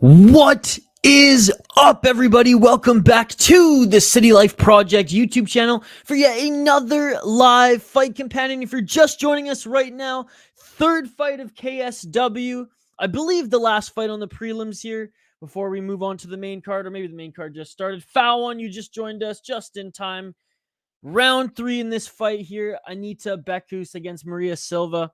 What is up, everybody? Welcome back to the City Life Project YouTube channel for yet another live fight companion. If you're just joining us right now, third fight of KSW. I believe the last fight on the prelims here before we move on to the main card, or maybe the main card just started. Foul one, you just joined us just in time. Round 3 in this fight here. Anita Beckus against Maria Silva.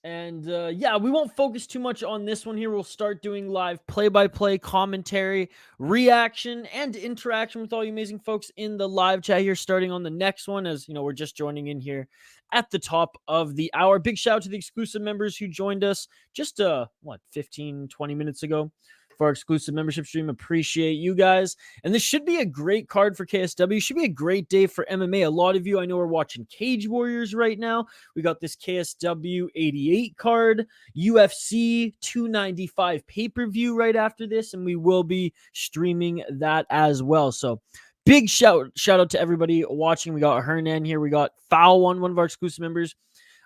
And yeah, we won't focus too much on this one here. We'll start doing live play-by-play commentary, reaction, and interaction with all you amazing folks in the live chat here, starting on the next one, as you know, we're just joining in here at the top of the hour. Big shout out to the exclusive members who joined us just 15-20 minutes ago for our exclusive membership stream. Appreciate you guys. And this should be a great card for KSW. Should be a great day for MMA. A lot of you, I know, are watching Cage Warriors right now. We got this KSW 88 card, UFC 295 pay-per-view right after this, and we will be streaming that as well. So big shout out to everybody watching. We got Hernan here. We got Foul one of our exclusive members.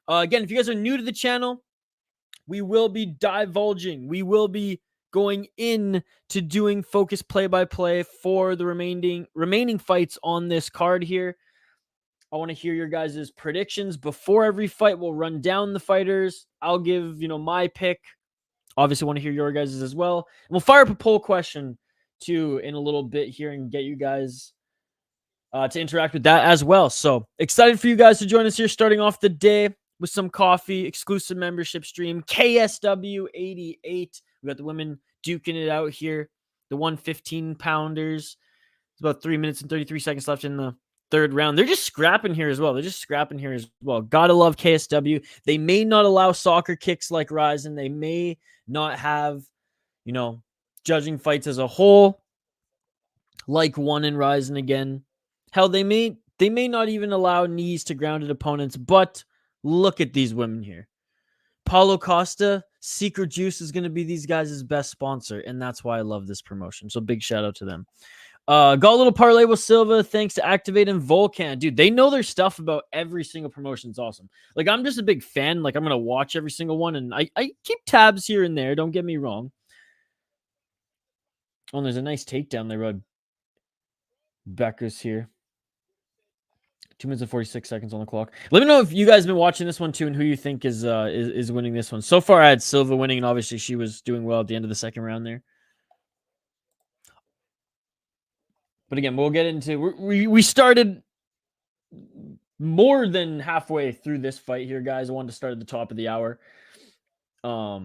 Again, if you guys are new to the channel, we will be divulging. We will be going in to doing focus play-by-play for the remaining fights on this card here. I want to hear your guys' predictions before every fight. We'll run down the fighters. I'll give, my pick. Obviously, want to hear your guys' as well. And we'll fire up a poll question, too, in a little bit here and get you guys to interact with that as well. So, excited for you guys to join us here, starting off the day with some coffee, exclusive membership stream, KSW 88. We got the women duking it out here. The 115-pounders. It's about 3 minutes and 33 seconds left in the third round. They're just scrapping here as well. Gotta love KSW. They may not allow soccer kicks like Ryzen. They may not have, judging fights as a whole like one in Ryzen again. Hell, they may not even allow knees to grounded opponents, but look at these women here. Paulo Costa, Secret Juice is going to be these guys' best sponsor, and that's why I love this promotion. So big shout out to them. Got a little parlay with Silva thanks to Activate and Volcan. Dude, they know their stuff about every single promotion. It's awesome. Like, I'm just a big fan. Like, I'm going to watch every single one, and I keep tabs here and there. Don't get me wrong. Oh, and there's a nice takedown there by Becker's here. 2 minutes and 46 seconds on the clock. Let me know if you guys have been watching this one too and who you think is winning this one. So far, I had Silva winning, and obviously she was doing well at the end of the second round there. But again, we'll get into... We started more than halfway through this fight here, guys. I wanted to start at the top of the hour. So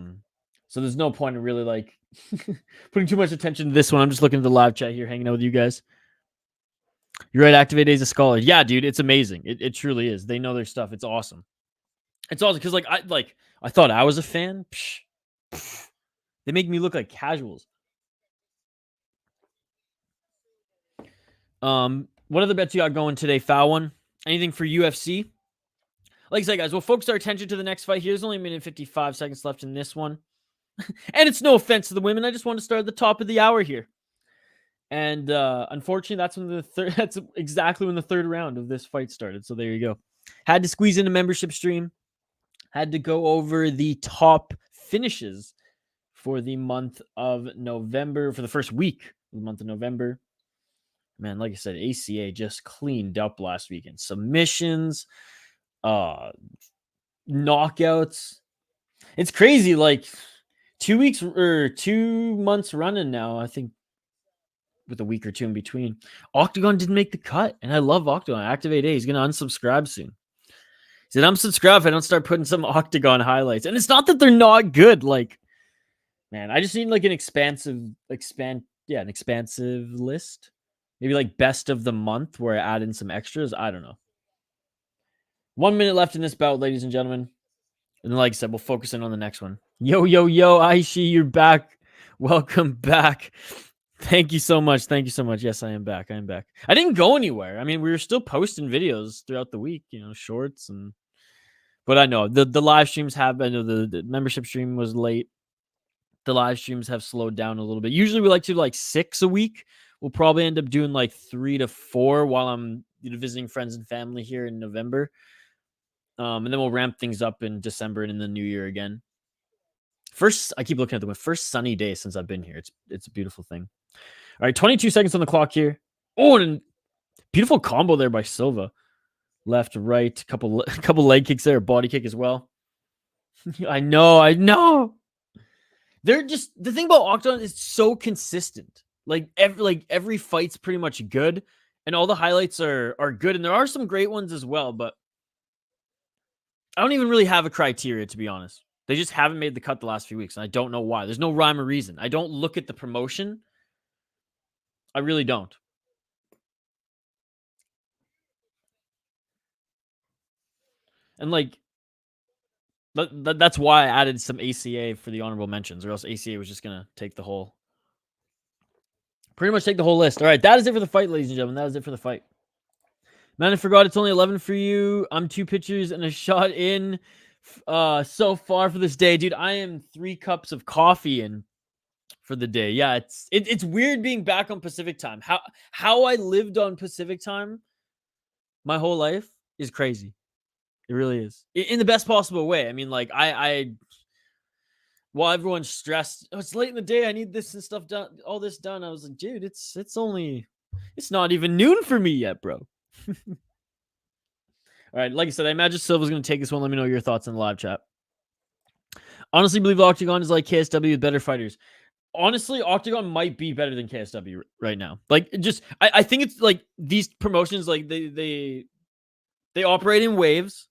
there's no point in really, putting too much attention to this one. I'm just looking at the live chat here, hanging out with you guys. You're right, Activate is a scholar. Yeah, dude, it's amazing. It truly is. They know their stuff. It's awesome. It's awesome because I thought I was a fan. They make me look like casuals. What other bets you got going today, Foul one? Anything for UFC? Like I said, guys, we'll focus our attention to the next fight here. There's only a minute and 55 seconds left in this one. And it's no offense to the women. I just want to start at the top of the hour here. And unfortunately, that's exactly when the third round of this fight started. So there you go. Had to squeeze in a membership stream. Had to go over the top finishes for the month of November, for the first week of the month of November. Man, like I said, ACA just cleaned up last weekend. Submissions, knockouts. It's crazy. 2 months running now, I think, with a week or two in between. Octagon didn't make the cut, and I love Octagon. Activate A. He's going to unsubscribe soon. He said, unsubscribe if I don't start putting some Octagon highlights. And it's not that they're not good. Man, I just need an expansive list. Maybe best of the month where I add in some extras. I don't know. 1 minute left in this bout, ladies and gentlemen. And like I said, we'll focus in on the next one. Yo, Aishi, you're back. Welcome back. Thank you so much. Yes, I am back. I didn't go anywhere. I mean, we were still posting videos throughout the week, shorts but I know the live streams I know the membership stream was late. The live streams have slowed down a little bit. Usually we like to do 6 a week. We'll probably end up doing 3 to 4 while I'm visiting friends and family here in November. And then we'll ramp things up in December and in the new year again. I keep looking at the first sunny day since I've been here. It's a beautiful thing. All right, 22 seconds on the clock here. Oh, and beautiful combo there by Silva. Left, right, couple leg kicks there, body kick as well. I know. They're just, the thing about Octagon is so consistent. Like every fight's pretty much good, and all the highlights are good, and there are some great ones as well, but I don't even really have a criteria, to be honest. They just haven't made the cut the last few weeks, and I don't know why. There's no rhyme or reason. I don't look at the promotion. I really don't. And like, that's why I added some ACA for the honorable mentions, or else ACA was just gonna take the whole, pretty much take the whole list. All right, that is it for the fight, ladies and gentlemen. That is it for the fight. Man, I forgot it's only 11 for you. I'm 2 pitchers and a shot in so far for this day. Dude, I am 3 cups of coffee in for the day. Yeah, it's weird being back on Pacific time. How I lived on Pacific time my whole life is crazy. It really is. In the best possible way. I mean, like, while everyone's stressed, oh, it's late in the day, I need this and stuff done, all this done. I was like, dude, it's not even noon for me yet, bro. All right, like I said, I imagine Silva's going to take this one. Let me know your thoughts in the live chat. Honestly, believe Octagon is like KSW with better fighters. Honestly, Octagon might be better than KSW right now. Like, just, I think it's like these promotions, like they operate in waves.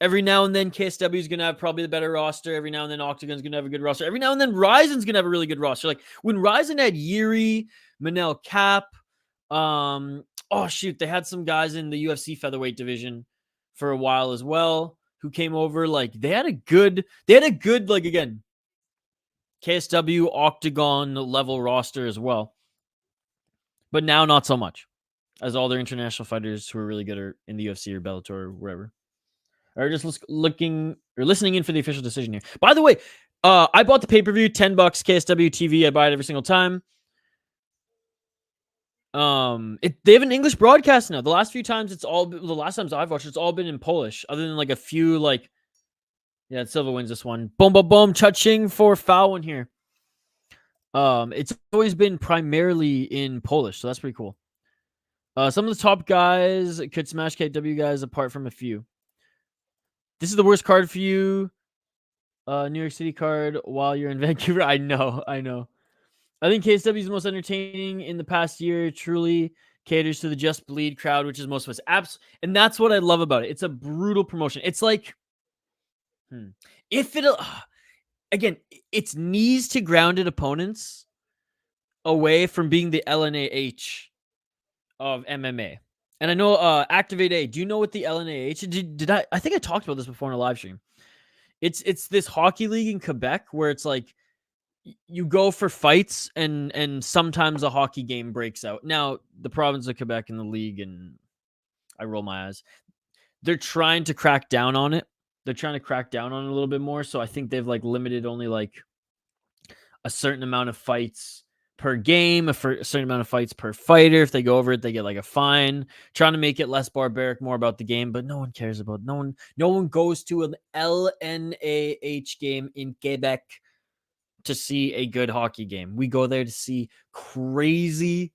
Every now and then, KSW is going to have probably the better roster. Every now and then, Octagon's going to have a good roster. Every now and then, Ryzen's going to have a really good roster. Like, when Ryzen had Yuri, Manel Cap, oh, shoot, they had some guys in the UFC featherweight division for a while as well who came over. Like, they had a good, like, again, KSW, Octagon level roster as well. But now, not so much, as all their international fighters who are really good are in the UFC or Bellator or wherever. Or just looking or listening in for the official decision here. By the way, I bought the pay-per-view, $10, KSW TV. I buy it every single time. They have an English broadcast now. The last times I've watched, it's all been in Polish, other than like a few, like, yeah, Silva wins this one. Boom, boom, boom, cha-ching for foul one here. It's always been primarily in Polish, so that's pretty cool. Some of the top guys could smash KW guys apart from a few. This is the worst card for you. New York City card while you're in Vancouver. I know. I think KSW is the most entertaining in the past year. Truly caters to the Just Bleed crowd, which is most of us. And that's what I love about it. It's a brutal promotion. It's like, again, it's knees to grounded opponents away from being the LNAH of MMA. And I know Activate A. Do you know what the LNAH? Did I think I talked about this before in a live stream. It's this hockey league in Quebec where it's like you go for fights and sometimes a hockey game breaks out. Now, the province of Quebec and the league, and I roll my eyes, they're trying to crack down on it. They're trying to crack down on it a little bit more. So I think they've like limited only like a certain amount of fights per game, a certain amount of fights per fighter. If they go over it, they get like a fine. Trying to make it less barbaric, more about the game, but no one cares about no one goes to an LNAH game in Quebec to see a good hockey game. We go there to see crazy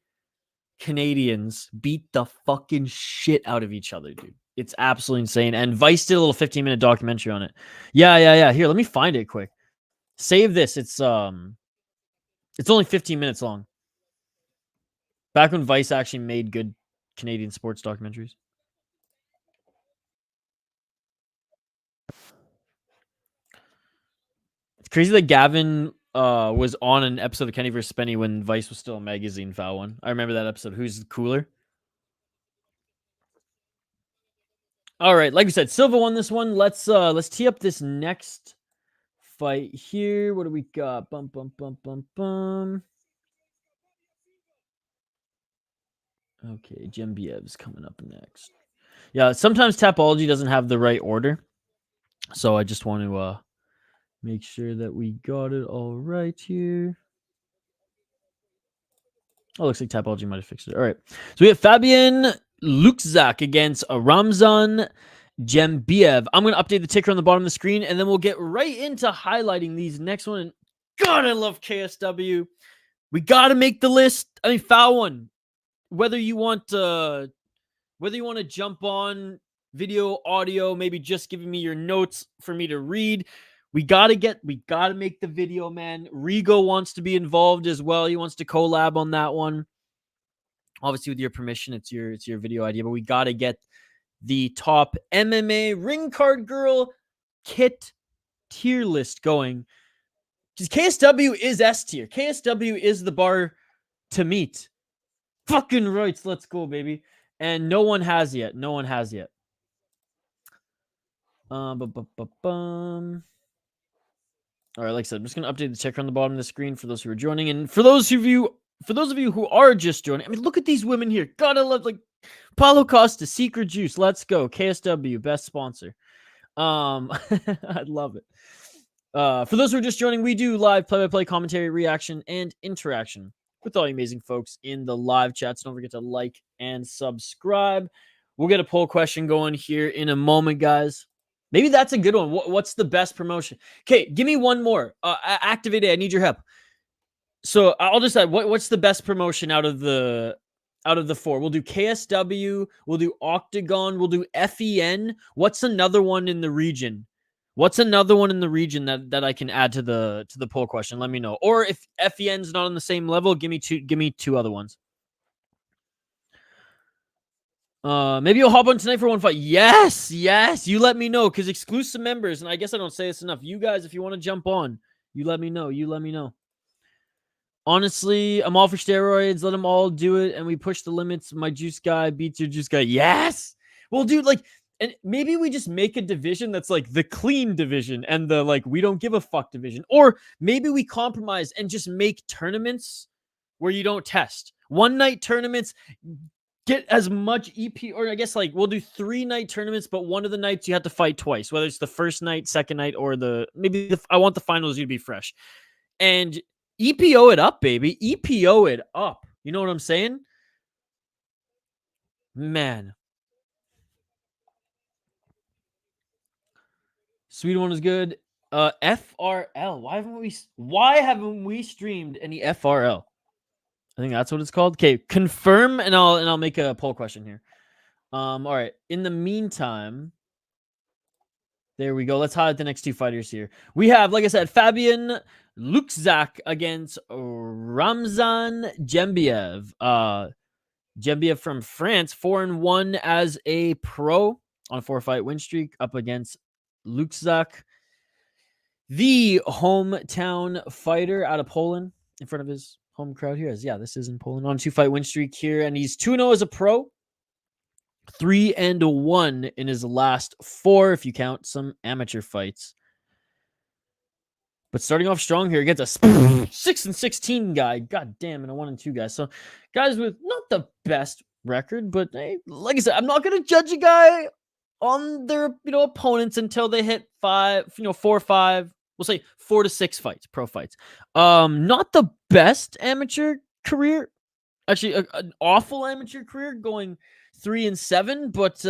Canadians beat the fucking shit out of each other, dude. It's absolutely insane. And Vice did a little 15-minute documentary on it. Yeah. Here, let me find it quick. Save this. It's only 15 minutes long. Back when Vice actually made good Canadian sports documentaries. It's crazy that Gavin was on an episode of Kenny vs. Spenny when Vice was still a magazine, foul one. I remember that episode. Who's cooler? All right, like we said, Silva won this one. Let's tee up this next fight here. What do we got? Bum. Okay, Jembiev's coming up next. Yeah, sometimes Tapology doesn't have the right order. So I just want to make sure that we got it all right here. Oh, looks like Tapology might have fixed it. All right. So we have Fabian Luxak against Ramzan Jembiev. I'm going to update the ticker on the bottom of the screen, and then we'll get right into highlighting these next one. And God, I love KSW. We got to make the list. I mean, foul one. Whether you want to jump on video, audio, maybe just giving me your notes for me to read. We gotta make the video, man. Rigo wants to be involved as well. He wants to collab on that one. Obviously, with your permission, it's your video idea, but we gotta get the top MMA ring card girl kit tier list going. Because KSW is S tier. KSW is the bar to meet. Fucking rights. Let's go, baby. And no one has yet. All right, like I said, I'm just gonna update the ticker on the bottom of the screen for those who are joining, and for those of you who are just joining. I mean, look at these women here. God, I love Paulo Costa, Secret Juice. Let's go, KSW, best sponsor. I love it. For those who are just joining, we do live play-by-play commentary, reaction, and interaction with all you amazing folks in the live chats. Don't forget to like and subscribe. We'll get a poll question going here in a moment, guys. Maybe that's a good one. What's the best promotion? Okay, give me one more. Activate A. I need your help. So I'll decide what's the best promotion out of the four. We'll do KSW. We'll do Octagon. We'll do FEN. What's another one in the region? That I can add to the poll question? Let me know. Or if FEN's not on the same level, give me two other ones. Maybe you'll hop on tonight for one fight. Yes. You let me know, because exclusive members, and I guess I don't say this enough. You guys, if you want to jump on, you let me know. Honestly, I'm all for steroids. Let them all do it, and we push the limits. My juice guy beats your juice guy. Yes. Well, dude, and maybe we just make a division that's the clean division and the we don't give a fuck division. Or maybe we compromise and just make tournaments where you don't test. One night tournaments. Get as much EP, or I guess we'll do 3-night tournaments, but one of the nights you have to fight twice, whether it's the first night, second night, or I want the finals you to be fresh. And EPO it up, baby. EPO it up. You know what I'm saying? Man. Sweet one is good. FRL. Why haven't we streamed any FRL? I think that's what it's called. Okay, confirm, and I'll make a poll question here. All right. In the meantime, there we go. Let's highlight the next two fighters here. We have, like I said, Fabian Vojcak against Ramzan Jembiev. Jembiev from France, 4-1 as a pro on a 4-fight win streak, up against Vojcak, the hometown fighter out of Poland, in front of his home crowd here. This is in Poland, on a 2-fight win streak here, and he's 2-0 as a pro, 3-1 in his last 4 if you count some amateur fights. But starting off strong here against a 6-16 guy. God damn, and a 1-2 guy. So guys with not the best record, but hey, like I said, I'm not gonna judge a guy on their opponents until they hit 4 or 5. We'll say 4 to 6 fights, pro fights. Not the best amateur career. Actually, an awful amateur career, going 3-7. But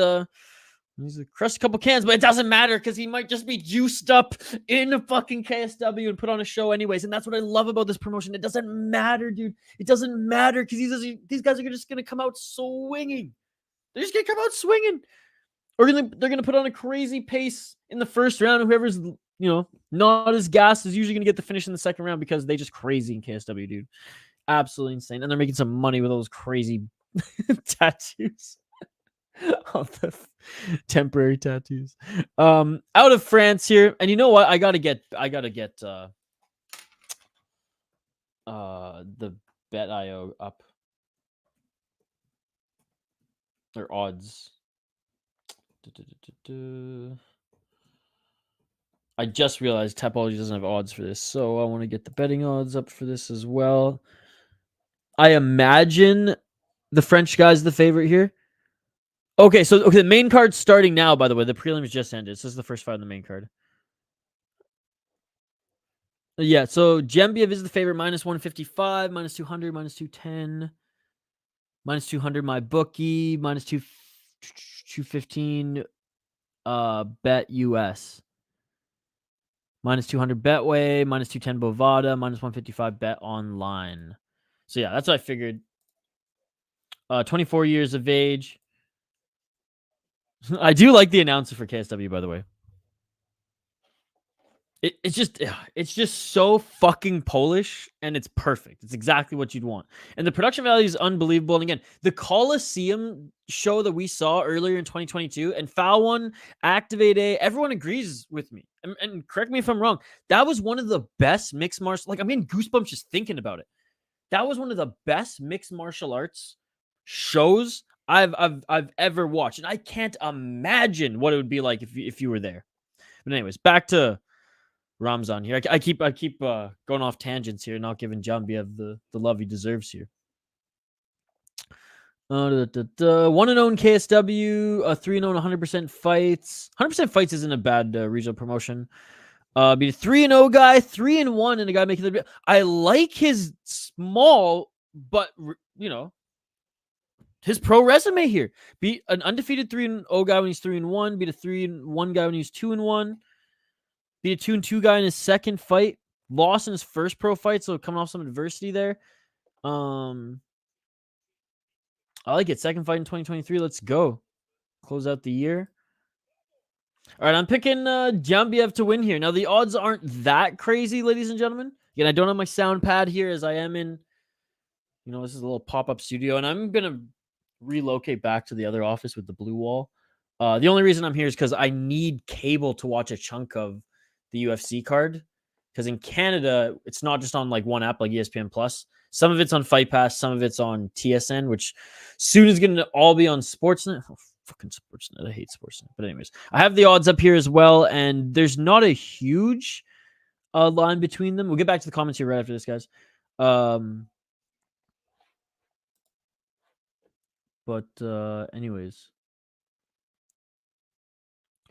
he's crushed a couple cans, but it doesn't matter, because he might just be juiced up in a fucking KSW and put on a show anyways. And that's what I love about this promotion. It doesn't matter, dude. It doesn't matter, because these guys are just gonna come out swinging. They're just gonna come out swinging. Or they're gonna put on a crazy pace in the first round. Whoever's not as gassed is usually gonna get the finish in the second round, because they just crazy in KSW, dude. Absolutely insane. And they're making some money with those crazy tattoos. All the temporary tattoos. Out of France here. And you know what? I gotta get the Bet.io up. Or odds. I just realized Tapology doesn't have odds for this, so I want to get the betting odds up for this as well. I imagine the French guy's the favorite here. Okay, so the main card's starting now, by the way. The prelims just ended. This is the first fight on the main card. Yeah, so Jembiev is the favorite, -155, -200, -210, -200 my bookie, -215 Bet US. Minus 200 Betway, minus 210 Bovada, minus 155 Bet Online. So yeah, that's what I figured. 24 years of age. I do like the announcer for KSW, by the way. It's just so fucking Polish, and it's perfect. It's exactly what you'd want. And the production value is unbelievable. And again, the Coliseum show that we saw earlier in 2022 and Foul One, Activate A, everyone agrees with me. And correct me if I'm wrong. That was one of the best mixed martial. Like, I'm getting goosebumps just thinking about it. That was one of the best mixed martial arts shows I've ever watched, and I can't imagine what it would be like if you were there. But anyways, back to Ramzan here. I keep going off tangents here, not giving Jembiev the love he deserves here. 1-0 KSW, 3-0 100% fights. 100% fights isn't a bad regional promotion. Be a 3-0 guy, 3-1, and a guy making the. I like his small, but his pro resume here. Be an undefeated 3-0 guy when he's 3-1. Be a 3-1 guy when he's 2-1. Be a 2-2 guy in his second fight. Lost in his first pro fight, so coming off some adversity there. I like it. Second fight in 2023. Let's go. Close out the year. All right, I'm picking Jembiev to win here. Now, the odds aren't that crazy, ladies and gentlemen. Again, I don't have my sound pad here as I am in, this is a little pop-up studio, and I'm going to relocate back to the other office with the blue wall. The only reason I'm here is because I need cable to watch a chunk of the UFC card. Because in Canada, it's not just on like one app like ESPN Plus. Some of it's on Fight Pass, some of it's on TSN, which soon is going to all be on Sportsnet. Oh, fucking Sportsnet. I hate Sportsnet. But anyways, I have the odds up here as well, and there's not a huge line between them. We'll get back to the comments here right after this, guys. Anyways,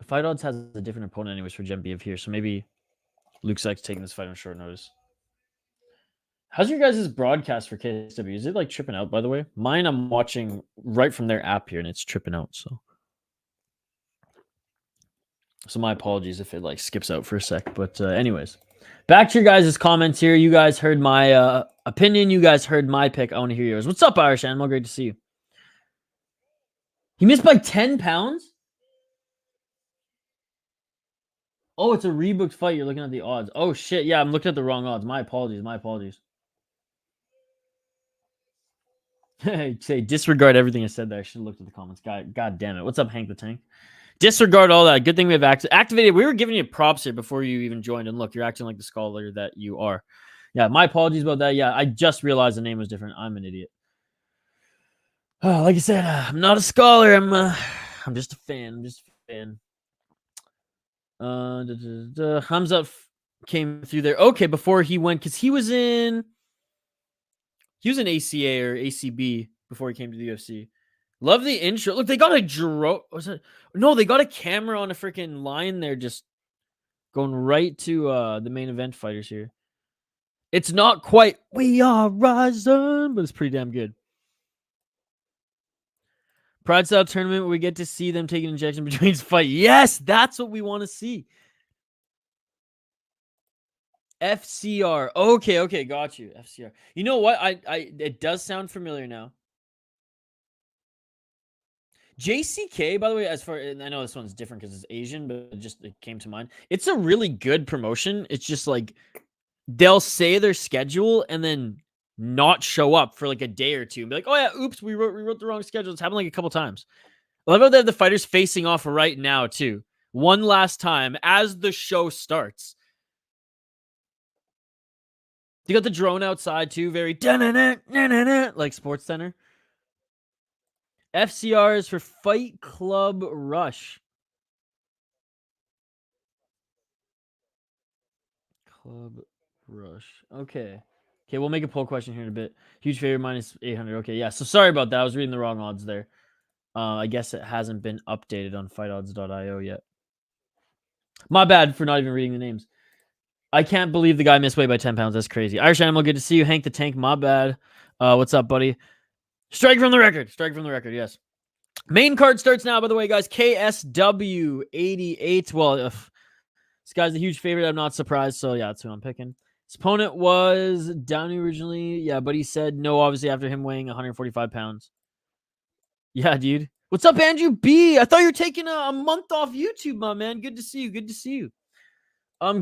Fight Odds has a different opponent anyways for Jembiev here, so maybe Luke Sykes taking this fight on short notice. How's your guys' broadcast for KSW? Is it like tripping out, by the way? Mine, I'm watching right from their app here, and it's tripping out, so my apologies if it like skips out for a sec. But anyways, back to your guys' comments here. You guys heard my opinion. You guys heard my pick. I want to hear yours. What's up, Irish Animal? Great to see you. He missed by 10 pounds? Oh, it's a rebooked fight. You're looking at the odds. Oh, shit. Yeah, I'm looking at the wrong odds. My apologies. My apologies. Say disregard everything I said there. I should have looked at the comments. God damn it. What's up, Hank the Tank? Disregard all that. Good thing we have activated. We were giving you props here before you even joined. And look, you're acting like the scholar that you are. Yeah, my apologies about that. Yeah, I just realized the name was different. I'm an idiot. Oh, like I said, I'm not a scholar. I'm just a fan. I'm just a fan. Hamza came through there. Okay, before he went, because he was in ACA or ACB before he came to the UFC. Love the intro. Look, they got a they got a camera on a freaking line there, just going right to the main event fighters here. It's not quite We Are Rising, but it's pretty damn good. Pride Style tournament where we get to see them take an injection between fight. Yes, that's what we want to see. FCR. Okay, got you. FCR. You know what? It does sound familiar now. JCK, by the way, I know this one's different because it's Asian, but it came to mind. It's a really good promotion. It's just like they'll say their schedule and then not show up for like a day or two and be like, oh yeah, oops, we wrote the wrong schedule. It's happened like a couple times. I love how they have the fighters facing off right now too. One last time as the show starts. You got the drone outside too, very like Sports Center. FCR is for Fight Club Rush. Club Rush. Okay, we'll make a poll question here in a bit. Huge favorite minus 800. Okay, yeah. So sorry about that. I was reading the wrong odds there. I guess it hasn't been updated on fightodds.io yet. My bad for not even reading the names. I can't believe the guy missed weight by 10 pounds. That's crazy. Irish Animal, good to see you. Hank the Tank, my bad. What's up, buddy? Strike from the record. Strike from the record, yes. Main card starts now, by the way, guys. KSW 88. Well, this guy's a huge favorite. I'm not surprised. So, yeah, that's who I'm picking. His opponent was Danu originally. Yeah, but he said no, obviously, after him weighing 145 pounds. Yeah, dude. What's up, Andrew B? I thought you were taking a month off YouTube, my man. Good to see you. Good to see you.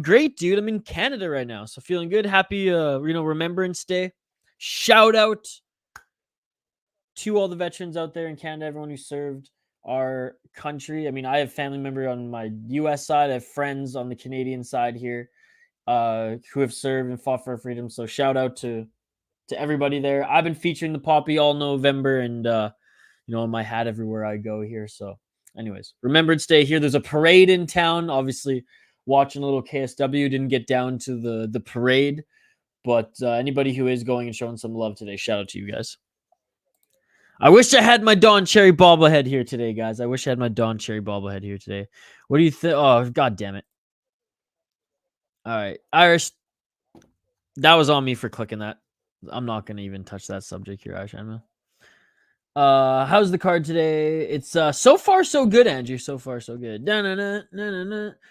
Great, dude. I'm in Canada right now, so feeling good. Happy, Remembrance Day. Shout out to all the veterans out there in Canada, everyone who served our country. I mean, I have family member on my U.S. side. I have friends on the Canadian side here who have served and fought for our freedom. So shout out to everybody there. I've been featuring the Poppy all November and, on my hat everywhere I go here. So anyways, Remembrance Day here. There's a parade in town. Obviously, watching a little KSW. Didn't get down to the parade. But anybody who is going and showing some love today, shout out to you guys. I wish I had my Don Cherry bobblehead here today, guys. I wish I had my Don Cherry bobblehead here today. What do you think? Oh, god damn it. All right. Irish, that was on me for clicking that. I'm not going to even touch that subject here, Irish. How's the card today? It's so far so good, Andrew. So far so good.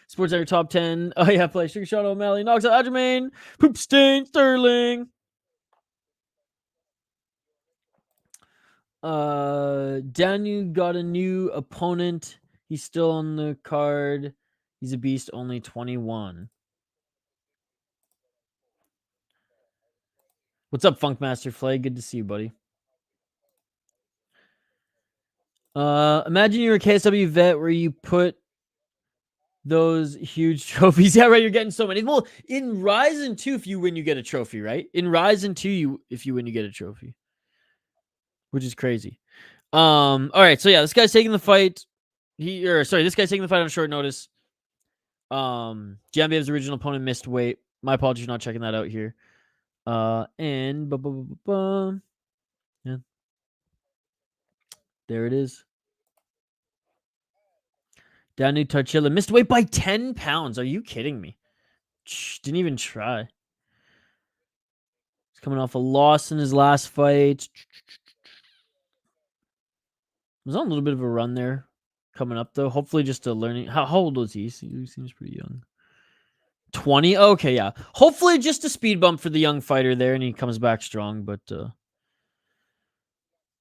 Sports Center top 10. Oh yeah, play Sugar Shot O'Malley, knocks out Aljamain, Poop Stain, Sterling. Danu got a new opponent. He's still on the card. He's a beast, only 21. What's up, Funkmaster Flay? Good to see you, buddy. Imagine you're a KSW vet where you put those huge trophies. Yeah, right. You're getting so many. Well, in Ryzen 2, if you win, you get a trophy, right? In Ryzen 2, if you win, you get a trophy, which is crazy. All right. So yeah, this guy's taking the fight. This guy's taking the fight on short notice. Jembiev's original opponent missed weight. My apologies for not checking that out here. Yeah. There it is. Danu Tarchilla missed weight by 10 pounds. Are you kidding me? Didn't even try. He's coming off a loss in his last fight. Was on a little bit of a run there coming up, though. Hopefully just a learning. How old was he? He seems pretty young. 20? Okay, yeah. Hopefully just a speed bump for the young fighter there, and he comes back strong, but...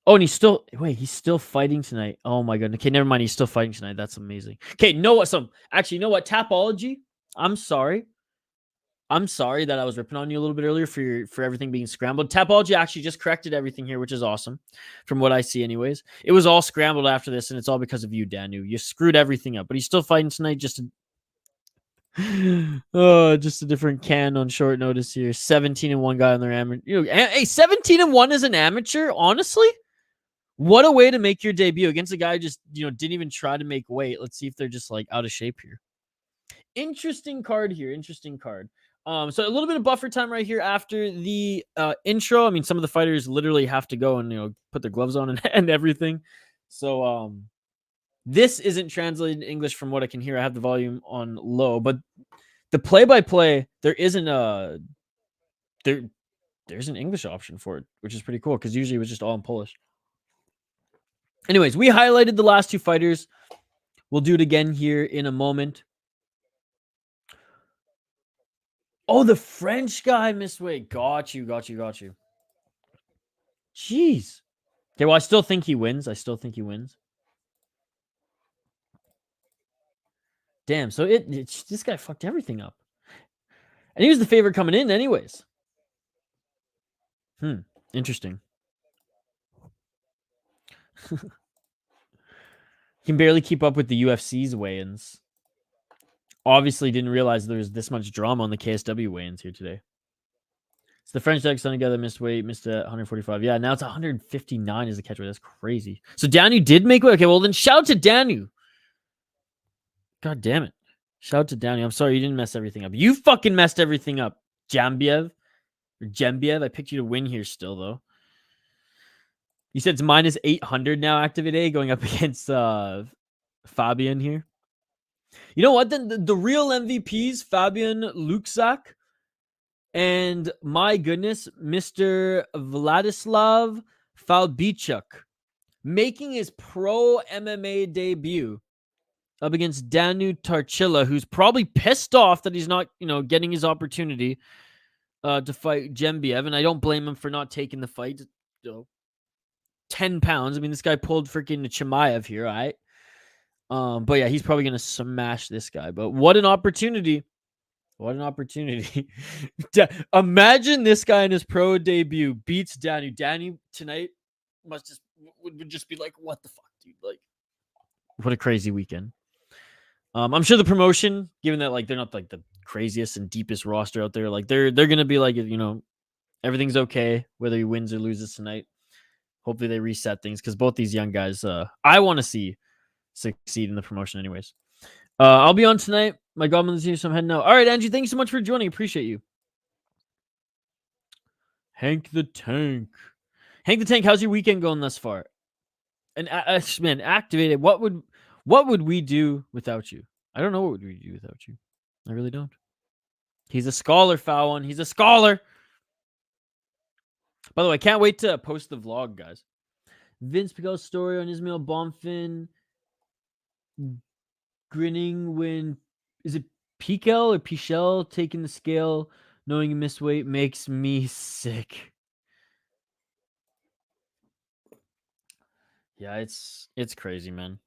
Oh, and he's still fighting tonight. Oh my god. Okay, never mind. He's still fighting tonight. That's amazing. Okay, you know what? Actually, you know what? Tapology. I'm sorry that I was ripping on you a little bit earlier for everything being scrambled. Tapology actually just corrected everything here, which is awesome, from what I see, anyways. It was all scrambled after this, and it's all because of you, Danu. You screwed everything up, but he's still fighting tonight. Just a different can on short notice here. 17-1 guy on their amateur. Hey, 17-1 as an amateur, honestly. What a way to make your debut against a guy who just, didn't even try to make weight. Let's see if they're just like out of shape here. Interesting card here. Interesting card. So a little bit of buffer time right here after the intro. I mean, some of the fighters literally have to go and, put their gloves on and everything. So this isn't translated in English from what I can hear. I have the volume on low, but the play-by-play, there's an English option for it, which is pretty cool because usually it was just all in Polish. Anyways, we highlighted the last two fighters. We'll do it again here in a moment. Oh, the French guy missed weight. Got you. Jeez. Okay, well, I still think he wins. Damn, so this guy fucked everything up. And he was the favorite coming in anyways. Interesting. Can barely keep up with the UFC's weigh-ins. Obviously didn't realize there was this much drama on the KSW weigh-ins here today. It's the French Dex together, missed weight, missed at 145. Yeah, now it's 159 as the catch weight. That's crazy. So Danu did make weight. Okay, well then shout out to Danu. God damn it. Shout out to Danu. I'm sorry you didn't mess everything up. You fucking messed everything up. Jembiev. I picked you to win here still, though. You said it's minus 800 now, Activate going up against Fabian here. You know what? Then the real MVPs, Fabian Luxak, and my goodness, Mr. Vladislav Falbiychuk. making his pro MMA debut up against Danu Tarchila, who's probably pissed off that he's not, getting his opportunity to fight Jembiev, and I don't blame him for not taking the fight. 10 pounds. I mean, this guy pulled freaking Chimaev here, all right? But yeah, he's probably gonna smash this guy. But what an opportunity! What an opportunity! Imagine this guy in his pro debut beats Danu. Danu tonight would just be like, what the fuck, dude? Like, what a crazy weekend. I'm sure the promotion, given that like they're not like the craziest and deepest roster out there, like they're gonna be like, everything's okay whether he wins or loses tonight. Hopefully they reset things because both these young guys, I want to see succeed in the promotion, anyways. I'll be on tonight. My goblin's here, so I'm heading out. All right, Angie, thank you so much for joining. Appreciate you. Hank the Tank. Hank the Tank, how's your weekend going thus far? And man, activated. What would we do without you? I don't know what would we do without you. I really don't. He's a scholar, foul one. He's a scholar. By the way, I can't wait to post the vlog, guys. Vince Picault's story on Ismail Bonfin grinning when is it Piquel or Pichel taking the scale, knowing he missed weight makes me sick. Yeah, it's crazy, man.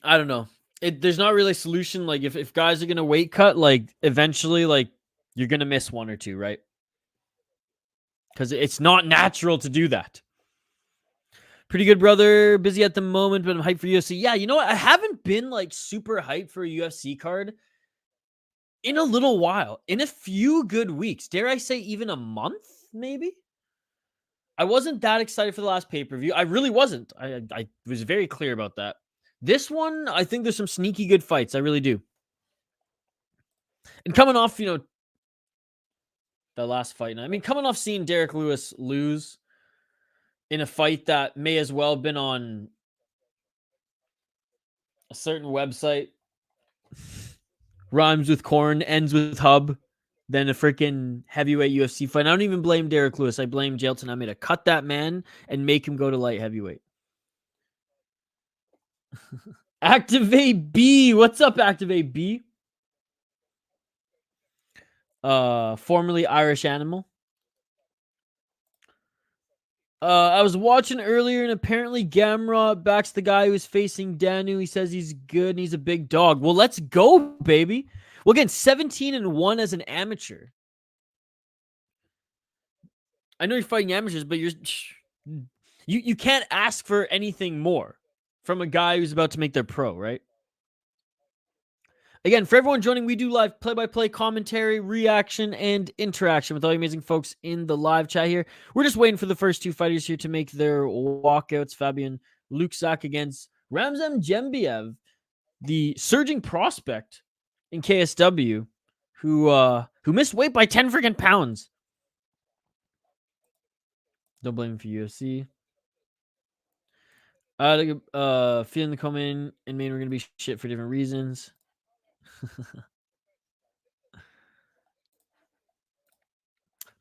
I don't know. There's not really a solution. Like if guys are gonna weight cut, like eventually, like you're gonna miss one or two, right? Because it's not natural to do that. Pretty good, brother. Busy at the moment, but I'm hyped for UFC. Yeah, you know what? I haven't been like super hyped for a UFC card in a little while. In a few good weeks. Dare I say even a month, maybe? I wasn't that excited for the last pay-per-view. I really wasn't. I was very clear about that. This one, I think there's some sneaky good fights. I really do. And coming off, the last fight. I mean, coming off seeing Derek Lewis lose in a fight that may as well have been on a certain website. Rhymes with corn, ends with hub. Than a freaking heavyweight UFC fight. I don't even blame Derek Lewis. I blame Jailton. I made to cut that man and make him go to light heavyweight. Activate B. What's up, Activate B? Formerly Irish Animal. I was watching earlier, and apparently Gamrot backs the guy who's facing Danu. He says he's good and he's a big dog. Well, let's go, baby. Well, again, 17-1 as an amateur. I know you're fighting amateurs, but you can't ask for anything more from a guy who's about to make their pro, right? Again, for everyone joining, we do live play-by-play commentary, reaction, and interaction with all you amazing folks in the live chat here. We're just waiting for the first two fighters here to make their walkouts. Fabian Vojcak against Ramzan Jembiev, the surging prospect in KSW, who missed weight by 10 freaking pounds. Don't blame him for UFC. Feeling the comment and Maine we're gonna be shit for different reasons.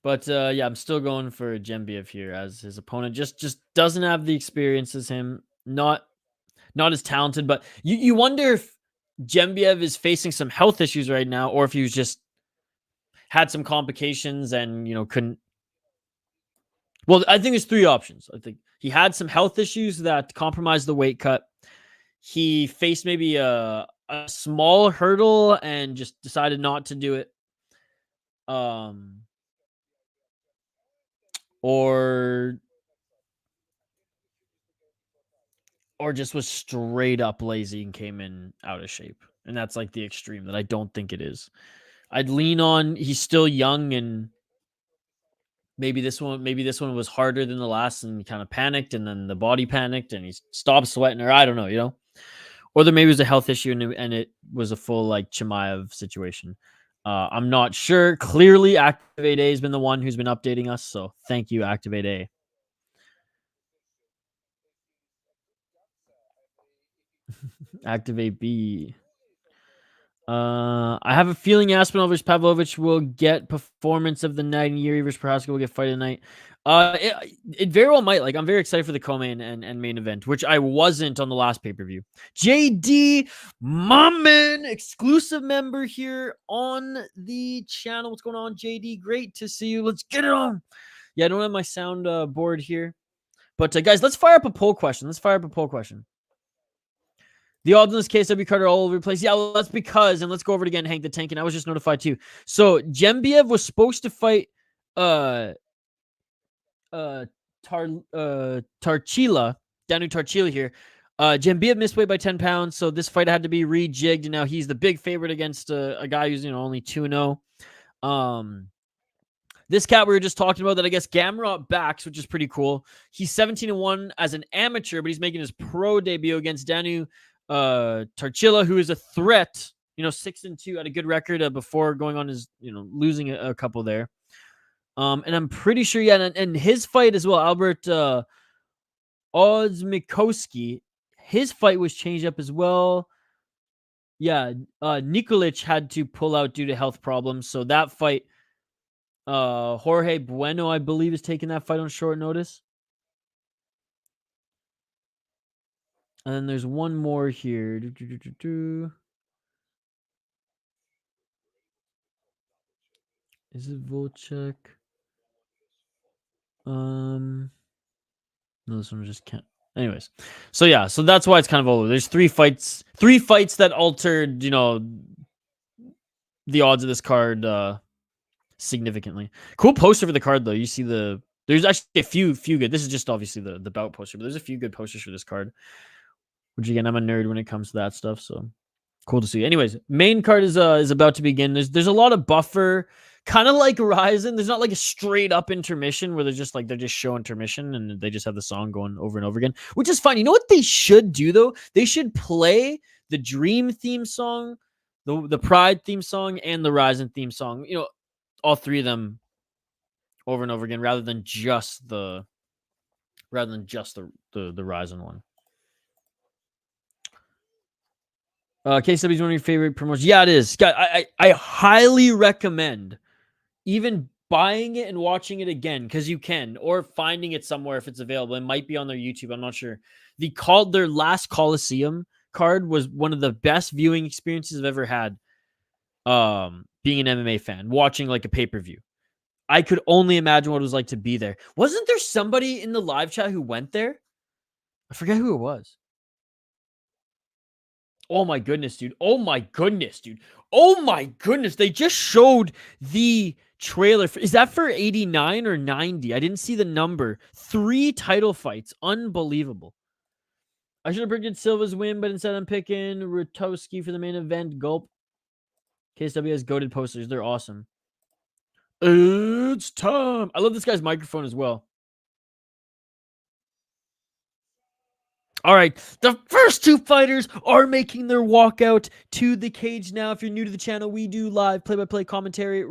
But yeah, I'm still going for Jembiev here as his opponent. Just doesn't have the experience as him. Not as talented, but you wonder if Jembiev is facing some health issues right now, or if he was just had some complications and couldn't. Well, I think there's three options. I think he had some health issues that compromised the weight cut. He faced maybe a small hurdle and just decided not to do it. Or just was straight up lazy and came in out of shape. And that's like the extreme that I don't think it is. I'd lean on he's still young and maybe this one was harder than the last and he kind of panicked and then the body panicked and he stopped sweating, or I don't know, Or there maybe was a health issue and it was a full like Chimaev situation. I'm not sure. Clearly, Activate A has been the one who's been updating us. So thank you, Activate A. Activate B. I have a feeling Aspinall versus Pavlovich will get performance of the night, and Yuri versus Prohaska will get fight of the night. It very well might. Like, I'm very excited for the co-main and main event, which I wasn't on the last pay-per-view. JD, my man, exclusive member here on the channel. What's going on, JD? Great to see you. Let's get it on. Yeah, I don't have my sound board here. But guys, let's fire up a poll question. The odds in this KSW card are all over the place. Yeah, well, that's because, and let's go over it again, Hank the Tank, and I was just notified too. So Jembiev was supposed to fight Tarchila, Danu Tarchila here. Jembiev missed weight by 10 pounds, so this fight had to be rejigged, and now he's the big favorite against a guy who's only 2-0. This cat we were just talking about that I guess Gamrot backs, which is pretty cool. He's 17-1 as an amateur, but he's making his pro debut against Danu Tarchila, who is a threat. 6-2 had a good record before going on his losing a couple there. And I'm pretty sure, yeah, and his fight as well, Albert Odzimkowski, his fight was changed up as well. Yeah, Nikolic had to pull out due to health problems, so that fight, Jorge Bueno, I believe, is taking that fight on short notice. And then there's one more here. Is it Vojcak? No, this one just can't. Anyways, so yeah, so that's why it's kind of over. There's three fights that altered, the odds of this card significantly. Cool poster for the card though. You see there's actually a few good. This is just obviously the bout poster, but there's a few good posters for this card. Which again, I'm a nerd when it comes to that stuff, so cool to see. Anyways, main card is about to begin. There's a lot of buffer, kind of like Ryzen. There's not like a straight up intermission where they're just show intermission and they just have the song going over and over again, which is fine. You know what they should do though? They should play the Dream theme song, the Pride theme song, and the Ryzen theme song. All three of them over and over again, rather than just the Ryzen one. KSW is one of your favorite promotions. Yeah, it is. I highly recommend even buying it and watching it again, because you can, or finding it somewhere if it's available. It might be on their YouTube. I'm not sure. Their last Coliseum card was one of the best viewing experiences I've ever had. Being an MMA fan, watching like a pay-per-view. I could only imagine what it was like to be there. Wasn't there somebody in the live chat who went there? I forget who it was. Oh my goodness, dude. Oh my goodness. They just showed the trailer. Is that for 89 or 90? I didn't see the number. 3 title fights. Unbelievable. I should have predicted Silva's win, but instead I'm picking Rutkowski for the main event. Gulp. KSW has goated posters. They're awesome. It's time. I love this guy's microphone as well. All right, the first 2 fighters are making their walkout to the cage now. If you're new to the channel, we do live play-by-play commentary,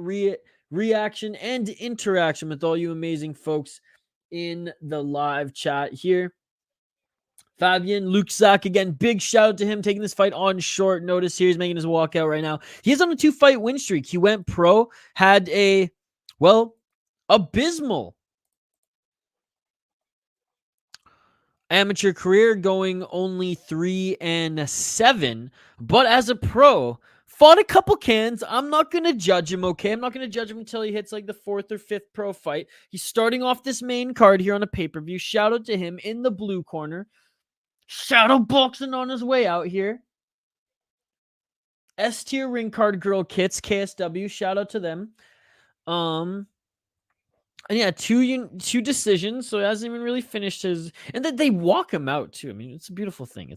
reaction, and interaction with all you amazing folks in the live chat here. Fabian, Luke Zach, again, big shout out to him taking this fight on short notice here. He's making his walkout right now. He is on a 2-fight win streak. He went pro, had a, abysmal amateur career, going only 3-7, but as a pro, fought a couple cans. I'm not going to judge him, okay? I'm not going to judge him until he hits like the 4th or 5th pro fight. He's starting off this main card here on a pay-per-view. Shout out to him in the blue corner. Shadow boxing on his way out here. S-tier ring card girl kits, KSW. Shout out to them. And yeah, two decisions, so he hasn't even really finished his... And then they walk him out, too. I mean, it's a beautiful thing.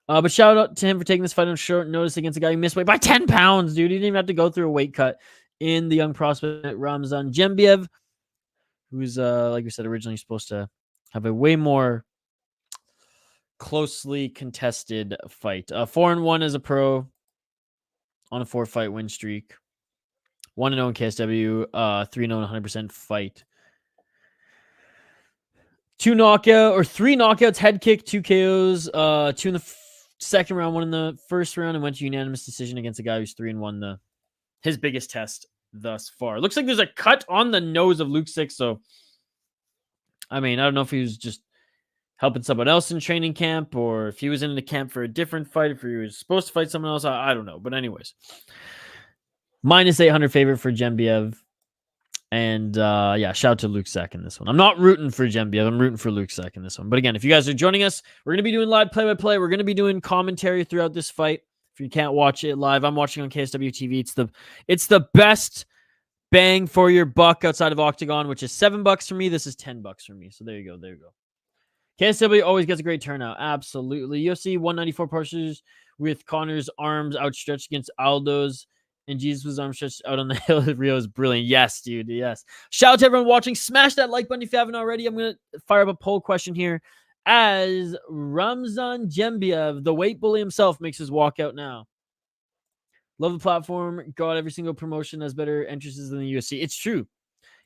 But shout out to him for taking this fight on short notice against a guy who missed weight by 10 pounds, dude. He didn't even have to go through a weight cut in the young prospect Ramzan Jembiev, who's, like we said, originally supposed to have a way more closely contested fight. 4-1 as a pro on a 4-fight win streak. 1-0 in KSW, 3-0 100% fight. 3 knockouts, head kick, 2 KOs, 2 in the second round, won in the first round, and went to unanimous decision against a guy who's 3-1. His biggest test thus far. Looks like there's a cut on the nose of Luke 6. So, I mean, I don't know if he was just helping someone else in training camp, or if he was in the camp for a different fight, if he was supposed to fight someone else. I don't know. But anyways, minus 800 favorite for Jembiev. And yeah, shout out to Luke Sek in this one. I'm not rooting for Jembiev. I'm rooting for Luke Sek in this one. But again, if you guys are joining us, we're going to be doing live play-by-play. We're going to be doing commentary throughout this fight. If you can't watch it live, I'm watching on KSWTV. It's the best bang for your buck outside of Octagon, which is $7 for me. This is $10 for me. So there you go. There you go. KSW always gets a great turnout. Absolutely. UFC 194 posters with Connor's arms outstretched against Aldo's, and Jesus' arms stretched out on the hill of Rio is brilliant. Yes, dude. Yes. Shout out to everyone watching. Smash that like button if you haven't already. I'm going to fire up a poll question here as Ramzan Jembiev, the weight bully himself, makes his walkout now. Love the platform. God, every single promotion has better entrances than the UFC. It's true.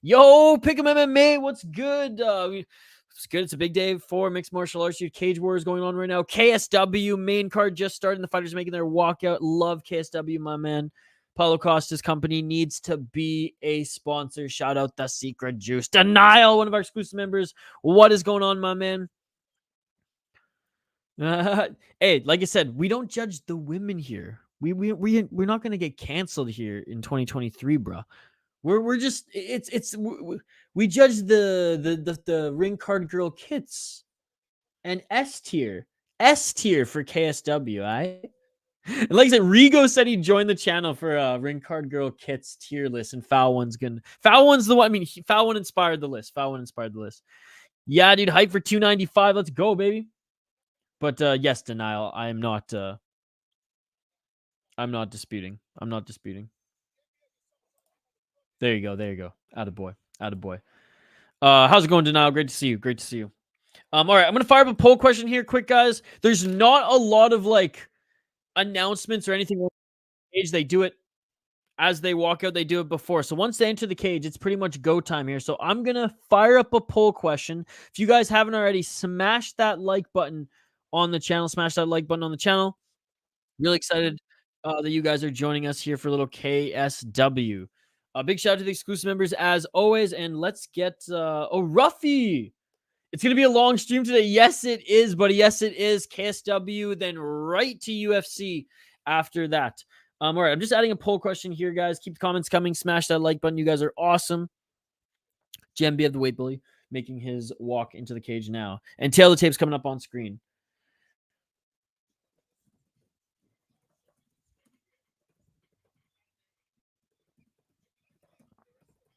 Yo, Pick'em MMA. What's good? It's good. It's a big day for mixed martial arts. Cage War is going on right now. KSW main card just started. The fighters making their walkout. Love KSW, my man. Paulo Costa's company needs to be a sponsor. Shout out the Secret Juice. Denial, one of our exclusive members. What is going on, my man? Hey, like I said, we don't judge the women here. We're not gonna get canceled here in 2023, bro. We're just we judge the ring card girl kits and S tier for KSW, right? And like I said, Rigo said he joined the channel for ring card girl kits tier list, and Foul One's the one. I mean, Foul One inspired the list. Yeah, dude, hype for 295. Let's go, baby. But yes, Denial. I'm not disputing. There you go. Attaboy. How's it going, Denial? Great to see you. All right, I'm gonna fire up a poll question here, quick, guys. There's not a lot of like announcements or anything. They do it as they walk out. They do it before. So once they enter the cage, it's pretty much go time here. So I'm gonna fire up a poll question. If you guys haven't already, smash that like button on the channel. Really excited that you guys are joining us here for a little KSW. A big shout out to the exclusive members as always, and let's get Ruffy. It's gonna be a long stream today. Yes, it is, buddy. Yes, it is. KSW, then right to UFC after that. All right, I'm just adding a poll question here, guys. Keep the comments coming. Smash that like button. You guys are awesome. Jembiev, the weight bully, making his walk into the cage now, and Tail the Tape's coming up on screen.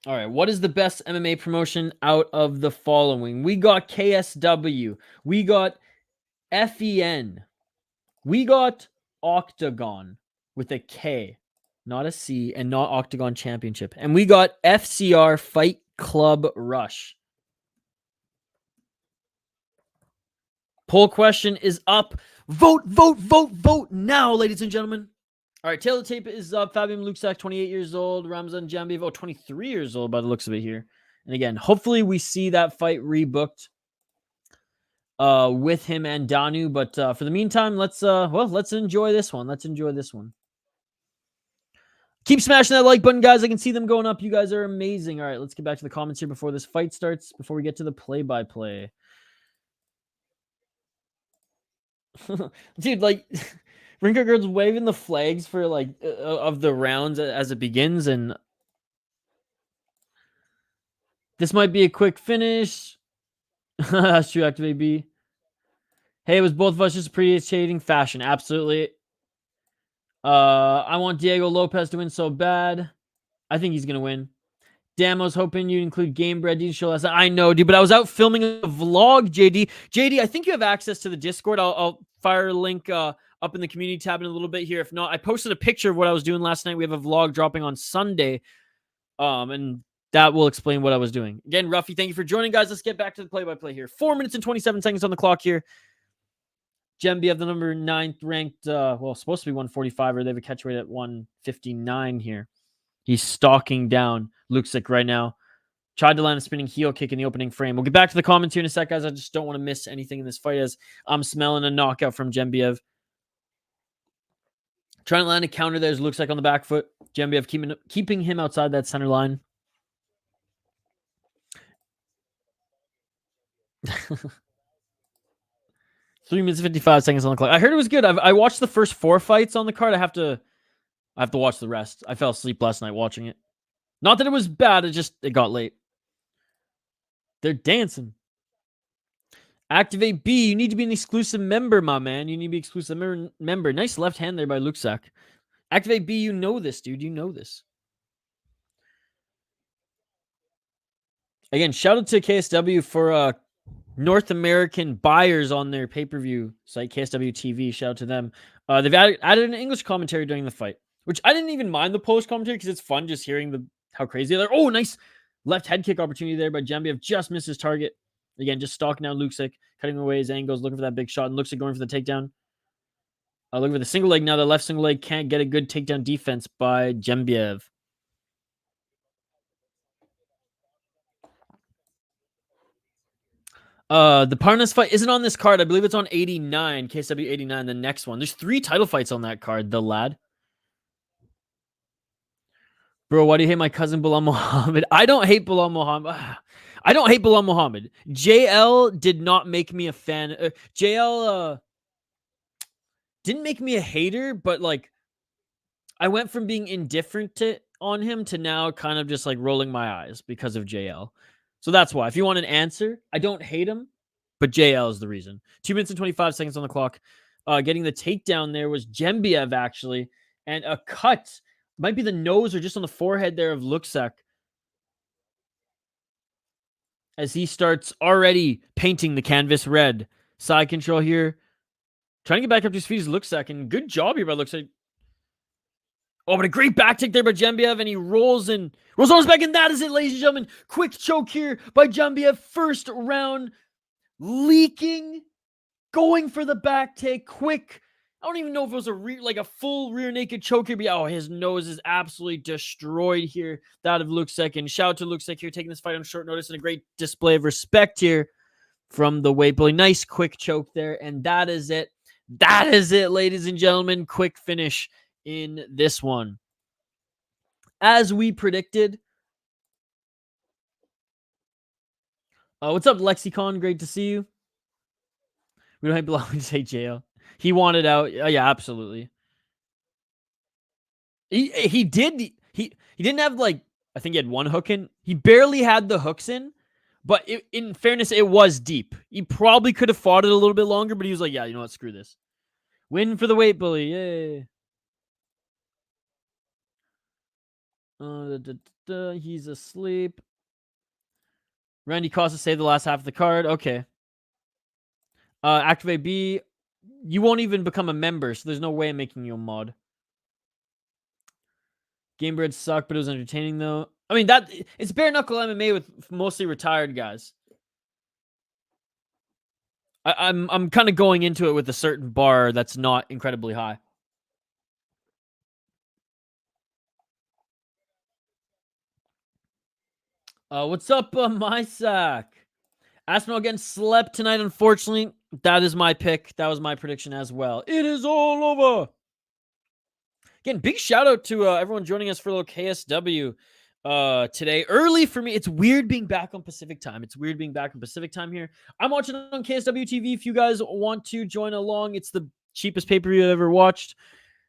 All right, what is the best MMA promotion out of the following? We got KSW. We got FEN. We got Octagon with a K, not a C, and not Octagon Championship. And we got FCR Fight Club Rush. Poll question is up. Vote now, ladies and gentlemen. All right, Tail of the Tape is up. Fabian Luke Sek, 28 years old. Ramzan Jembiev, 23 years old by the looks of it here. And again, hopefully we see that fight rebooked with him and Danu. But for the meantime, let's enjoy this one. Keep smashing that like button, guys. I can see them going up. You guys are amazing. All right, let's get back to the comments here before this fight starts, before we get to the play-by-play. Dude, like... Rinker Girl's waving the flags for like of the rounds as it begins, and this might be a quick finish. That's true. Activate B. Hey, it was both of us just appreciating fashion. Absolutely. I want Diego Lopez to win so bad. I think he's gonna win. Damn, I was hoping you'd include Game Bread. Show us. I know, dude, but I was out filming a vlog. JD, I think you have access to the Discord. I'll fire a link up in the community tab in a little bit here. If not, I posted a picture of what I was doing last night. We have a vlog dropping on Sunday, and that will explain what I was doing. Again, Ruffy, thank you for joining, guys. Let's get back to the play-by-play here. 4 minutes and 27 seconds on the clock here. Jembiev, the number 9th ranked, supposed to be 145, or they have a catch rate at 159 here. He's stalking down Luke Sek right now. Tried to land a spinning heel kick in the opening frame. We'll get back to the comments here in a sec, guys. I just don't want to miss anything in this fight as I'm smelling a knockout from Jembiev. Trying to land a counter there, looks like on the back foot. Jembiev keeping him outside that center line. 3 minutes 55 seconds on the clock. I heard it was good. I watched the first 4 fights on the card. I have to watch the rest. I fell asleep last night watching it. Not that it was bad. It got late. They're dancing. Activate B. You need to be an exclusive member, my man. You need to be exclusive member. Nice left hand there by Rutkowski. Activate B. You know this, dude. You know this. Again, shout out to KSW for North American buyers on their pay-per-view site, KSW TV. Shout out to them. They've added an English commentary during the fight, which I didn't even mind the Polish commentary because it's fun just hearing how crazy they're. Oh, nice left head kick opportunity there by Jembiev. Just missed his target. Again, just stalking down Rutkowski, cutting away his angles, looking for that big shot, and looks like going for the takedown. Looking for the single leg now. The left single leg can't get a good takedown defense by Jembiev. The Parnas fight isn't on this card. I believe it's on 89, KSW 89, the next one. There's 3 title fights on that card, the lad. Bro, why do you hate my cousin Bilal Muhammad? I don't hate Bilal Muhammad. I don't hate Bilal Muhammad. JL did not make me a fan. JL didn't make me a hater, but like I went from being indifferent on him to now kind of just like rolling my eyes because of JL. So that's why. If you want an answer, I don't hate him, but JL is the reason. 2 minutes and 25 seconds on the clock. Getting the takedown there was Jembiev, actually. And a cut. Might be the nose or just on the forehead there of Rutkowski. As he starts already painting the canvas red. Side control here. Trying to get back up to his feet is Rutkowski. And good job here by Rutkowski. Oh, but a great back take there by Jembiev, and he rolls on his back, and that is it, ladies and gentlemen. Quick choke here by Jembiev. First round, leaking, going for the back take, quick. I don't even know if it was a full rear naked choke here, but oh, his nose is absolutely destroyed here. That of Rutkowski, and shout out to Rutkowski here, taking this fight on short notice, and a great display of respect here from the weight bully. Nice quick choke there, and that is it. That is it, ladies and gentlemen. Quick finish in this one. As we predicted. What's up, Lexicon? Great to see you. We don't belong to say jail. He wanted out. Yeah, absolutely. He did. He didn't have like, I think he had 1 hook in. He barely had the hooks in, but in fairness, it was deep. He probably could have fought it a little bit longer, but he was like, yeah, you know what? Screw this. Win for the weight bully. Yay. He's asleep. Randy Costa saved the last half of the card. Okay. Activate B. You won't even become a member, so there's no way I'm making you a mod. Game Bread sucked, but it was entertaining though. I mean, it's bare knuckle MMA with mostly retired guys. I'm kind of going into it with a certain bar that's not incredibly high. What's up, my sack? Aspinall again slept tonight, unfortunately. That is my pick. That was my prediction as well. It is all over. Again, big shout out to everyone joining us for a little KSW today. Early for me. It's weird being back on Pacific time. It's weird being back on Pacific time here. I'm watching it on KSW TV. If you guys want to join along, it's the cheapest pay-per-view I've ever watched,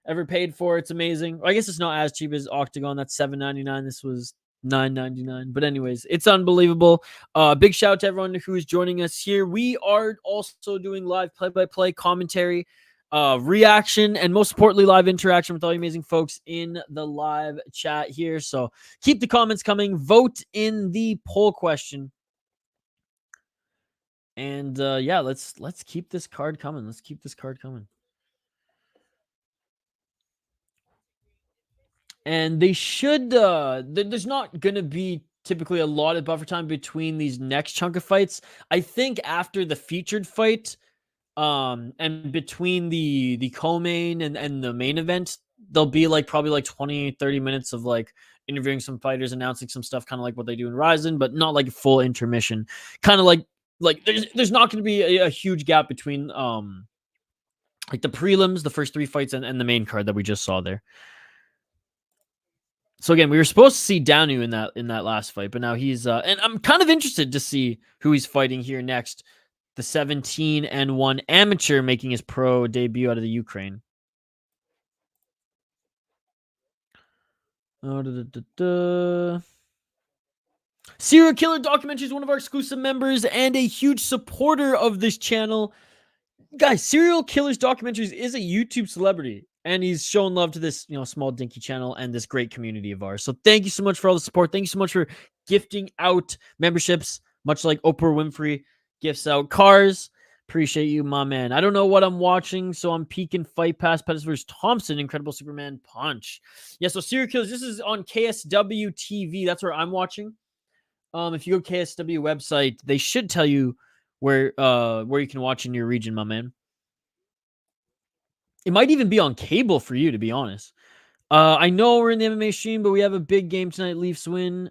ever paid for. It's amazing. I guess it's not as cheap as Octagon. That's $7.99. This was $9.99. But anyways, it's unbelievable. Big shout out to everyone who is joining us here. We are also doing live play-by-play commentary, reaction, and most importantly, live interaction with all you amazing folks in the live chat here. So keep the comments coming. Vote in the poll question. And yeah, let's keep this card coming. Let's keep this card coming. And they should, there's not going to be typically a lot of buffer time between these next chunk of fights. I think after the featured fight, and between the co-main and the main event, there'll be like probably like 20-30 minutes of like interviewing some fighters, announcing some stuff, kind of like what they do in Ryzen, but not like a full intermission. Kind of like there's not going to be a huge gap between like the prelims, the first 3 fights, and the main card that we just saw there. So again, we were supposed to see Danu in that last fight, but now he's and I'm kind of interested to see who he's fighting here next. The 17-1 amateur making his pro debut out of the Ukraine. Serial Killer Documentary is one of our exclusive members and a huge supporter of this channel. Guys, Serial Killers Documentaries is a YouTube celebrity, and he's shown love to this, small dinky channel and this great community of ours. So thank you so much for all the support. Thank you so much for gifting out memberships, much like Oprah Winfrey gifts out cars. Appreciate you, my man. I don't know what I'm watching, so I'm peeking Fight Pass, Pettis vs. Thompson, Incredible Superman Punch. Yeah, so Serial Killers, this is on KSW TV. That's where I'm watching. If you go to KSW website, they should tell you where you can watch in your region, my man. It might even be on cable for you, to be honest. I know we're in the MMA stream, but we have a big game tonight. Leafs win.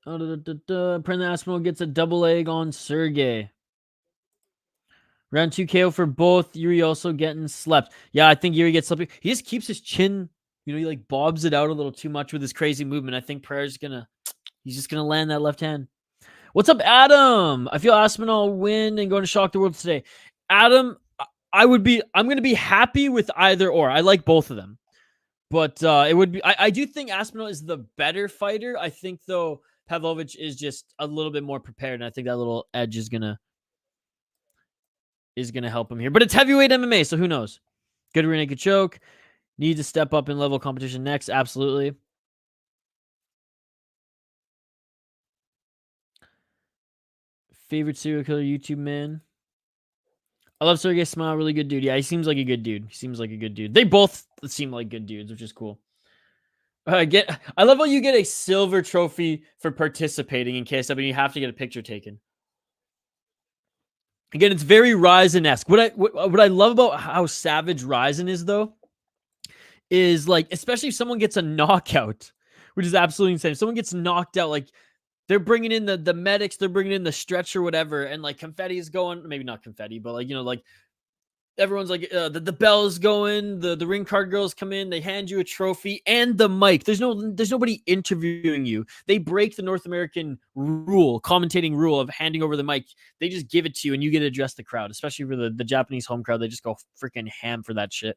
Prenda Aspinall gets a double leg on Sergey. Round 2 KO for both. Yuri also getting slept. Yeah, I think Yuri gets slept. He just keeps his chin, he like bobs it out a little too much with his crazy movement. I think he's just gonna land that left hand. What's up, Adam? I feel Aspinall win and going to shock the world today. Adam, I'm going to be happy with either or. I like both of them. But it would be, I do think Aspinall is the better fighter. I think, though, Pavlovich is just a little bit more prepared. And I think that little edge is going to help him here. But it's heavyweight MMA, so who knows? Good rear naked choke. Need to step up in level competition next. Absolutely. Favorite serial killer YouTube man? I love Sergey Smile, really good dude. Yeah, he seems like a good dude. They both seem like good dudes, which is cool. I love how you get a silver trophy for participating in KSW and you have to get a picture taken. Again, it's very Ryzen-esque. What I love about how savage Ryzen is, though, is like, especially if someone gets a knockout, which is absolutely insane. If someone gets knocked out, like, they're bringing in the medics, they're bringing in the stretcher, whatever, and like confetti is going. Maybe not confetti, but like like everyone's like the bell's going. The ring card girls come in, they hand you a trophy and the mic. There's nobody interviewing you. They break the North American commentating rule of handing over the mic. They just give it to you and you get to address the crowd, especially for the Japanese home crowd. They just go freaking ham for that shit,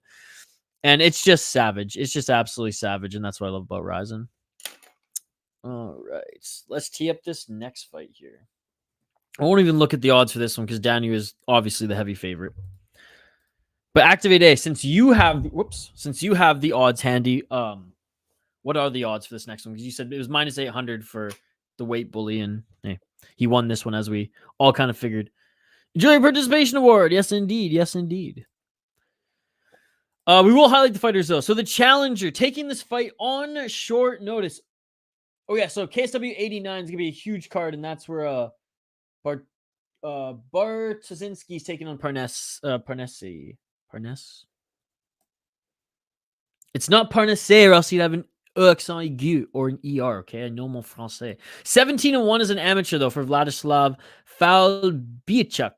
and it's just savage. It's just absolutely savage, and that's what I love about Ryzen. All right, let's tee up this next fight here. I won't even look at the odds for this one because Danu is obviously the heavy favorite. But Activate A, since you have the odds handy, what are the odds for this next one? Because you said it was minus 800 for the weight bully, and hey, he won this one as we all kind of figured. Enjoy your participation award. Yes, indeed. Yes, indeed. We will highlight the fighters though. So the challenger taking this fight on short notice. Oh yeah, so KSW 89 is gonna be a huge card, and that's where Bartoszynski's taking on Parnesse. It's not Parnesse, or else you'd have an accent aigu or an ER. Okay, I know mon français. 17-1 is an amateur though for Vladislav Falbiychuk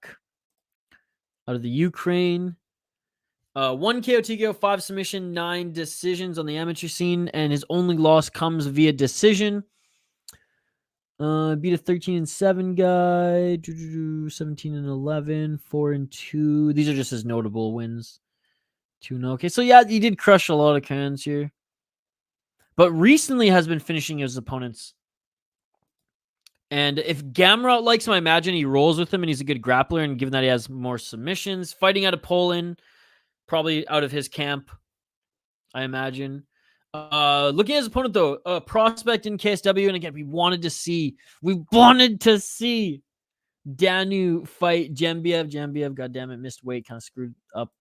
out of the Ukraine. 1 KO, TKO, 5 submission, 9 decisions on the amateur scene, and his only loss comes via decision. Beat a 13-7 guy, 17-11, 4-2. These are just his notable wins. 2-0. Okay, so yeah, he did crush a lot of cans here, but recently has been finishing his opponents. And if Gamrot likes him, I imagine he rolls with him, and he's a good grappler. And given that he has more submissions, fighting out of Poland, probably out of his camp, I imagine. Looking at his opponent though, prospect in KSW, and again, we wanted to see Danu fight Jembiev. Jembiev, goddamn it, missed weight, kind of screwed up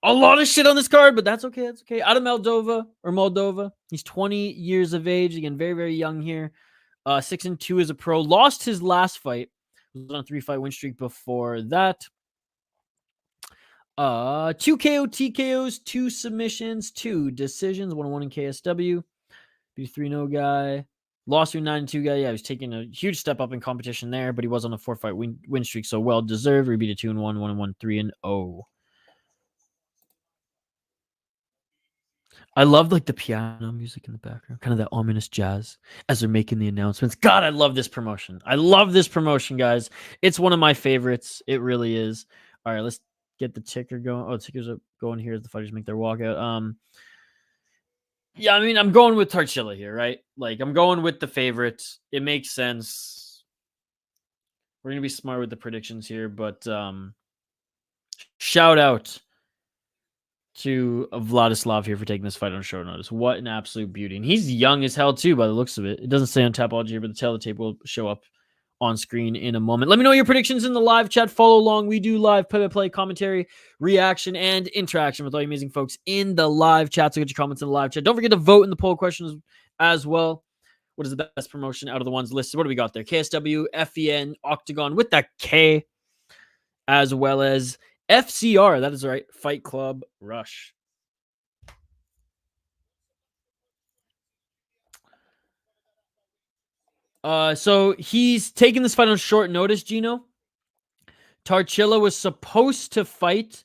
a lot of shit on this card, but that's okay. That's okay. Out of Moldova. He's 20 years of age. Again, very, very young here. 6-2 as a pro. Lost his last fight. Was on a 3-fight win streak before that. 2 KO, TKOs, 2 submissions, 2 decisions, 1-1 in KSW. Be 3-0 guy. Lost to a 9-2 guy. Yeah, he was taking a huge step up in competition there, but he was on a 4-fight win streak, so well deserved. We beat a 2-1, 1-1, 3-0. I love like the piano music in the background, kind of that ominous jazz as they're making the announcements. God, I love this promotion. I love this promotion, guys. It's one of my favorites. It really is. All right, let's get the ticker going. Oh, the tickers are going here as the fighters make their walkout. Yeah, I mean, I'm going with Tarchilla here, right? Like, I'm going with the favorites. It makes sense. We're gonna be smart with the predictions here, but shout out to Vladislav here for taking this fight on short notice. What an absolute beauty. And he's young as hell too, by the looks of it. It doesn't say on Tapology here, but the tail of the tape will show up on screen in a moment. Let me know your predictions in the live chat. Follow along. We do live play-by-play commentary, reaction, and interaction with all you amazing folks in the live chat. So get your comments in the live chat. Don't forget to vote in the poll questions as well. What is the best promotion out of the ones listed? What do we got there? KSW, FEN, Octagon with that K, as well as FCR. That is right. Fight Club Rush. So he's taking this fight on short notice, Gino. Tarchilla was supposed to fight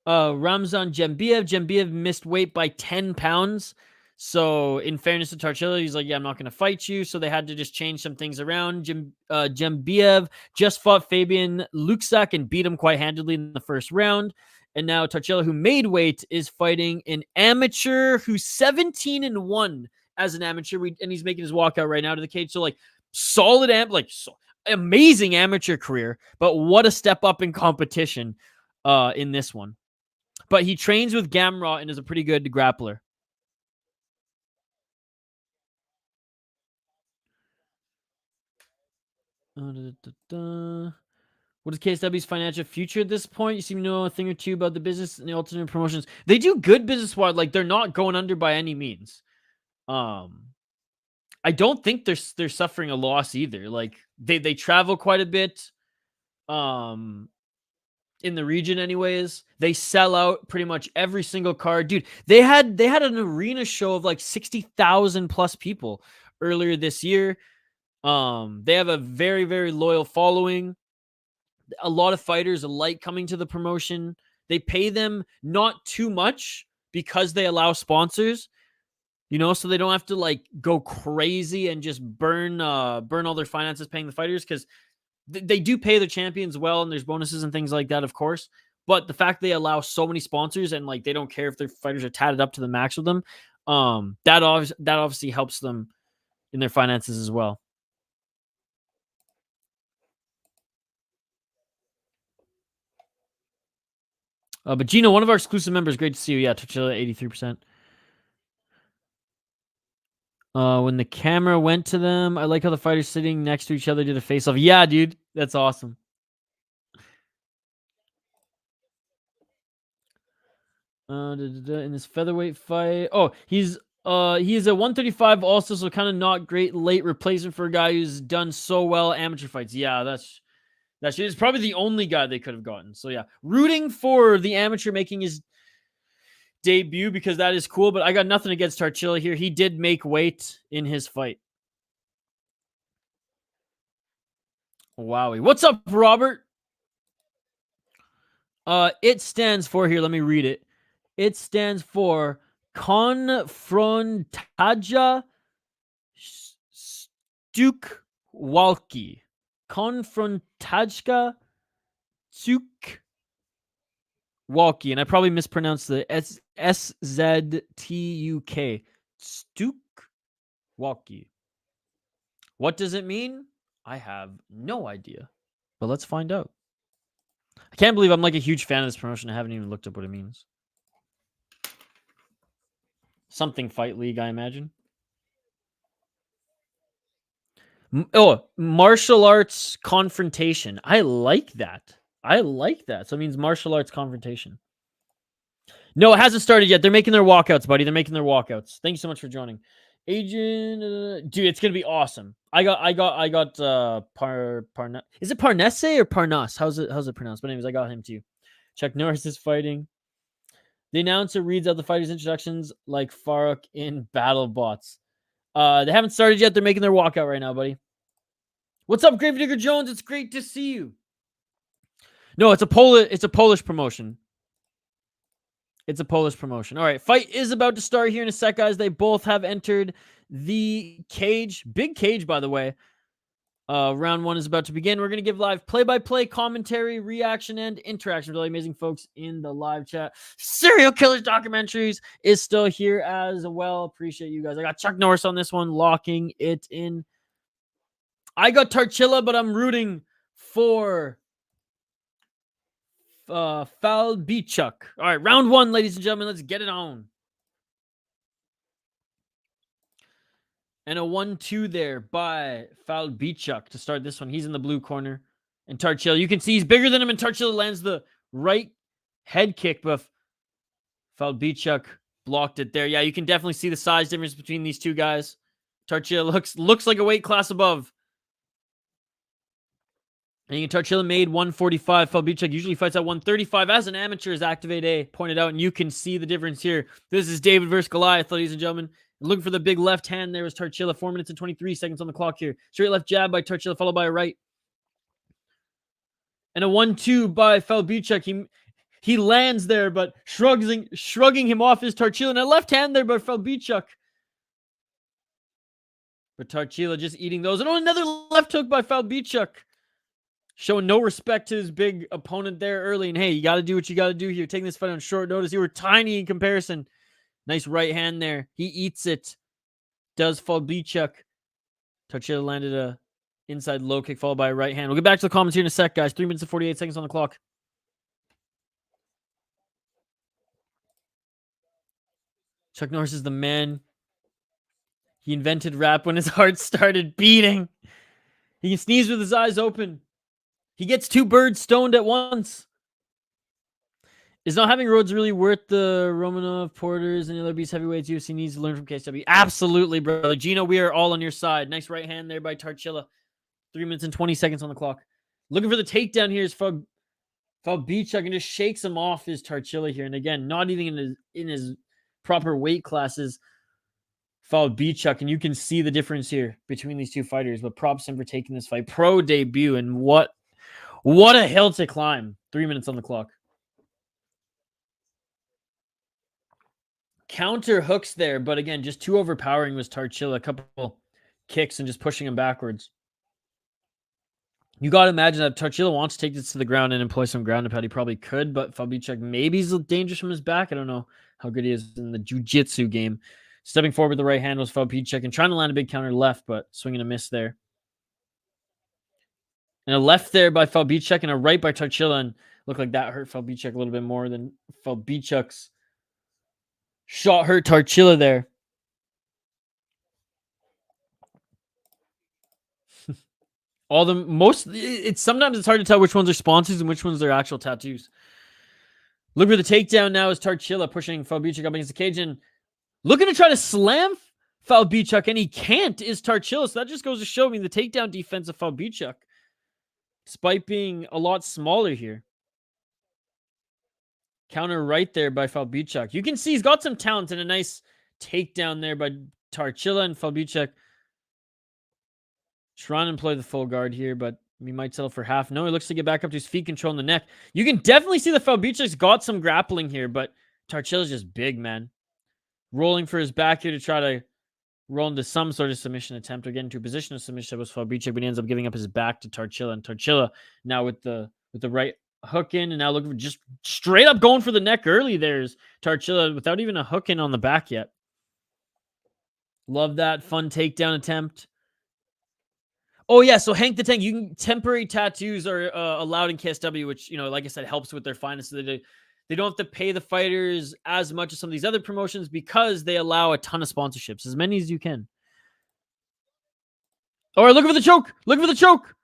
Ramzan Jembiev. Jembiev missed weight by 10 pounds. So in fairness to Tarchilla, he's like, yeah, I'm not going to fight you. So they had to just change some things around. Jembiev just fought Fabian Luxak and beat him quite handily in the first round. And now Tarchilla, who made weight, is fighting an amateur who's 17-1 as an amateur. And he's making his walkout right now to the cage. So like solid amazing amateur career, but what a step up in competition in this one. But he trains with Gamrot and is a pretty good grappler. What is KSW's financial future at this point? You seem to know a thing or two about the business and the alternate promotions. They do good business-wise. Like, they're not going under by any means. I don't think they're suffering a loss either. Like, they travel quite a bit. In the region anyways. They sell out pretty much every single card. Dude, they had an arena show of like 60,000 plus people earlier this year. They have a very, very loyal following. A lot of fighters like coming to the promotion. They pay them not too much because they allow sponsors, so they don't have to like go crazy and just burn all their finances paying the fighters, because they do pay their champions well, and there's bonuses and things like that, of course. But the fact they allow so many sponsors and like they don't care if their fighters are tatted up to the max with them, that obviously helps them in their finances as well. But Gino, one of our exclusive members, great to see you. Yeah, Torchilla, 83%. When the camera went to them, I like how the fighters sitting next to each other did a face-off. Yeah, dude, that's awesome. In this featherweight fight, he is a 135 also, so kind of not great late replacement for a guy who's done so well amateur fights. Yeah, that's it's probably the only guy they could have gotten. So yeah, rooting for the amateur making his debut, because that is cool. But I got nothing against Tarchilla here. He did make weight in his fight. Wowie. What's up, Robert? It stands for, here, let me read it. It stands for Konfrontacja Sztuk Walki. Konfrontacja Sztuk Walki. And I probably mispronounced the SZTUK. Sztuk Walki. What does it mean? I have no idea. But let's find out. I can't believe I'm like a huge fan of this promotion. I haven't even looked up what it means. Something fight league, I imagine. Martial arts confrontation. I like that. So it means martial arts confrontation. No, it hasn't started yet. They're making their walkouts, buddy. They're making their walkouts. Thank you so much for joining. Agent, dude, it's gonna be awesome. I got Parnas. Is it Parnesse or Parnas? How's it pronounced? But anyways, I got him too. Chuck Norris is fighting. The announcer reads out the fighters' introductions like Farouk in BattleBots. They haven't started yet. They're making their walkout right now, buddy. What's up, Gravedigger Jones? It's great to see you. No, it's a Polish promotion. It's a Polish promotion. All right, fight is about to start here in a sec, guys. They both have entered the cage. Big cage, by the way. Round one is about to begin. We're going to give live play-by-play commentary, reaction, and interaction with all the amazing folks in the live chat. Serial Killers Documentaries is still here as well. Appreciate you guys. I got Chuck Norris on this one, locking it in. I got Tarchila, but I'm rooting for Falbiychuk. All right, round one, ladies and gentlemen. Let's get it on. And a 1-2 there by Falbiychuk to start this one. He's in the blue corner. And Tarchila, you can see he's bigger than him, and Tarchila lands the right head kick, but Falbiychuk blocked it there. Yeah, you can definitely see the size difference between these two guys. Tarchila looks like a weight class above. And Tarchila made 145. Falbiychuk usually fights at 135 as an amateur, as Activate A pointed out, and you can see the difference here. This is David versus Goliath, ladies and gentlemen. Looking for the big left hand there was Tarchila. 4 minutes and 23 seconds on the clock here. Straight left jab by Tarchila, followed by a right. And a 1-2 by Falbiychuk. He lands there, but shrugging him off is Tarchila. And a left hand there by Falbiychuk. But Tarchila just eating those. And another left hook by Falbiychuk. Showing no respect to his big opponent there early. And hey, you got to do what you got to do here. Taking this fight on short notice. You were tiny in comparison. Nice right hand there. He eats it. Does Falbiychuk. Tarchila landed a inside low kick followed by a right hand. We'll get back to the comments here in a sec, guys. 3 minutes and 48 seconds on the clock. Chuck Norris is the man. He invented rap when his heart started beating. He can sneeze with his eyes open. He gets 2 birds stoned at once. Is not having Rhodes really worth the Romanov, Porters, and the other beast heavyweights UFC needs to learn from KSW? Absolutely, brother. Gino, we are all on your side. Nice right hand there by Tarchila. 3 minutes and 20 seconds on the clock. Looking for the takedown here is Falbiychuk, and just shakes him off his Tarchila here. And again, not even in his proper weight classes, Falbiychuk. And you can see the difference here between these two fighters. But props him for taking this fight. Pro debut, and what a hill to climb. 3 minutes on the clock. Counter hooks there, but again, just too overpowering was Tarchila. A couple kicks and just pushing him backwards. You got to imagine that Tarchila wants to take this to the ground and employ some ground and pound. He probably could, but Falbiychuk maybe is dangerous from his back. I don't know how good he is in the jiu-jitsu game. Stepping forward with the right hand was Falbiychuk and trying to land a big counter left, but swinging a miss there. And a left there by Falbiychuk and a right by Tarchila, and looked like that hurt Falbiychuk a little bit more than Falbiychuk's shot hurt Tarchila there. Sometimes it's hard to tell which ones are sponsors and which ones are actual tattoos. Look for the takedown now is Tarchila pushing Falbiychuk up against the cage and looking to try to slam Falbiychuk, and he can't, is Tarchila. So that just goes to show me the takedown defense of Falbiychuk, despite being a lot smaller here. Counter right there by Falbiychuk. You can see he's got some talent and a nice takedown there by Tarchila, and Falbiychuk trying to employ the full guard here, but he might settle for half. No, he looks to get back up to his feet, controlling the neck. You can definitely see that Falbiychuk's got some grappling here, but Tarchila's just big, man. Rolling for his back here to try to roll into some sort of submission attempt or get into a position of submission. That was Falbiychuk, but he ends up giving up his back to Tarchila, and Tarchila now with the right hook in, and now looking for just straight up going for the neck early. There's Tarchila without even a hook in on the back yet. Love that fun takedown attempt. Oh yeah, so Hank the Tank, temporary tattoos are allowed in KSW, which, like I said, helps with their finances. They don't have to pay the fighters as much as some of these other promotions because they allow a ton of sponsorships, as many as you can. All right, looking for the choke. Looking for the choke.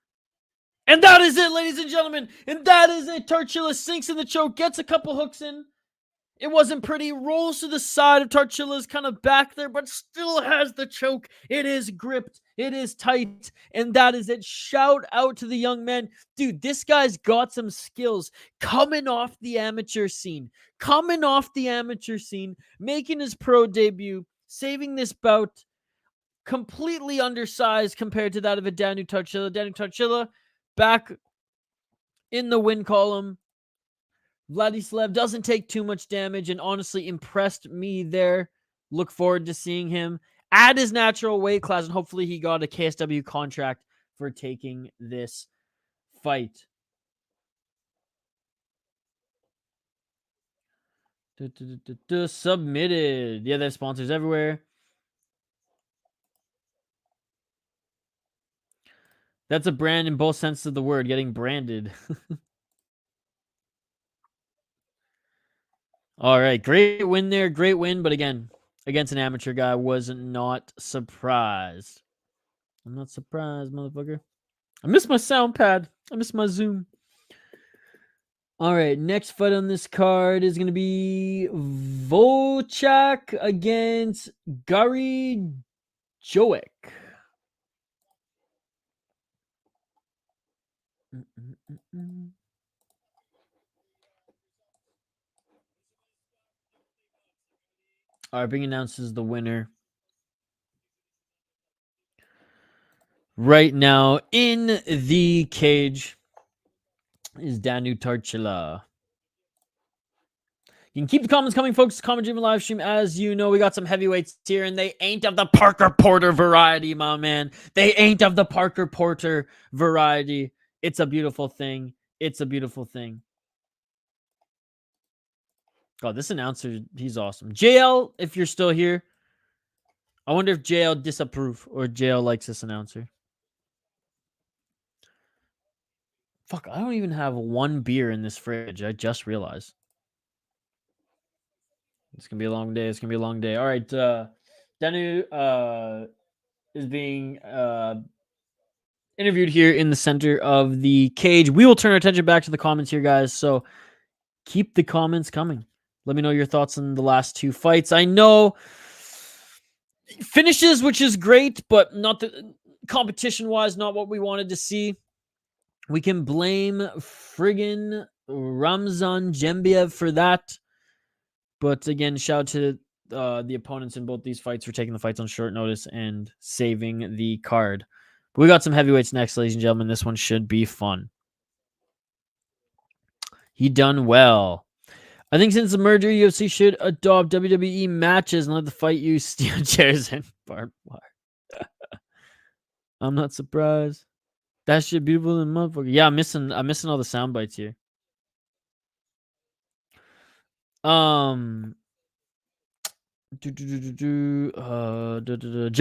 And that is it, ladies and gentlemen. And that is it. Tarchila sinks in the choke, gets a couple hooks in. It wasn't pretty. Rolls to the side of Tarchila's kind of back there, but still has the choke. It is gripped. It is tight. And that is it. Shout out to the young man. Dude, this guy's got some skills. Coming off the amateur scene. Making his pro debut. Saving this bout. completely undersized compared to that of a Danu Tarchila. Danu Tarchila back in the win column. Vladislav doesn't take too much damage and honestly impressed me there. Look forward to seeing him at his natural weight class, and hopefully he got a KSW contract for taking this fight. Submitted. Yeah, there's sponsors everywhere. That's a brand in both senses of the word, getting branded. All right, great win there. Great win, but again, against an amateur guy, was not surprised. I'm not surprised, motherfucker. I miss my sound pad. I miss my Zoom. All right, next fight on this card is going to be Vojcak against Gary Joek. All right, being announces the winner right now in the cage is Danu Tarchila. You can keep the comments coming, folks. Comment driven live stream. As you know, we got some heavyweights here, and they ain't of the Parker Porter variety, my man. They ain't of the Parker Porter variety. It's a beautiful thing. It's a beautiful thing. God, this announcer, he's awesome. JL, if you're still here, I wonder if JL disapprove or JL likes this announcer. Fuck, I don't even have one beer in this fridge. I just realized. It's going to be a long day. It's going to be a long day. All right. Danu is being interviewed here in the center of the cage. We will turn our attention back to the comments here, guys. So keep the comments coming. Let me know your thoughts on the last two fights. I know finishes, which is great, but not the competition-wise, not what we wanted to see. We can blame friggin' Ramzan Jembiev for that. But again, shout out to the opponents in both these fights for taking the fights on short notice and saving the card. But we got some heavyweights next, ladies and gentlemen. This one should be fun. He done well. I think since the merger, UFC should adopt WWE matches and let the fight use steel chairs and barbed wire. I'm not surprised. That shit beautiful and motherfucker. Yeah, I'm missing all the sound bites here. Joe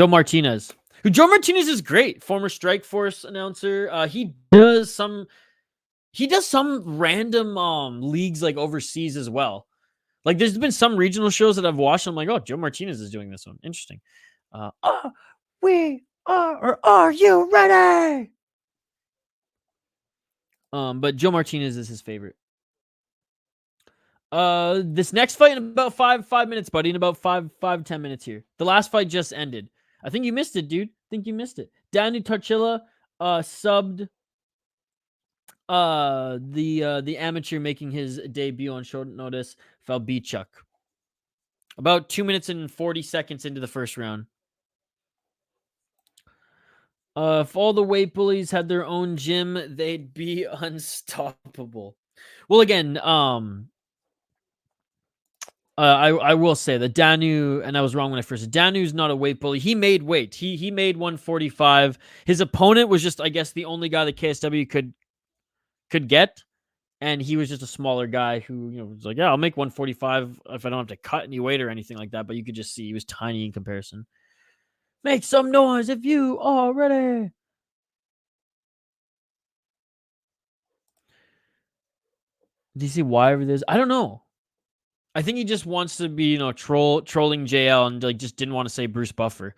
Martinez. Joe Martinez is great. Former Strikeforce announcer. He does some random leagues like overseas as well. Like there's been some regional shows that I've watched. I'm like, oh, Joe Martinez is doing this one. Interesting. Are you ready? But Joe Martinez is his favorite. This next fight in about five minutes, buddy. In about 10 minutes here. The last fight just ended. I think you missed it, dude. I think you missed it. Danu Tarchila subbed the amateur making his debut on short notice, Falbiychuk. About 2 minutes and 40 seconds into the first round. If all the weight bullies had their own gym, they'd be unstoppable. Well, again, I will say that Danu, and I was wrong when I first said Danu's not a weight bully. He made weight. He made 145. His opponent was just, I guess, the only guy that KSW could get, and he was just a smaller guy who, was like, yeah, I'll make 145 if I don't have to cut any weight or anything like that. But you could just see he was tiny in comparison. Make some noise if you are ready. Do you see why over this? I don't know. I think he just wants to be, trolling JL and like just didn't want to say Bruce Buffer.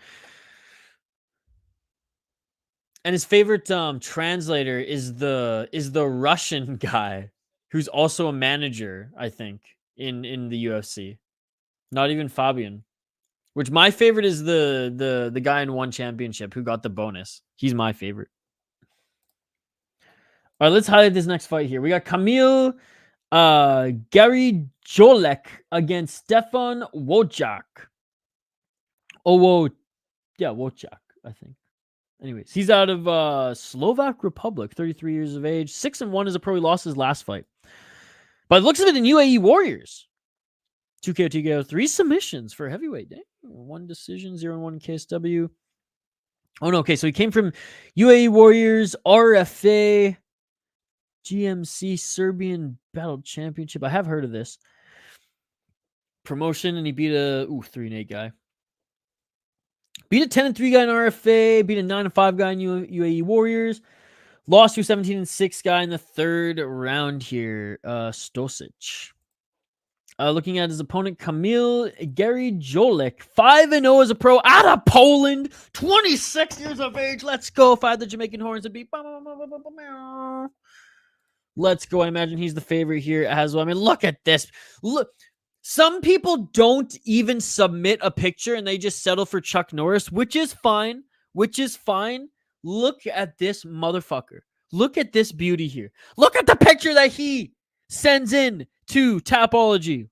And his favorite translator is the Russian guy who's also a manager, I think, in the UFC. Not even Fabian. Which my favorite is the guy in one championship who got the bonus. He's my favorite. All right, let's highlight this next fight here. We got Kamil Gary Jolek against Stefan Wojcak. Yeah, Vojcak, I think. Anyways, he's out of Slovak Republic, 33 years of age. 6-1 as a pro. He lost his last fight. But it looks of it in UAE Warriors. 2 KO, 2 KO, 3 submissions for heavyweight. Dang. 1 decision, 0-1 KSW. Oh, no. Okay, so he came from UAE Warriors, RFA, GMC Serbian Battle Championship. I have heard of this promotion, and he beat a 3-8 guy. Beat a 10-3 guy in RFA, beat a 9-5 guy in UAE Warriors. Lost to a 17-6 guy in the third round here. Stosic. Looking at his opponent, Kamil Jolek, 5-0 as a pro out of Poland, 26 years of age. Let's go. 5 the Jamaican horns and beat. Let's go. I imagine he's the favorite here as well. I mean, look at this. Look, some people don't even submit a picture and they just settle for Chuck Norris, which is fine. Look at this motherfucker. Look at this beauty here. Look at the picture that he sends in to Tapology.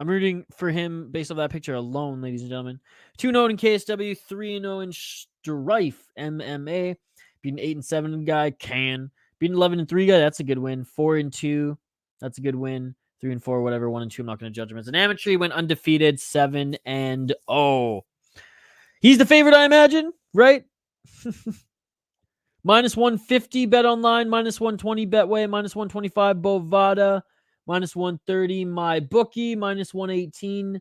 I'm rooting for him based off that picture alone, ladies and gentlemen. 2-0 in KSW, 3-0 in Strife MMA. Beat an 8-7 guy, beat an 11-3 guy, that's a good win. 4-2, that's a good win. 3-4, whatever. 1-2, I'm not going to judge him as an amateur. He went undefeated, 7-0. He's the favorite, I imagine, right? Minus 150 bet online, minus 120 Betway, minus 125 Bovada, minus 130 my bookie, minus 118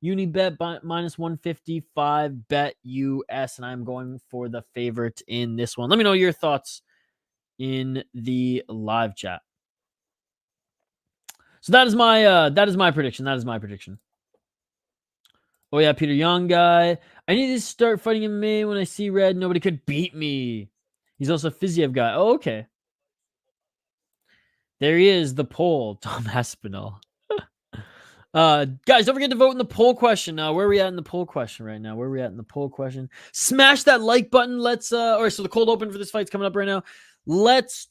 Unibet, minus 155 Bet US, and I'm going for the favorite in this one. Let me know your thoughts in the live chat. So that is my prediction. Oh yeah, Peter Young guy. I need to start fighting MMA when I see red. Nobody could beat me. He's also a Fiziev guy. Oh, okay. There he is, the poll. Tom Aspinall. Guys, don't forget to vote in the poll question. Where are we at in the poll question right now? Smash that like button. So the cold open for this fight's coming up right now. Let's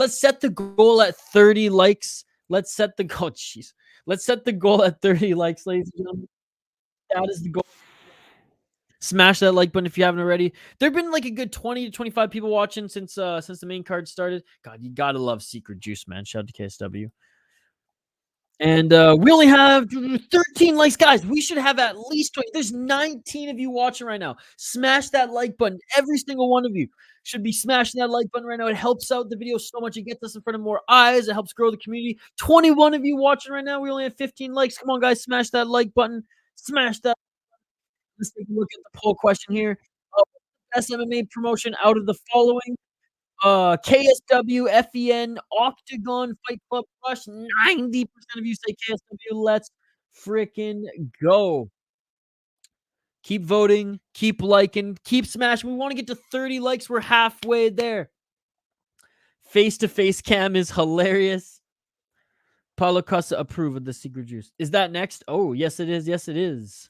set the goal at 30 likes. Let's set the goal. Jeez. Let's set the goal at 30 likes, ladies and gentlemen. That is the goal. Smash that like button if you haven't already. There've been like a good 20 to 25 people watching since the main card started. God, you gotta love Secret Juice, man. Shout out to KSW. And we only have 13 likes, guys. We should have at least 20. There's 19 of you watching right now. Smash that like button. Every single one of you should be smashing that like button right now. It helps out the video so much. It gets us in front of more eyes. It helps grow the community. 21 of you watching right now. We only have 15 likes. Come on, guys. Smash that like button. Smash that. Let's take a look at the poll question here. Best MMA promotion out of the following. KSW, FEN, Octagon, Fight Club Rush. 90% of you say KSW. Let's freaking go. Keep voting, keep liking, keep smashing. We want to get to 30 likes. We're halfway there. Face-to-face cam is hilarious. Paulo Costa approve of the Secret Juice. Is that next? Oh, yes, it is. Yes, it is.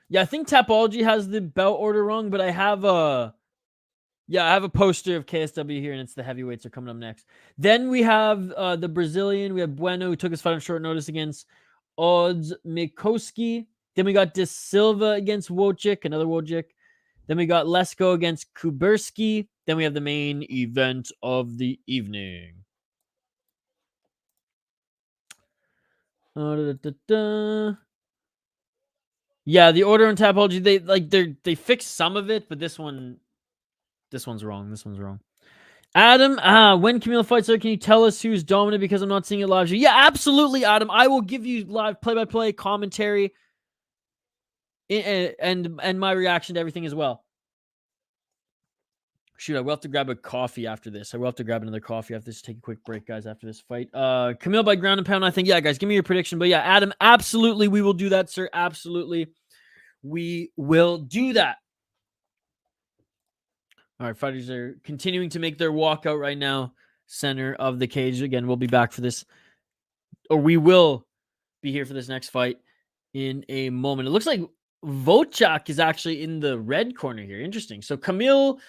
Yeah, I think Tapology has the belt order wrong, but I have a poster of KSW here, and it's the heavyweights are coming up next. Then we have the Brazilian. We have Bueno, who took his fight on short notice against Odzimkowski. Then we got Silva against Vojcak, another Vojcak. Then we got Leśko against Kuberski. Then we have the main event of the evening. Yeah, the order on Tapology, they fixed some of it, but this one's wrong. Adam, when Camille fights, sir, can you tell us who's dominant because I'm not seeing it live? Yeah, absolutely, Adam. I will give you live play-by-play commentary and my reaction to everything as well. Shoot, I will have to grab a coffee after this. I will have to grab another coffee after this. Take a quick break, guys, after this fight. Camille by ground and pound, I think. Yeah, guys, give me your prediction. But yeah, Adam, absolutely, we will do that, sir. Absolutely, we will do that. All right, fighters are continuing to make their walkout right now. Center of the cage. Again, we'll be back for this. Or we will be here for this next fight in a moment. It looks like Vojcak is actually in the red corner here. Interesting. So Kamil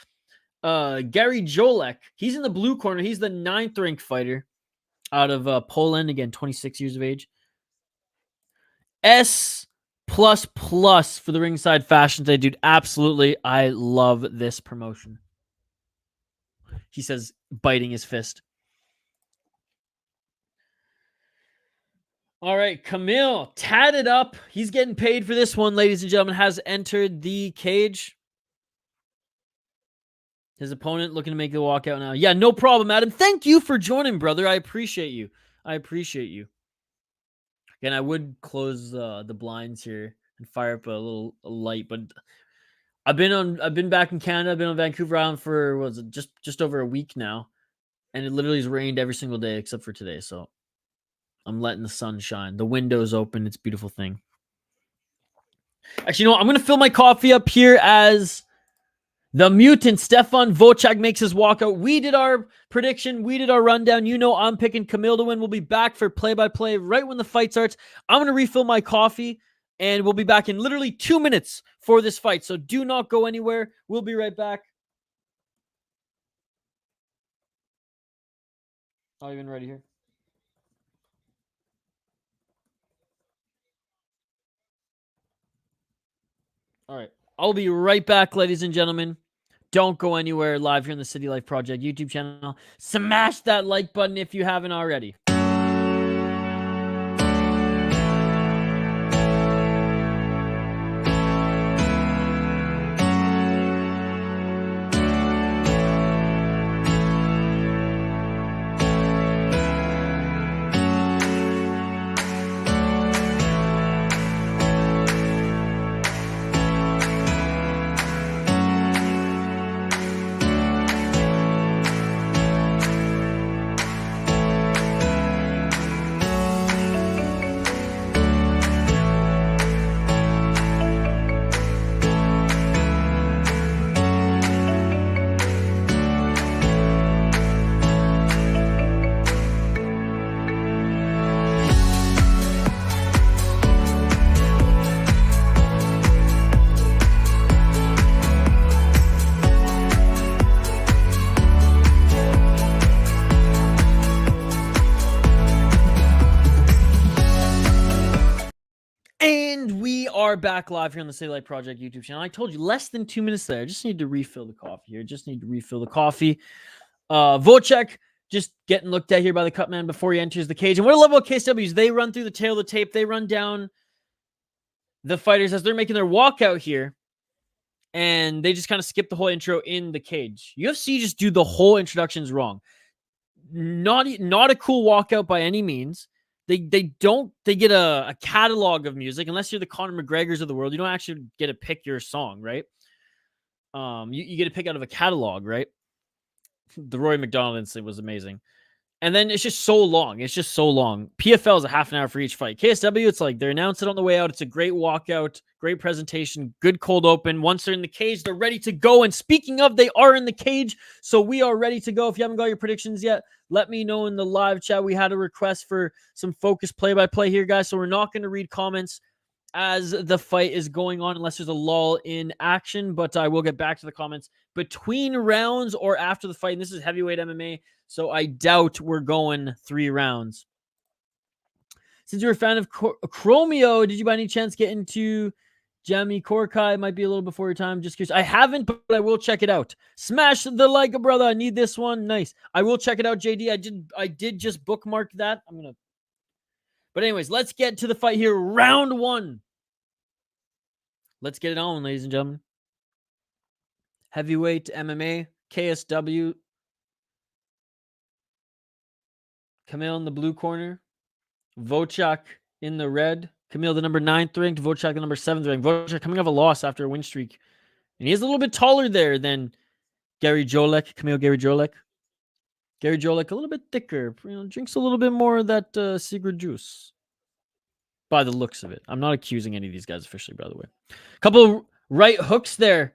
Jolek, he's in the blue corner. He's the 9th ranked fighter out of Poland. Again, 26 years of age. plus for the ringside fashion today, dude. Absolutely. I love this promotion. He says, biting his fist. All right, Kamil, tatted up. He's getting paid for this one, ladies and gentlemen, has entered the cage. His opponent looking to make the walkout now. Yeah, no problem, Adam. Thank you for joining, brother. I appreciate you. Again, I would close the blinds here and fire up a little light, but I've been back in Canada. I've been on Vancouver Island for just over a week now, and it literally has rained every single day except for today. So I'm letting the sun shine. The window's open. It's a beautiful thing. Actually, you know what? I'm gonna fill my coffee up here as the mutant Stefan Vojcak makes his walkout. We did our prediction. We did our rundown. You know I'm picking Kamil to win. We'll be back for play-by-play right when the fight starts. I'm going to refill my coffee, and we'll be back in literally 2 minutes for this fight. So do not go anywhere. We'll be right back. Not even ready here. All right. I'll be right back, ladies and gentlemen. Don't go anywhere. Live here on the City Life Project YouTube channel. Smash that like button if you haven't already. Are back live here on the City Light Project YouTube channel. I told you less than 2 minutes there. I just need to refill the coffee here. Vojcak just getting looked at here by the cut man before he enters the cage. And what I love about KSWs, they run through the tail of the tape. They run down the fighters as they're making their walkout here. And they just kind of skip the whole intro in the cage. UFC just do the whole introductions wrong. Not a cool walkout by any means. They get a catalog of music unless you're the Conor McGregors of the world. You don't actually get to pick your song, right? You get to pick out of a catalog, right? The Roy McDonald incident was amazing. And then it's just so long. PFL is a half an hour for each fight. KSW, it's like they're announcing it on the way out. It's a great walkout, great presentation, good cold open. Once they're in the cage, they're ready to go. And speaking of, they are in the cage, so we are ready to go. If you haven't got your predictions yet, let me know in the live chat. We had a request for some focused play-by-play here, guys, so we're not going to read comments as the fight is going on unless there's a lull in action, but I will get back to the comments between rounds or after the fight. And this is heavyweight MMA, so I doubt we're going 3 rounds. Since you're a fan of Chromio, did you by any chance get into Jamie Korkai? Might be a little before your time. Just curious. I haven't, but I will check it out. Smash the like, brother. I need this one. Nice. I will check it out, JD. I did just bookmark that. But anyways, let's get to the fight here. Round 1. Let's get it on, ladies and gentlemen. Heavyweight MMA, KSW. Kamil in the blue corner. Vojcak in the red. Kamil, the number 9th ranked. Vojcak, the number 7th ranked. Vojcak coming off a loss after a win streak. And he is a little bit taller there than Gary Jolek. Gary Jolek, a little bit thicker. Drinks a little bit more of that secret juice. By the looks of it. I'm not accusing any of these guys officially, by the way. Couple right hooks there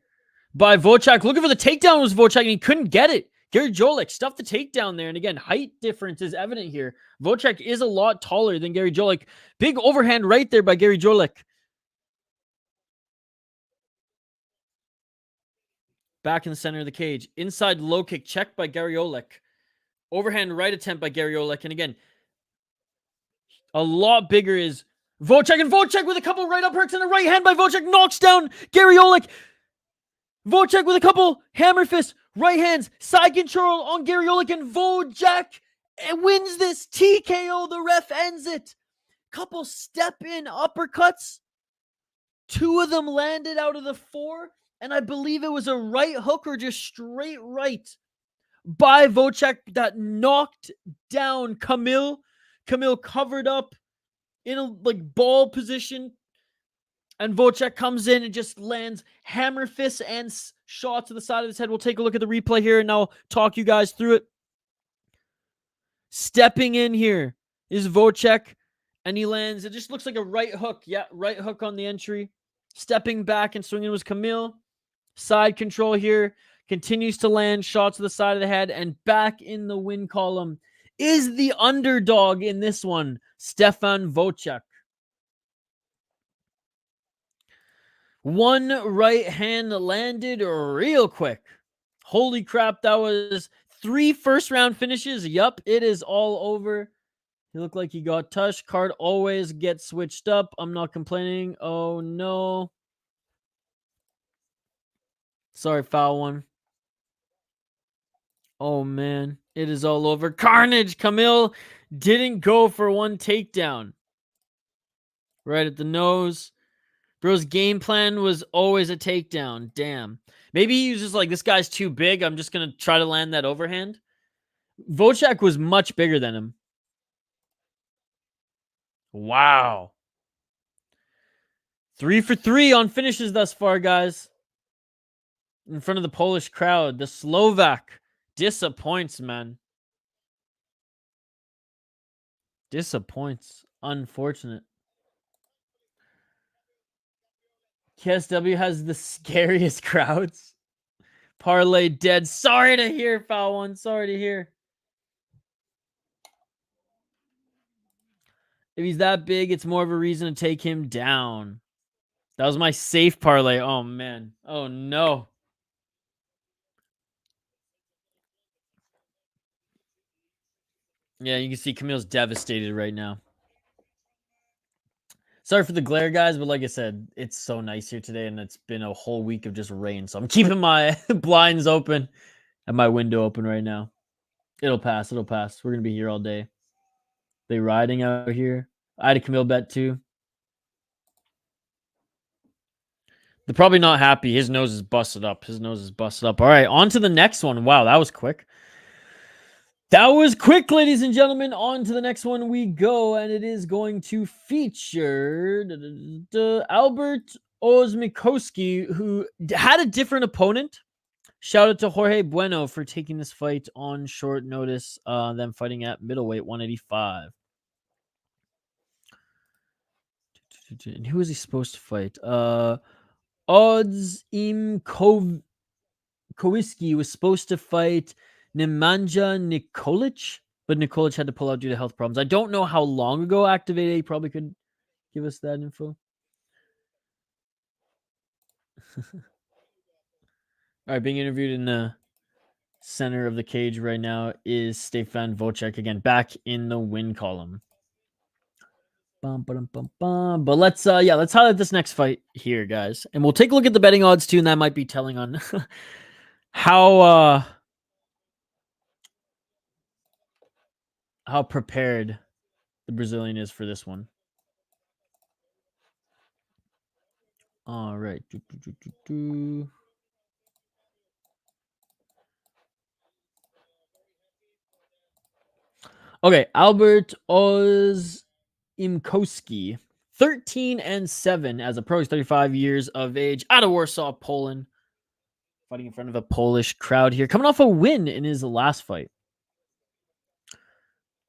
by Vojcak. Looking for the takedown was Vojcak, and he couldn't get it. Gary Jolek stuffed the takedown there. And again, height difference is evident here. Vojcak is a lot taller than Gary Jolek. Big overhand right there by Gary Jolek. Back in the center of the cage. Inside low kick checked by Gary Jolek. Overhand right attempt by Gary Jolek. And again, a lot bigger is Vojcak with a couple right uppercuts and a right hand by Vojcak knocks down Gary Oleg. Vojcak with a couple hammer fist, right hands, side control on Gary Oleg, and Vojcak wins this TKO. The ref ends it. Couple step in uppercuts. 2 of them landed out of the 4, and I believe it was a right hook or just straight right by Vojcak that knocked down Kamil. Kamil covered up in a ball position, and Vojcak comes in and just lands hammer fists and shots to the side of his head. We'll take a look at the replay here, and I'll talk you guys through it. Stepping in here is Vojcak, and he lands. It just looks like a right hook. Yeah, right hook on the entry. Stepping back and swinging was Kamil. Side control here. Continues to land shots to the side of the head, and back in the win column is the underdog in this one, Stefan Vojcak. 1 right hand landed real quick. Holy crap, that was 3 first-round finishes. Yup, it is all over. He looked like he got touched. Card always gets switched up. I'm not complaining. Oh, no. Sorry, foul one. Oh, man. It is all over. Carnage! Kamil didn't go for 1 takedown. Right at the nose. Bro's game plan was always a takedown. Damn. Maybe he was just like, this guy's too big. I'm just going to try to land that overhand. Vojcak was much bigger than him. Wow. 3 for 3 on finishes thus far, guys. In front of the Polish crowd. The Slovak disappoints, man. Disappoints. Unfortunate. KSW has the scariest crowds. Parlay dead. Sorry to hear, foul one. Sorry to hear. If he's that big, it's more of a reason to take him down. That was my safe parlay. Oh, man. Oh, no. Yeah, you can see Kamil's devastated right now. Sorry for the glare, guys, but like I said, it's so nice here today, and it's been a whole week of just rain, so I'm keeping my blinds open and my window open right now. It'll pass. It'll pass. We're going to be here all day. They riding out here. I had a Kamil bet, too. They're probably not happy. His nose is busted up. His nose is busted up. All right, on to the next one. Wow, that was quick. That was quick, ladies and gentlemen. On to the next one we go, and it is going to feature Albert Odzimkowski, who had a different opponent. Shout out to Jorge Bueno for taking this fight on short notice, them fighting at middleweight 185. And who was he supposed to fight? Odzimkowski was supposed to fight Nemanja Nikolic, but Nikolic had to pull out due to health problems. I don't know how long ago activated. He probably could give us that info. All right, being interviewed in the center of the cage right now is Stefan Vojcak again, back in the win column. But let's highlight this next fight here, guys, and we'll take a look at the betting odds too, and that might be telling on how prepared the Brazilian is for this one. All right. Okay, Albert Odzimkowski, 13-7 as a pro. He's 35 years of age, out of Warsaw, Poland. Fighting in front of a Polish crowd here. Coming off a win in his last fight.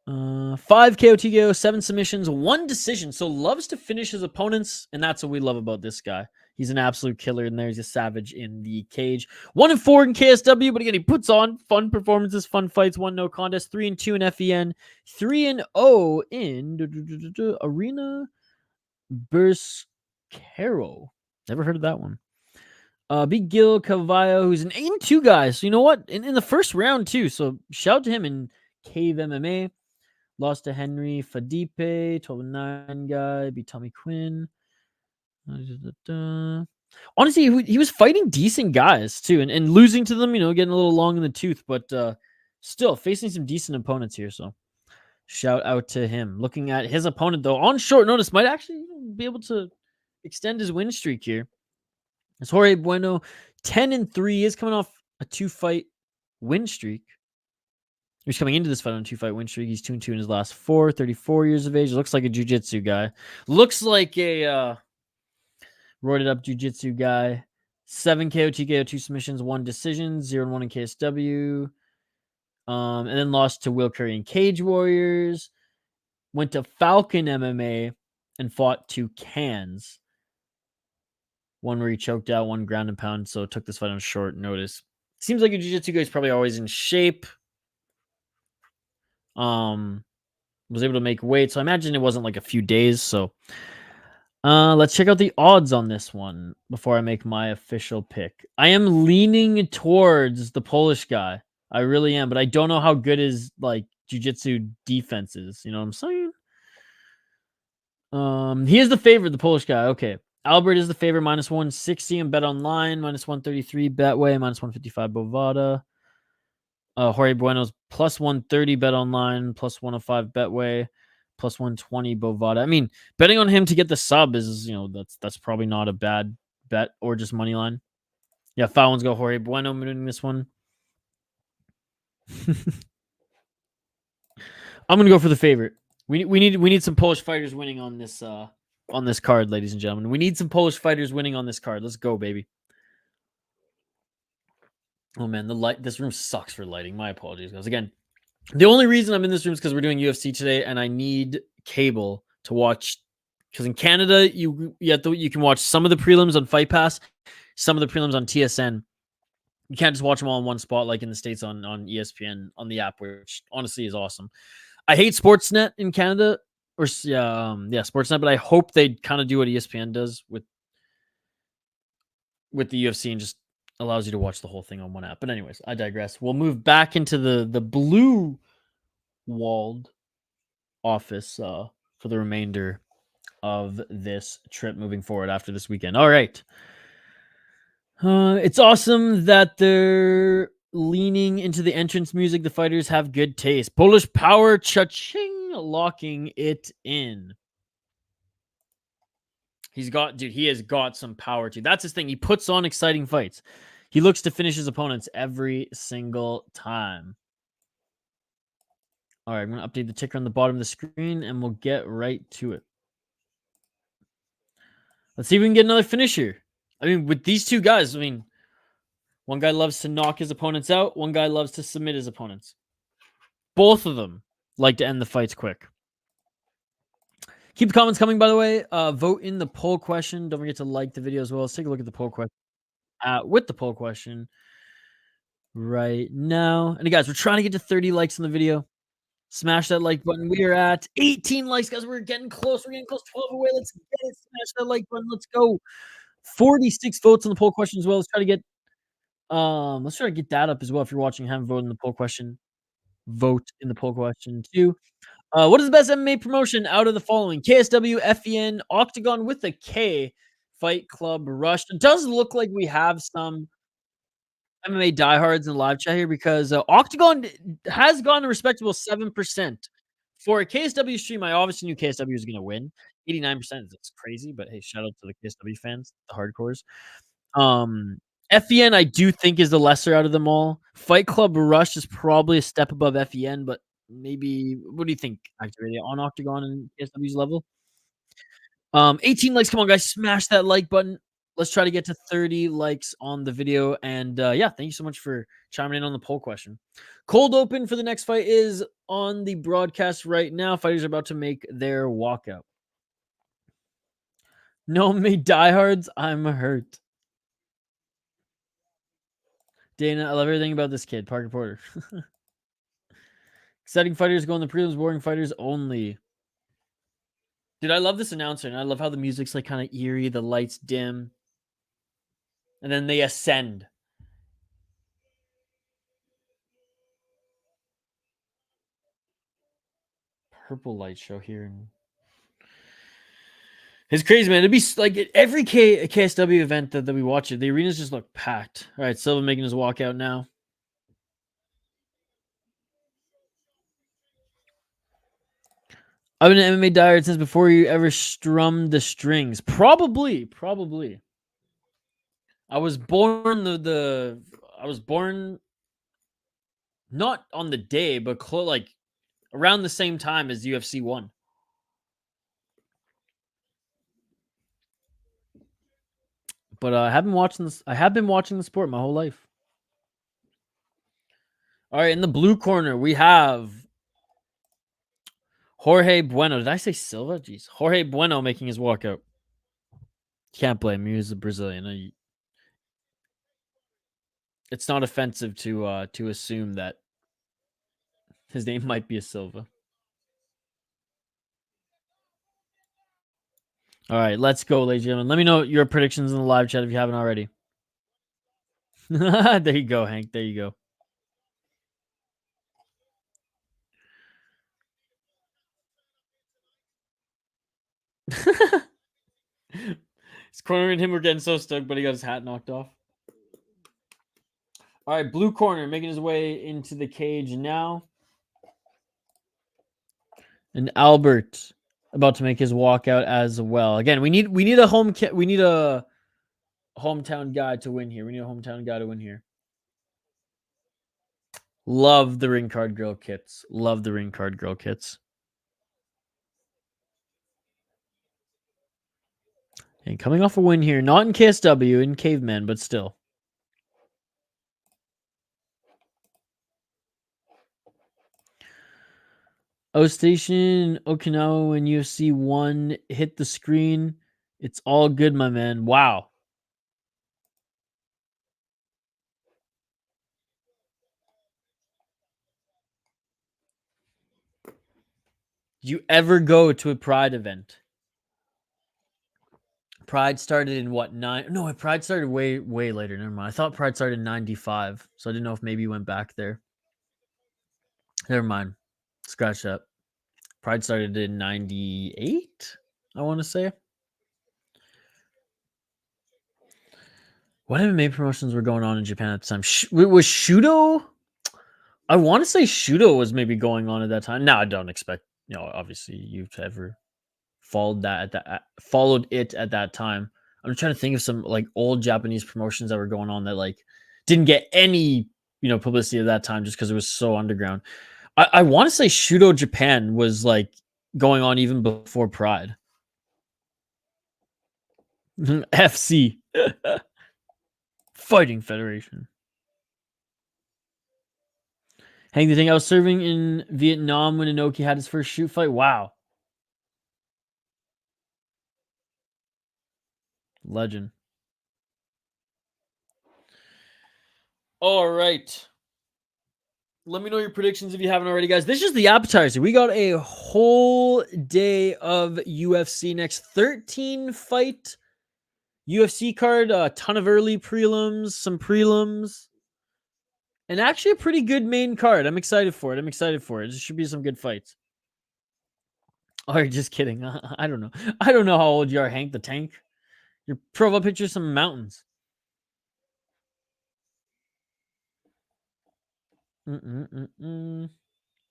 5 KO, TKO, 7 submissions, 1 decision. So loves to finish his opponents, and that's what we love about this guy. He's an absolute killer in there. He's a savage in the cage. 1-4 in KSW, but again, he puts on fun performances, fun fights, 1 no contest, 3-2 in FEN, 3-0 in Arena Burskero. Never heard of that one. Big Gil Cavallo, who's an 8-2 guy. So you know what? In the first round too. So shout out to him in Cave MMA. Lost to Henry Fadipe, 12-9 guy, beat Tommy Quinn. Honestly, he was fighting decent guys too, and losing to them, getting a little long in the tooth, but still facing some decent opponents here. So shout out to him. Looking at his opponent though, on short notice, might actually be able to extend his win streak here. It's Jorge Bueno, 10-3. He is coming off a 2-fight win streak. He was coming into this fight on a 2-fight win streak. He's 2-2 in his last 4, 34 years of age. Looks like a jiu-jitsu guy. Looks like a roided up jiu-jitsu guy. 7 KO, TKO, 2 submissions, 1 decision, 0-1 in KSW. And then lost to Will Curry in Cage Warriors. Went to Falcon MMA and fought 2 cans. One where he choked out, 1 ground and pound, so took this fight on short notice. Seems like a jiu-jitsu guy is probably always in shape. Was able to make weight, so I imagine it wasn't like a few days. So let's check out the odds on this one before I make my official pick. I am leaning towards the Polish guy. I really am, but I don't know how good his like jiu-jitsu defense is. You know what I'm saying? He is the favorite, the Polish guy. Okay. Albert is the favorite, -160 in Bet Online, -133 Betway, -155 Bovada. Jorge Bueno's +130 Bet Online, +105 Betway, +120 Bovada. I mean, betting on him to get the sub is, that's probably not a bad bet, or just money line. Yeah, foul ones go Jorge Bueno winning this one. I'm gonna go for the favorite. We need some Polish fighters winning on this card, ladies and gentlemen. We need some Polish fighters winning on this card. Let's go, baby. Oh man, this room sucks for lighting. My apologies, guys. Again, the only reason I'm in this room is because we're doing UFC today, and I need cable to watch. Because in Canada, you can watch some of the prelims on Fight Pass, some of the prelims on TSN. You can't just watch them all in one spot like in the States on ESPN on the app, which honestly is awesome. I hate Sportsnet in Canada, or Sportsnet, but I hope they kind of do what ESPN does with the UFC and just allows you to watch the whole thing on one app. But anyways, I digress. We'll move back into the blue walled office for the remainder of this trip moving forward after this weekend. All right. It's awesome that they're leaning into the entrance music. The fighters have good taste. Polish Power, cha-ching, locking it in. He has got some power too. That's his thing. He puts on exciting fights. He looks to finish his opponents every single time. All right, I'm going to update the ticker on the bottom of the screen, and we'll get right to it. Let's see if we can get another finisher. I mean, with these two guys, one guy loves to knock his opponents out. One guy loves to submit his opponents. Both of them like to end the fights quick. Keep the comments coming, by the way. Vote in the poll question. Don't forget to like the video as well. Let's take a look at the poll question. With the poll question right now. And guys, we're trying to get to 30 likes on the video. Smash that like button. We are at 18 likes, guys. We're getting close. We're getting close. 12 away. Let's get it. Smash that like button. Let's go. 46 votes on the poll question as well. Let's try to get that up as well. If you're watching and haven't voted in the poll question, vote in the poll question too. What is the best MMA promotion out of the following? KSW, FEN, Octagon with a K, Fight Club, Rush. It does look like we have some MMA diehards in the live chat here because Octagon has gone a respectable 7%. For a KSW stream, I obviously knew KSW was going to win. 89%, that's crazy, but hey, shout out to the KSW fans, the hardcores. FEN, I do think, is the lesser out of them all. Fight Club Rush is probably a step above FEN, but maybe, what do you think, Activity, on Octagon and KSW's level? 18 likes. Come on, guys. Smash that like button. Let's try to get to 30 likes on the video. And yeah, thank you so much for chiming in on the poll question. Cold open for the next fight is on the broadcast right now. Fighters are about to make their walkout. No me diehards. I'm hurt. Dana, I love everything about this kid. Parker Porter. Exciting fighters go in the prelims. Boring fighters only. Dude, I love this announcer, and I love how the music's like kind of eerie. The lights dim. And then they ascend. purple light show here. It's crazy, man. It'd be like every KSW event that we watch it, the arenas just look packed. All right, Silva making his walkout now. I've been an MMA diehard since before you ever strummed the strings. Probably. I was born I was born not on the day, but like around the same time as UFC 1. But I have been watching this. I have been watching the sport my whole life. All right, in the blue corner we have Jorge Bueno. Did I say Silva? Jeez, Jorge Bueno making his walkout. Can't blame him. He was a Brazilian. It's not offensive to assume that his name might be a Silva. All right, let's go, ladies and gentlemen. Let me know your predictions in the live chat if you haven't already. There you go, Hank. There you go. His corner and him were getting so stoked, but he got his hat knocked off. All right, blue corner making his way into the cage now. And Albert about to make his walkout as well. Again, we need a hometown guy to win here. We need a hometown guy to win here. Love the ring card girl kits. Love the ring card girl kits. And coming off a win here, not in KSW, in Caveman, but still. O Station, Okinawa, when UFC 1 hit the screen. It's all good, my man. Wow. Did you ever go to a Pride event? Pride started in what, 9? No, Pride started way later. Never mind. I thought Pride started in 95, so I didn't know if maybe you went back there. Never mind. Scratch that. Pride started in 98, I want to say. What MMA promotions were going on in Japan at the time? Was Shudo? I want to say Shudo was maybe going on at that time. Now I don't expect, obviously you've ever followed it at that time. I'm trying to think of some like old Japanese promotions that were going on that like didn't get any, publicity at that time just because it was so underground. I want to say Shudo Japan was like going on even before Pride. FC. Fighting Federation. Hank, do you think I was serving in Vietnam when Inoki had his first shoot fight? Wow. Legend. All right. Let me know your predictions if you haven't already, guys. This is the appetizer. We got a whole day of UFC next. 13 fight UFC card. A ton of early prelims, some prelims. And actually a pretty good main card. I'm excited for it. There should be some good fights. All right, just kidding. I don't know. I don't know how old you are, Hank the Tank. Your profile picture is some mountains. All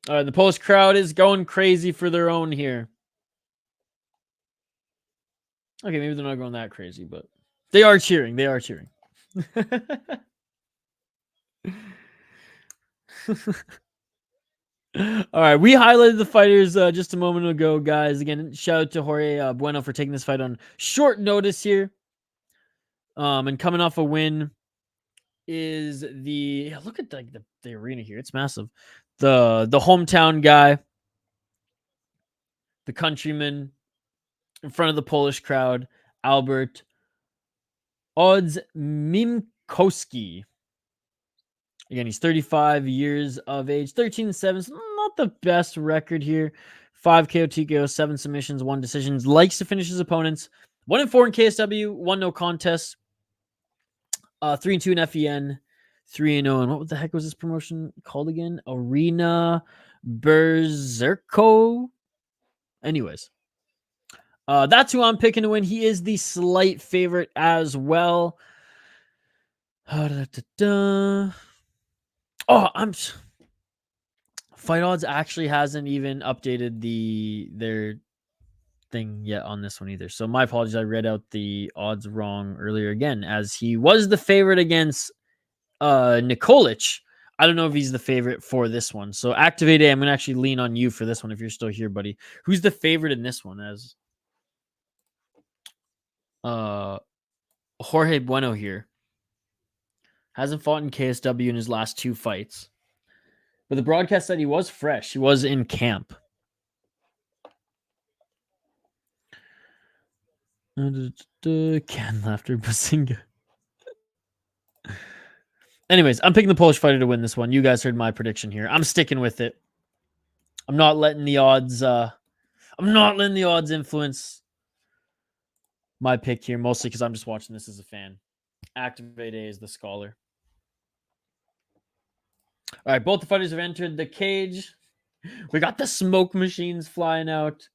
right, the Polish crowd is going crazy for their own here. Okay, maybe they're not going that crazy, but they are cheering. All right, we highlighted the fighters just a moment ago, guys. Again, shout out to Jorge Bueno for taking this fight on short notice here. And coming off a win is look at the arena here. It's massive. The hometown guy, the countryman in front of the Polish crowd, Albert Odzimkowski. Again, he's 35 years of age, 13-7. Not the best record here. 5 KO, TKO, 7 submissions, 1 decisions. Likes to finish his opponents. 1-4 in KSW, 1 no contest. 3-2 in FEN, 3-0. And what the heck was this promotion called again? Arena Berserko. Anyways, that's who I'm picking to win. He is the slight favorite as well. Oh, Fight Odds actually hasn't even updated their thing yet on this one either. So my apologies. I read out the odds wrong earlier again, as he was the favorite against Nikolic. I don't know if he's the favorite for this one. So Activate A, I'm going to actually lean on you for this one if you're still here, buddy. Who's the favorite in this one? As Jorge Bueno here. Hasn't fought in KSW in his last 2 fights. But the broadcast said he was fresh. He was in camp. Can laughter Basinga. Anyways, I'm picking the Polish fighter to win this one. You guys heard my prediction here. I'm sticking with it. I'm not letting the odds influence my pick here, mostly because I'm just watching this as a fan. Activate A is the scholar. All right, both the fighters have entered the cage. We got the smoke machines flying out.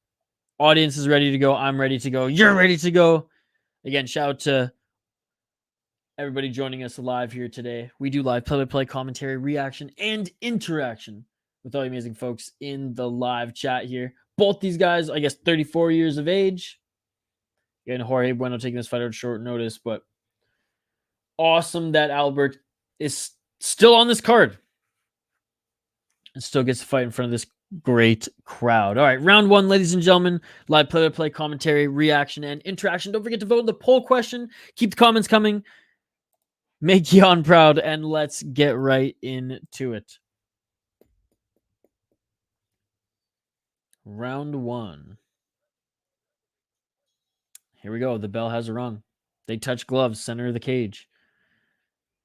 Audience is ready to go. I'm ready to go. You're ready to go. Again, shout out to everybody joining us live here today. We do live play-by-play commentary, reaction, and interaction with all the amazing folks in the live chat here. Both these guys, I guess, 34 years of age. Again, Jorge Bueno taking this fight out short notice, but awesome that Albert is still on this card and still gets to fight in front of this great crowd. All right, round 1, ladies and gentlemen. Live play-by-play commentary, reaction, and interaction. Don't forget to vote in the poll question. Keep the comments coming. Make Jan proud, and let's get right into it. Round 1. Here we go. The bell has rung. They touch gloves, center of the cage.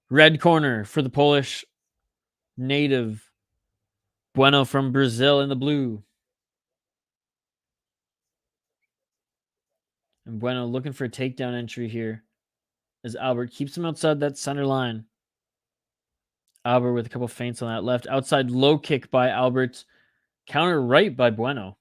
Red corner for the Polish native. Bueno from Brazil in the blue. And Bueno looking for a takedown entry here as Albert keeps him outside that center line. Albert with a couple feints on that left. Outside low kick by Albert. Counter right by Bueno.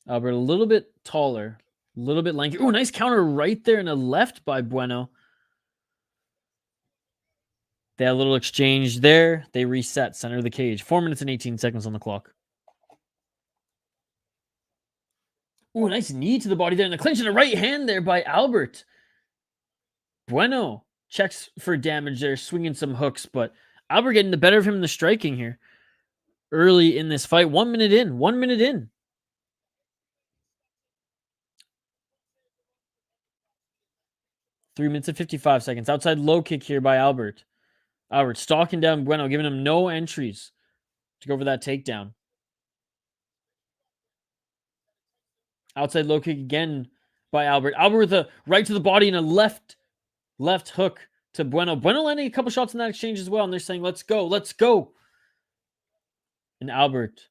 Albert a little bit taller. A little bit lanky. Oh, nice counter right there and a left by Bueno. They had a little exchange there. They reset center of the cage. 4 minutes and 18 seconds on the clock. Oh, nice knee to the body there. And the clinch and a right hand there by Albert. Bueno checks for damage there, swinging some hooks, but Albert getting the better of him in the striking here. Early in this fight. 1 minute in. 1 minute in. Three minutes and 55 seconds. Outside low kick here by Albert. Albert stalking down Bueno, giving him no entries to go for that takedown. Outside low kick again by Albert. Albert with a right to the body and a left hook to Bueno. Bueno landing a couple shots in that exchange as well, and they're saying, let's go, let's go. And Albert,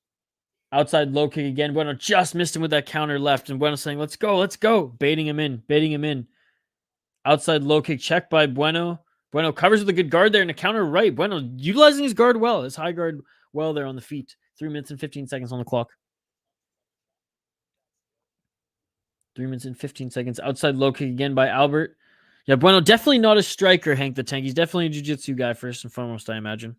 outside low kick again. Bueno just missed him with that counter left, and Bueno saying, let's go, let's go. Baiting him in. Outside low kick check by Bueno. Bueno covers with a good guard there and a counter right. Bueno utilizing his guard well, his high guard well there on the feet. 3 minutes and 15 seconds on the clock. 3 minutes and 15 seconds. Outside low kick again by Albert. Yeah, Bueno definitely not a striker, Hank the Tank. He's definitely a jiu-jitsu guy first and foremost, I imagine.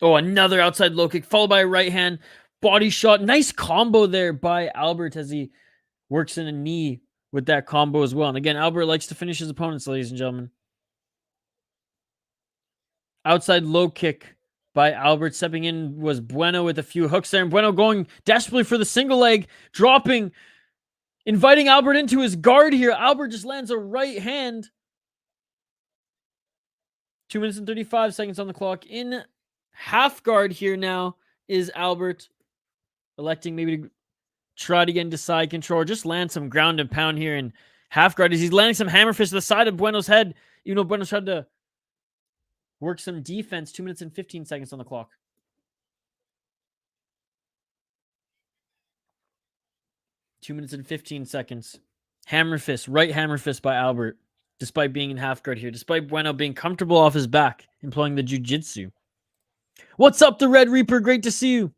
Oh, another outside low kick followed by a right hand. Body shot. Nice combo there by Albert as he works in a knee with that combo as well. And again, Albert likes to finish his opponents, ladies and gentlemen. Outside low kick by Albert. Stepping in was Bueno with a few hooks there. And Bueno going desperately for the single leg. Dropping. Inviting Albert into his guard here. Albert just lands a right hand. 2 minutes and 35 seconds on the clock. In half guard here now is Albert. Electing maybe to try to get into side control. Just land some ground and pound here in half guard. As he's landing some hammer fist to the side of Bueno's head. Even though Bueno's tried to work some defense. 2 minutes and 15 seconds on the clock. 2 minutes and 15 seconds. Hammer fist, right hammer fist by Albert. Despite being in half guard here. Despite Bueno being comfortable off his back. Employing the jiu-jitsu. What's up, the Red Reaper? Great to see you.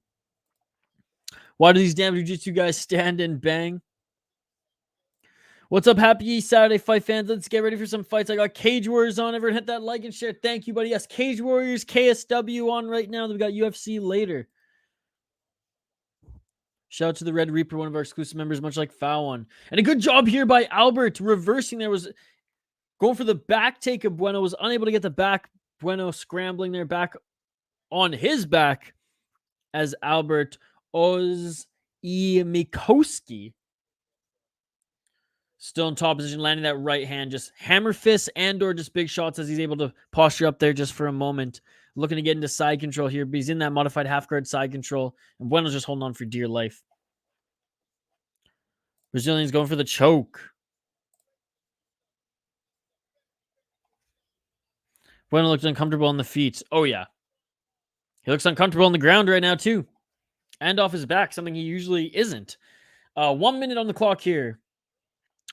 Why do these damn jiu-jitsu guys stand and bang? What's up, happy Saturday fight fans? Let's get ready for some fights. I got Cage Warriors on. Everyone hit that like and share. Thank you, buddy. Yes, Cage Warriors, KSW on right now. Then we got UFC later. Shout out to the Red Reaper, one of our exclusive members, much like Foul One. And a good job here by Albert reversing there. Was going for the back take of Bueno. Was unable to get the back. Bueno scrambling there back on his back as Albert Odzimkowski still in top position, landing that right hand, just hammer fists and or just big shots as he's able to posture up there just for a moment. Looking to get into side control here, but he's in that modified half guard side control, and Bueno's just holding on for dear life. Brazilian's going for the choke. Bueno looks uncomfortable on the feet. Oh, yeah. He looks uncomfortable on the ground right now, too. And off his back, something he usually isn't. 1 minute on the clock here.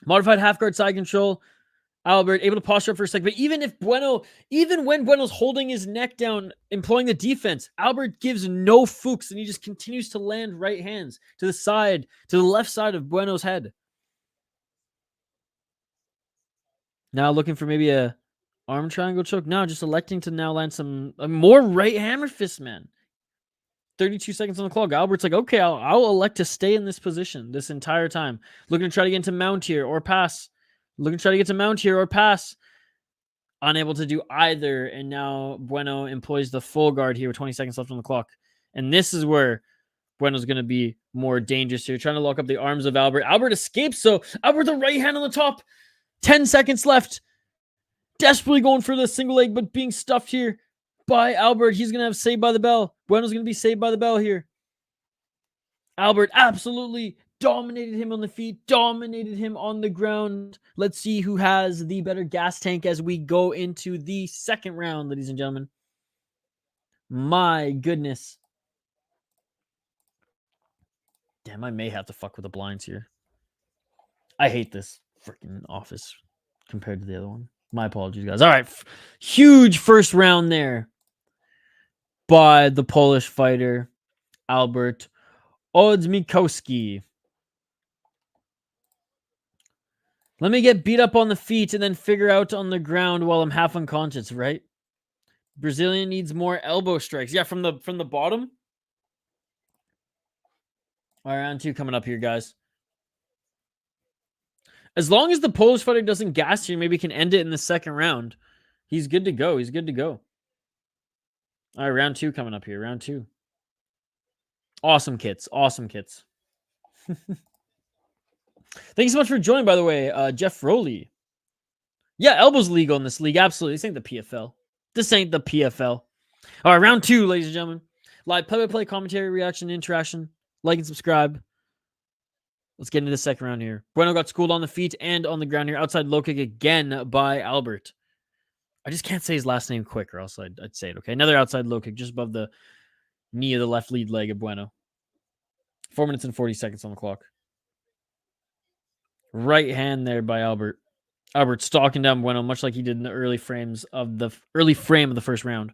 Modified half guard side control. Albert able to posture up for a second. But even when Bueno's holding his neck down, employing the defense, Albert gives no fooks and he just continues to land right hands to the side, to the left side of Bueno's head. Now looking for maybe a arm triangle choke. No, just electing to now land some more right hammer fist, man. 32 seconds on the clock. Albert's like, okay, I'll elect to stay in this position this entire time. Looking to try to get into mount here or pass. Looking to try to get to mount here or pass. Unable to do either. And now Bueno employs the full guard here with 20 seconds left on the clock. And this is where Bueno's going to be more dangerous here. Trying to lock up the arms of Albert. Albert escapes. So Albert, the right hand on the top. 10 seconds left. Desperately going for the single leg, but being stuffed here by Albert. He's going to have saved by the bell. Bueno's going to be saved by the bell here. Albert absolutely dominated him on the feet, dominated him on the ground. Let's see who has the better gas tank as we go into the second round, ladies and gentlemen. My goodness. Damn, I may have to fuck with the blinds here. I hate this freaking office compared to the other one. My apologies, guys. All right. Huge first round there by the Polish fighter, Albert Odzimkowski. Let me get beat up on the feet and then figure out on the ground while I'm half unconscious, right? Brazilian needs more elbow strikes. Yeah, from the bottom. All right, round 2 coming up here, guys. As long as the Polish fighter doesn't gas here, maybe he can end it in the second round. He's good to go. He's good to go. All right, round 2 coming up here. Round 2. Awesome kits. Awesome kits. Thank you so much for joining, by the way, Jeff Rowley. Yeah, elbows legal in this league. Absolutely. This ain't the PFL. This ain't the PFL. All right, round 2, ladies and gentlemen. Live play-by-play commentary, reaction, interaction. Like and subscribe. Let's get into the second round here. Bueno got schooled on the feet and on the ground here. Outside low kick again by Albert. I just can't say his last name quick or else I'd say it, okay? Another outside low kick just above the knee of the left lead leg of Bueno. 4 minutes and 40 seconds on the clock. Right hand there by Albert. Albert stalking down Bueno, much like he did in the early frame of the first round.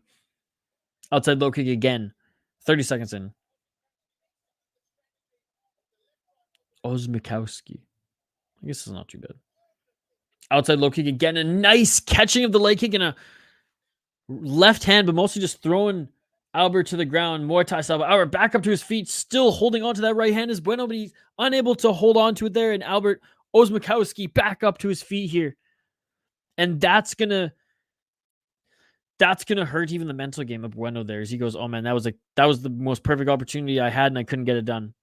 Outside low kick again. 30 seconds in. Odzimkowski. I guess it's not too bad. Outside low kick again. A nice catching of the leg kick in a left hand, but mostly just throwing Albert to the ground. Muay Thai style. Albert back up to his feet, still holding on to that right hand is Bueno, but he's unable to hold on to it there. And Albert Odzimkowski back up to his feet here. And that's gonna hurt even the mental game of Bueno there as he goes, oh man, that was the most perfect opportunity I had and I couldn't get it done.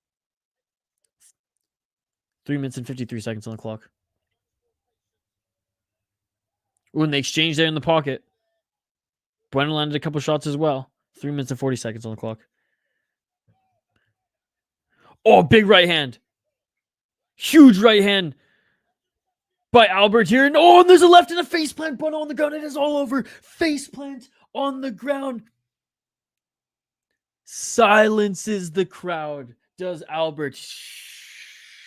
3 minutes and 53 seconds on the clock. Ooh, and they exchanged there in the pocket. Bueno landed a couple shots as well. 3 minutes and 40 seconds on the clock. Oh, big right hand. Huge right hand by Albert here. And oh, and there's a left and a face plant. Bueno on the ground. It is all over. Face plant on the ground. Silences the crowd. Does Albert.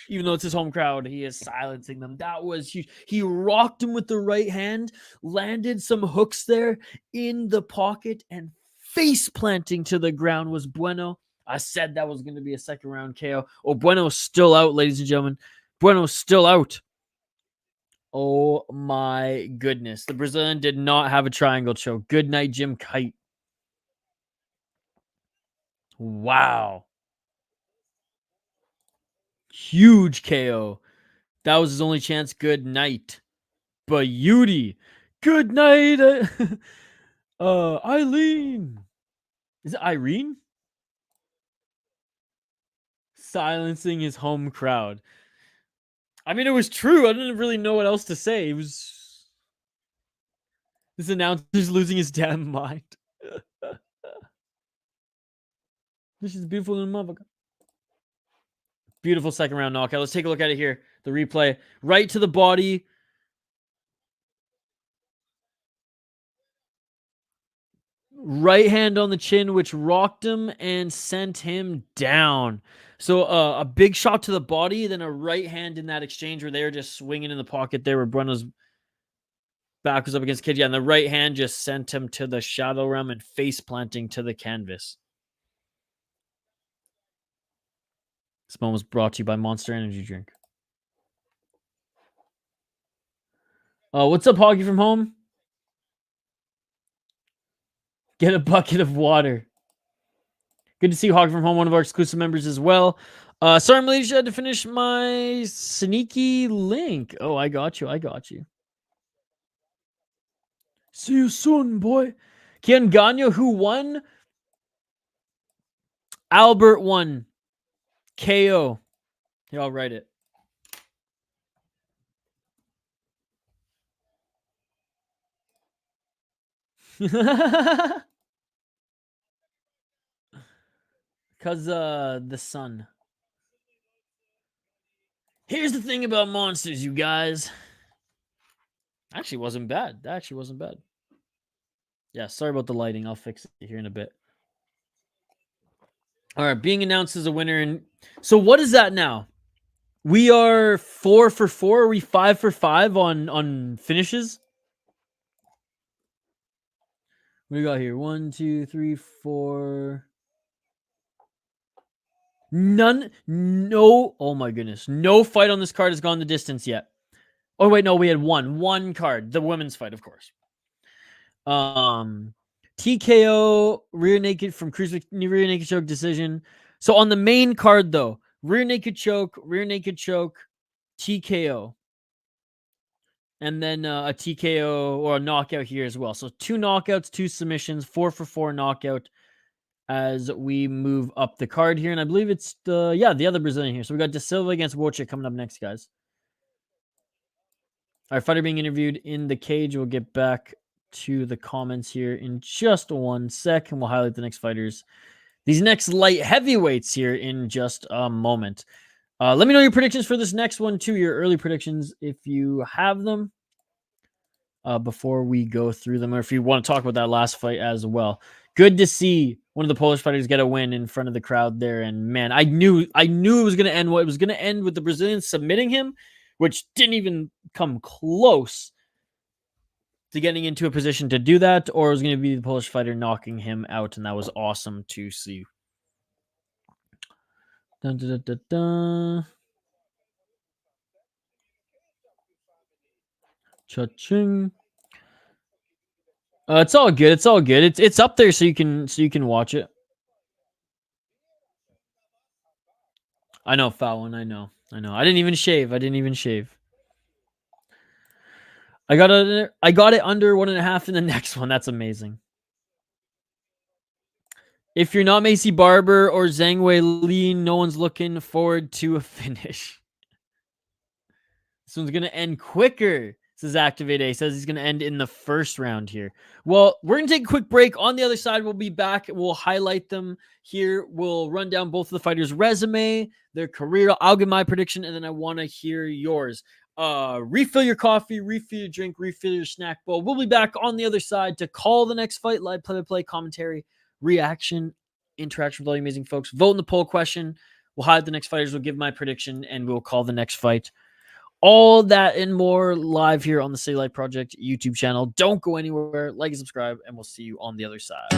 Even though it's his home crowd, he is silencing them. That was huge. He rocked him with the right hand, landed some hooks there in the pocket, and face planting to the ground was Bueno. I said that was going to be a second round KO. Oh, Bueno's still out, ladies and gentlemen. Bueno's still out. Oh my goodness. The Brazilian did not have a triangle choke. Good night, Jim Kite. Wow. Huge KO. That was his only chance. Good night. Beauty. Good night. Eileen. Is it Irene? Silencing his home crowd. I mean, it was true. I didn't really know what else to say. It was... This announcer's losing his damn mind. This is beautiful in motherfucker. Beautiful second round knockout. Let's take a look at it here. The replay. Right to the body. Right hand on the chin, which rocked him and sent him down. So a big shot to the body, then a right hand in that exchange where they were just swinging in the pocket there where Bueno's back was up against Kid. Yeah, and the right hand just sent him to the shadow realm and face planting to the canvas. This moment was brought to you by Monster Energy Drink. What's up, Hoggy from home? Get a bucket of water. Good to see Hoggy from home, one of our exclusive members as well. Sorry, Malaysia, I had to finish my sneaky link. Oh, I got you. I got you. See you soon, boy. Kian Gagno, who won? Albert won. KO. Here, I'll write it. Because the sun. Here's the thing about monsters, you guys. Actually wasn't bad. That actually wasn't bad. Yeah, sorry about the lighting. I'll fix it here in a bit. All right, being announced as a winner. And so what is that now? We are 4 for 4. Are we 5 for 5 on finishes? What do we got here? 1, 2, 3, 4. None. No. Oh my goodness. No fight on this card has gone the distance yet. Oh wait, no, we had one card. The women's fight, of course. TKO, rear naked from cruiserweight, rear naked choke decision. So on the main card though, rear naked choke, TKO. And then a TKO or a knockout here as well. So 2 knockouts, 2 submissions, 4 for 4 knockout as we move up the card here. And I believe it's the other Brazilian here. So we got De Silva against Vojcak coming up next, guys. Our fighter being interviewed in the cage. We'll get back to the comments here in just 1 sec, and we'll highlight the next fighters. These next light heavyweights here in just a moment. Let me know your predictions for this next one too, your early predictions if you have them before we go through them, or if you want to talk about that last fight as well. Good to see one of the Polish fighters get a win in front of the crowd there, and man, I knew it was going to end. What it was going to end with the Brazilians submitting him, which didn't even come close to getting into a position to do that, or it was going to be the Polish fighter knocking him out, and that was awesome to see. Dun, dun, dun, dun, dun. Cha-ching. It's all good. It's all good. It's up there so you can watch it. I know, foul one. I know. I didn't even shave. I got it under 1.5 in the next one. That's amazing. If you're not Macy Barber or Zhang Wei Li, no one's looking forward to a finish. This one's going to end quicker, says Activate A. Says he's going to end in the first round here. Well, we're going to take a quick break. On the other side, we'll be back. We'll highlight them here. We'll run down both of the fighters' resume, their career. I'll give my prediction, and then I want to hear yours. Refill your coffee, refill your drink, refill your snack bowl. We'll be back on the other side to call the next fight, live play-by-play commentary, reaction, interaction with all you amazing folks. Vote in the poll question. We'll highlight the next fighters. We'll give my prediction, and we'll call the next fight. All that and more live here on the City Light Project YouTube channel. Don't go anywhere. Like and subscribe, and we'll see you on the other side.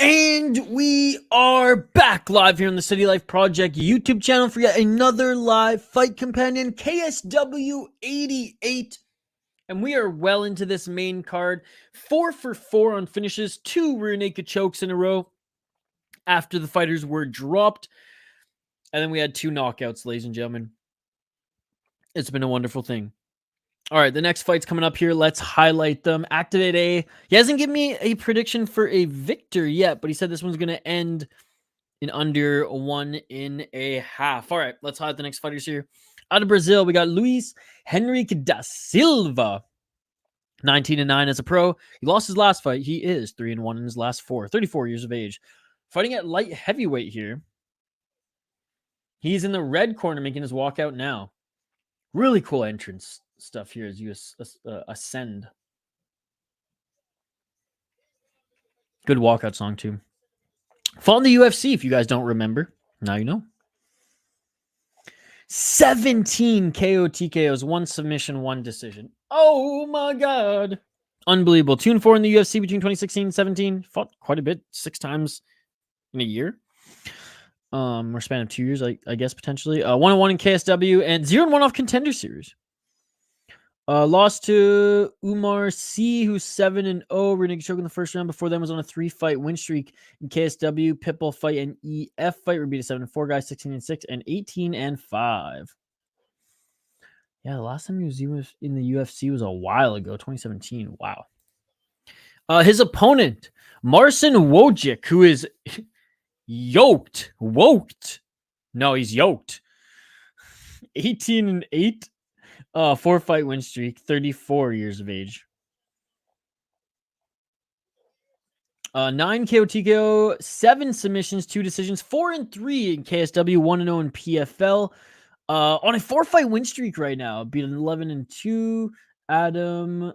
And we are back live here on the City Life Project YouTube channel for yet another live fight companion, KSW 88. And we are well into this main card. 4 for 4 on finishes, 2 rear naked chokes in a row after the fighters were dropped. And then we had 2 knockouts, ladies and gentlemen. It's been a wonderful thing. All right, the next fight's coming up here. Let's highlight them. Activate A. He hasn't given me a prediction for a victor yet, but he said this one's going to end in under 1.5. All right, let's highlight the next fighters here. Out of Brazil, we got Luis Henrique da Silva. 19-9 as a pro. He lost his last fight. He is 3-1 in his last 4. 34 years of age. Fighting at light heavyweight here. He's in the red corner making his walkout now. Really cool entrance stuff here as you ascend. Good walkout song too. Fought in the UFC if you guys don't remember. Now you know. 17 KO TKOs, 1 submission, 1 decision. Oh my god. Unbelievable. 2-4 in the UFC between 2016 and 17. Fought quite a bit, 6 times in a year. Or span of 2 years, I guess, potentially. 1-1 in KSW and 0-1 off Contender Series. Lost to Umar C, who's 7-0. Renegade choke in the first round. Before then was on a 3-fight win streak in KSW, Pitbull fight, and EF fight. We beat a 7-4 guy, 16-6, and 18-5. Yeah, the last time he was in the UFC was a while ago, 2017. Wow. His opponent, Marcin Wojcik, who is yoked. No, he's yoked. 18-8. 4-fight win streak, 34 years of age. 9 KO TKO, 7 submissions, 2 decisions, 4-3 in KSW, 1-0 in PFL. On a 4-fight win streak right now. Beat an 11-2 Adam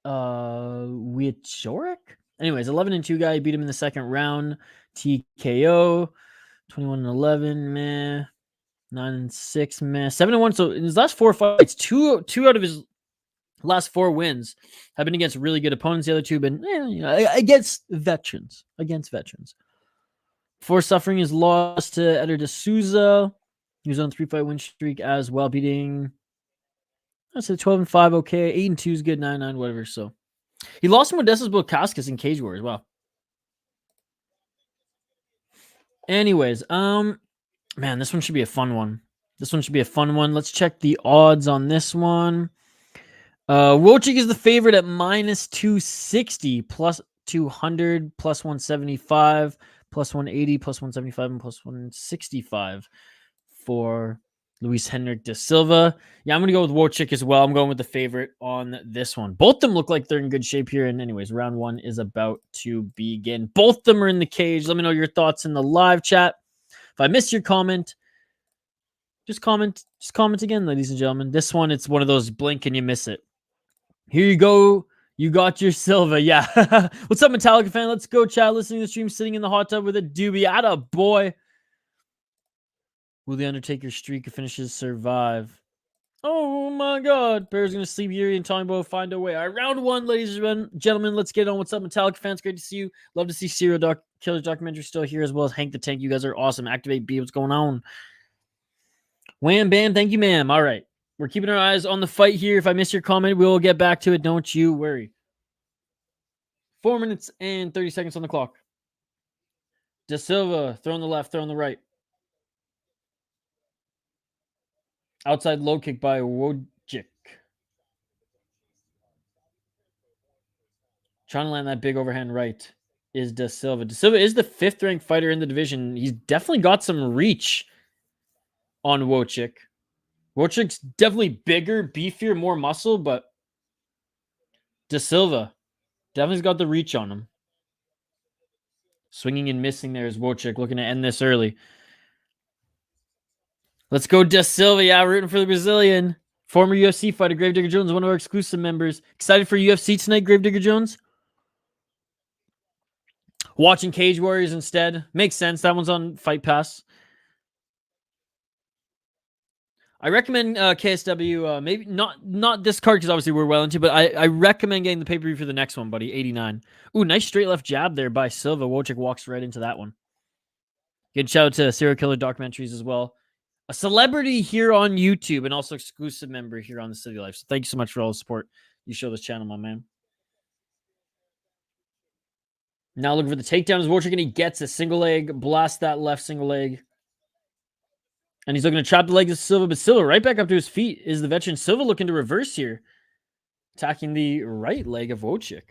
Vojcak. Anyways, 11-2 guy, beat him in the second round. TKO. 21-11, meh. 9-6, meh. 7-1. So in his last 4 fights, two out of his last 4 wins have been against really good opponents. The other 2 have been against veterans. Before suffering his loss to Eder de Souza, he was on a 3-fight win streak as well, beating, I said 12-5, okay. 8-2 is good, 9-9, whatever. So he lost to Modestas Bukauskas in Cage Warriors. Wow. Anyways, man, this one should be a fun one. Let's check the odds on this one. Wojcik is the favorite at -260, plus 200, plus 175, plus 180, plus 175, and plus 165 for Luis Henrique da Silva. Yeah, I'm going to go with Wojcik as well. I'm going with the favorite on this one. Both of them look like they're in good shape here. And anyways, round 1 is about to begin. Both of them are in the cage. Let me know your thoughts in the live chat. If I missed your comment, just comment again, ladies and gentlemen. This one, it's one of those blink and you miss it. Here you go. You got your Silva. Yeah. What's up, Metallica fan? Let's go, chat. Listening to the stream, sitting in the hot tub with a doobie. Atta boy. Will the Undertaker streak of finishes survive? Oh my god. Bear's going to sleep Yuri and Tommy Boy find a way. All right, round 1, ladies and gentlemen. Let's get on. What's up, Metallica fans? Great to see you. Love to see Serial Killers documentary still here, as well as Hank the Tank. You guys are awesome. Activate B. What's going on? Wham bam. Thank you, ma'am. All right. We're keeping our eyes on the fight here. If I miss your comment, we will get back to it. Don't you worry. 4 minutes and 30 seconds on the clock. Da Silva, throw on the left, throw on the right. Outside low kick by Wojcik. Trying to land that big overhand right is Da Silva. Da Silva is the 5th ranked fighter in the division. He's definitely got some reach on Wojcik. Wojcik's definitely bigger, beefier, more muscle, but Da Silva definitely's got the reach on him. Swinging and missing there is Wojcik, looking to end this early. Let's go, Da Silva. Yeah, rooting for the Brazilian. Former UFC fighter, Gravedigger Jones, one of our exclusive members. Excited for UFC tonight, Gravedigger Jones? Watching Cage Warriors instead. Makes sense. That one's on Fight Pass. I recommend KSW, maybe not this card because obviously we're well into, but I recommend getting the pay-per-view for the next one, buddy. 89. Ooh, nice straight left jab there by Silva. Vojcak walks right into that one. Good shout out to serial killer documentaries as well. A celebrity here on YouTube and also exclusive member here on the City Life. So thank you so much for all the support you show this channel, my man. Now looking for the takedown is Vojcak, and he gets a single leg. Blast that left single leg. And he's looking to trap the legs of Silva, but Silva right back up to his feet is the veteran. Silva looking to reverse here. Attacking the right leg of Vojcak.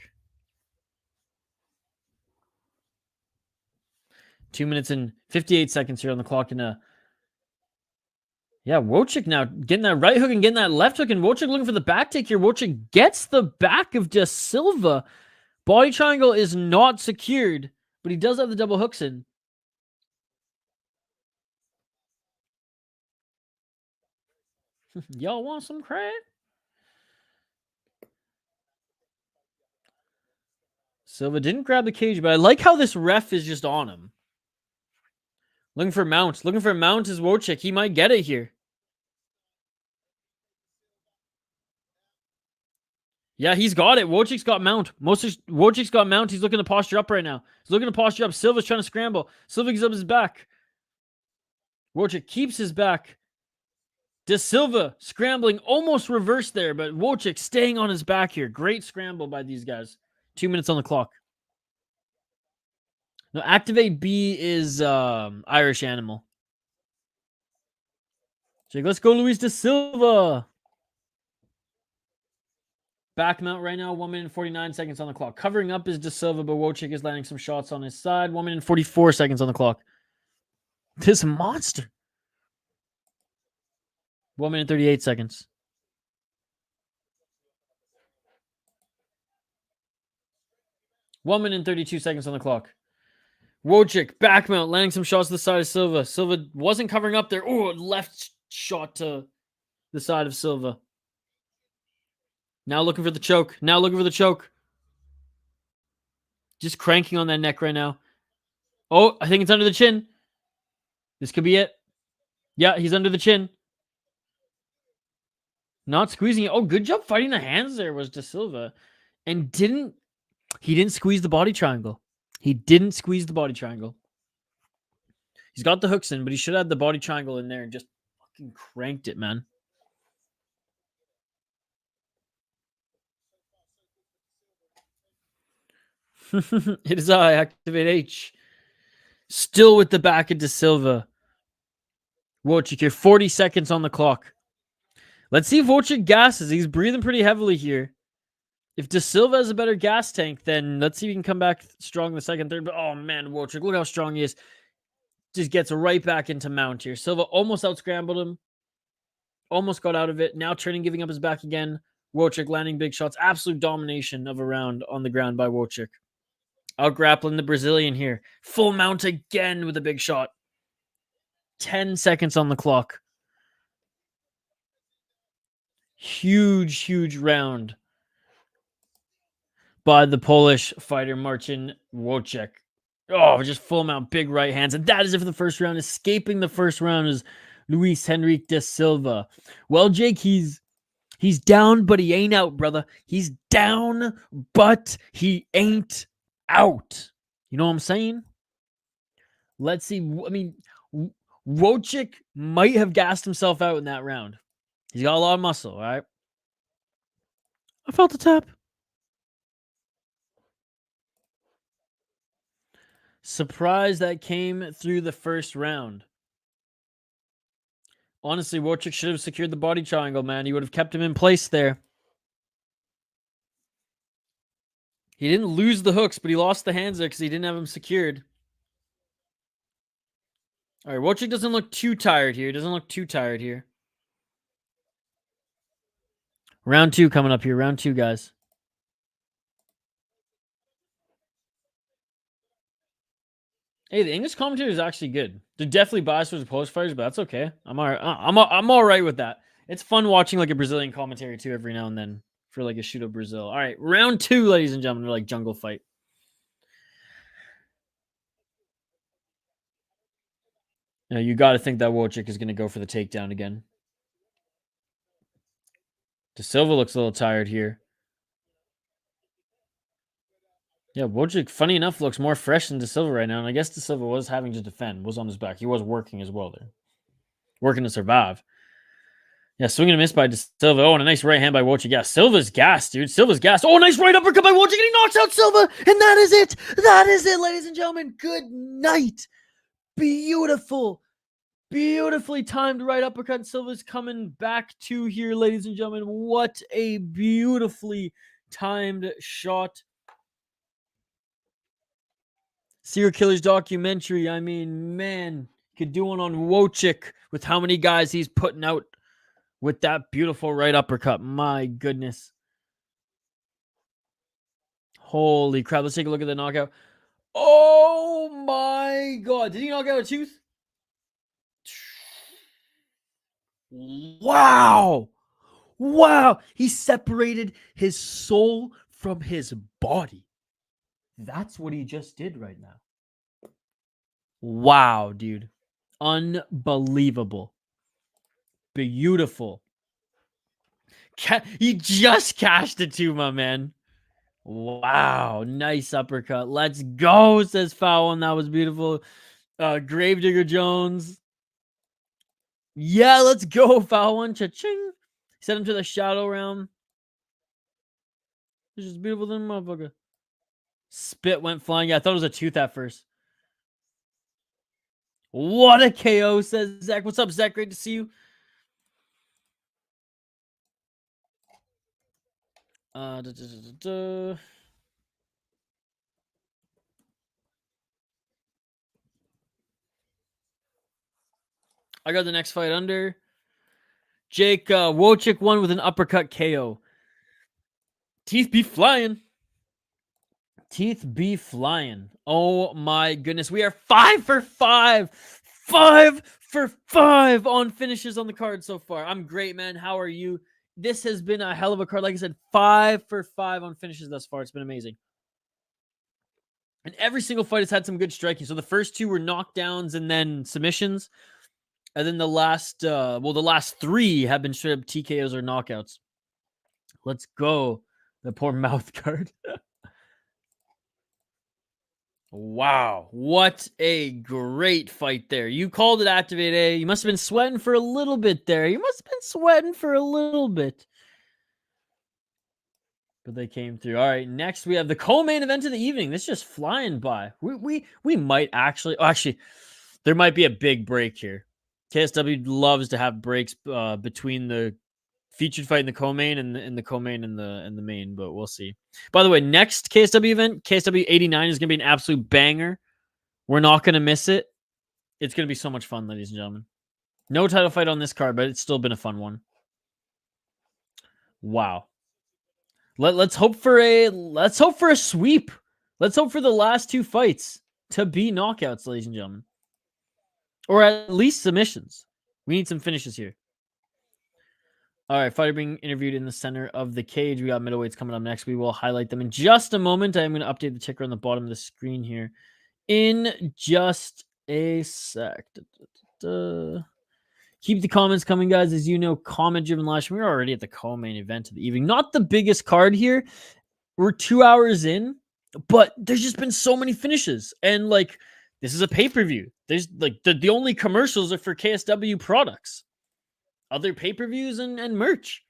2 minutes and 58 seconds here on the clock. And yeah, Vojcak now getting that right hook and getting that left hook. And Vojcak looking for the back take here. Vojcak gets the back of De Silva. Body triangle is not secured, but he does have the double hooks in. Y'all want some crack? Silva didn't grab the cage, but I like how this ref is just on him. Looking for mount. Looking for mount is Vojcak. He might get it here. Yeah, he's got it. Wojcik's got mount. Wojcik's got mount. He's looking to posture up right now. He's looking to posture up. Silva's trying to scramble. Silva gives up his back. Vojcik keeps his back. De Silva scrambling, almost reversed there, but Vojcik staying on his back here. Great scramble by these guys. 2 minutes on the clock. No, Activate B is Irish Animal. Jake, let's go, Luis De Silva. Back mount right now, 1 minute and 49 seconds on the clock. Covering up is De Silva, but Vojcik is landing some shots on his side. 1 minute and 44 seconds on the clock. This monster. 1 minute and 38 seconds. One minute and 32 seconds on the clock. Vojcik, back mount, landing some shots to the side of Silva. Silva wasn't covering up there. Oh, left shot to the side of Silva. Now looking for the choke. Now looking for the choke. Just cranking on that neck right now. Oh, I think it's under the chin. This could be it. Yeah, he's under the chin. Not squeezing it. Oh, good job fighting the hands there was De Silva. And he didn't squeeze the body triangle. He didn't squeeze the body triangle. He's got the hooks in, but he should have the body triangle in there and just fucking cranked it, man. It is I, Activate H. Still with the back of De Silva. Vojcik here, 40 seconds on the clock. Let's see if Vojcik gasses. He's breathing pretty heavily here. If De Silva has a better gas tank, then let's see if he can come back strong in the second, third. But oh man, Vojcik, look how strong he is. Just gets right back into mount here. Silva almost out-scrambled him. Almost got out of it. Now turning, giving up his back again. Vojcik landing big shots. Absolute domination of a round on the ground by Vojcik. Out grappling the Brazilian here. Full mount again with a big shot. 10 seconds on the clock. Huge, huge round by the Polish fighter Marcin Vojcak. Oh, just full mount, big right hands. And that is it for the first round. Escaping the first round is Luis Henrique De Silva. Well, Jake, he's down, but he ain't out, brother. He's down, but he ain't out. You know what I'm saying? Let's see. I mean, Vojcik might have gassed himself out in that round. He's got a lot of muscle, all right? I felt the tap. Surprise that came through the first round. Honestly, Vojcik should have secured the body triangle, man. He would have kept him in place there. He didn't lose the hooks, but he lost the hands there because he didn't have them secured. All right, Vojcik doesn't look too tired here. Round two coming up here. Round two, guys. Hey, the English commentary is actually good. They're definitely biased towards the Polish fighters, but that's okay. I'm all right. I'm all right with that. It's fun watching like a Brazilian commentary too every now and then for like a shoot of Brazil. All right, round two, ladies and gentlemen, like jungle fight. Now you got to think that Vojcik is going to go for the takedown again. De Silva looks a little tired here. Yeah, Vojcak, funny enough, looks more fresh than De Silva right now. And I guess De Silva was having to defend, was on his back. He was working as well there. Working to survive. Yeah, swing and a miss by De Silva. Oh, and a nice right hand by Vojcak. Yeah, Silva's gas, dude. Silva's gas. Oh, nice right uppercut by Vojcak, and he knocks out Silva. And that is it. That is it, ladies and gentlemen. Good night. Beautiful. Beautifully timed right uppercut. Silva's coming back to here, ladies and gentlemen. What a beautifully timed shot. Serial Killers documentary. I mean, man, could do one on Vojcak with how many guys he's putting out with that beautiful right uppercut. My goodness. Holy crap. Let's take a look at the knockout. Oh my God. Did he knock out a tooth? Wow. Wow. He separated his soul from his body. That's what he just did right now. Wow, dude. Unbelievable. Beautiful. He just cashed it too, my man. Wow. Nice uppercut. Let's go, says Foul, and that was beautiful. Gravedigger Jones. Yeah, let's go, Foul one. Cha-ching. Send him to the shadow realm. This is beautiful than motherfucker. Spit went flying. Yeah, I thought it was a tooth at first. What a KO, says Zach. What's up, Zach? Great to see you. I got the next fight under. Jake Vojcak won with an uppercut KO. Teeth be flying. Teeth be flying. Oh my goodness. We are 5 for 5. 5 for 5 on finishes on the card so far. I'm great, man. How are you? This has been a hell of a card. Like I said, 5 for 5 on finishes thus far. It's been amazing. And every single fight has had some good striking. So the first 2 were knockdowns and then submissions. And then the last 3 have been straight up TKOs or knockouts. Let's go. The poor mouth guard. Wow. What a great fight there. You called it Activate A. You must have been sweating for a little bit there. You must have been sweating for a little bit. But they came through. All right, next we have the co-main event of the evening. This is just flying by. We might actually... Oh, actually, there might be a big break here. KSW loves to have breaks between the featured fight in the co-main and the co-main and the main, but we'll see. By the way, next KSW event, KSW 89 is going to be an absolute banger. We're not going to miss it. It's going to be so much fun, ladies and gentlemen. No title fight on this card, but it's still been a fun one. Wow. Let's hope for a sweep. Let's hope for the last 2 fights to be knockouts, ladies and gentlemen. Or at least submissions. We need some finishes here. All right, fighter being interviewed in the center of the cage. We got middleweights coming up next. We will highlight them in just a moment. I am going to update the ticker on the bottom of the screen here in just a sec. Keep the comments coming, guys. As you know, comment-driven live stream. We're already at the co-main event of the evening. Not the biggest card here. We're 2 hours in, but there's just been so many finishes. And, like, this is a pay-per-view. There's, like, the only commercials are for KSW products. Other pay-per-views and merch.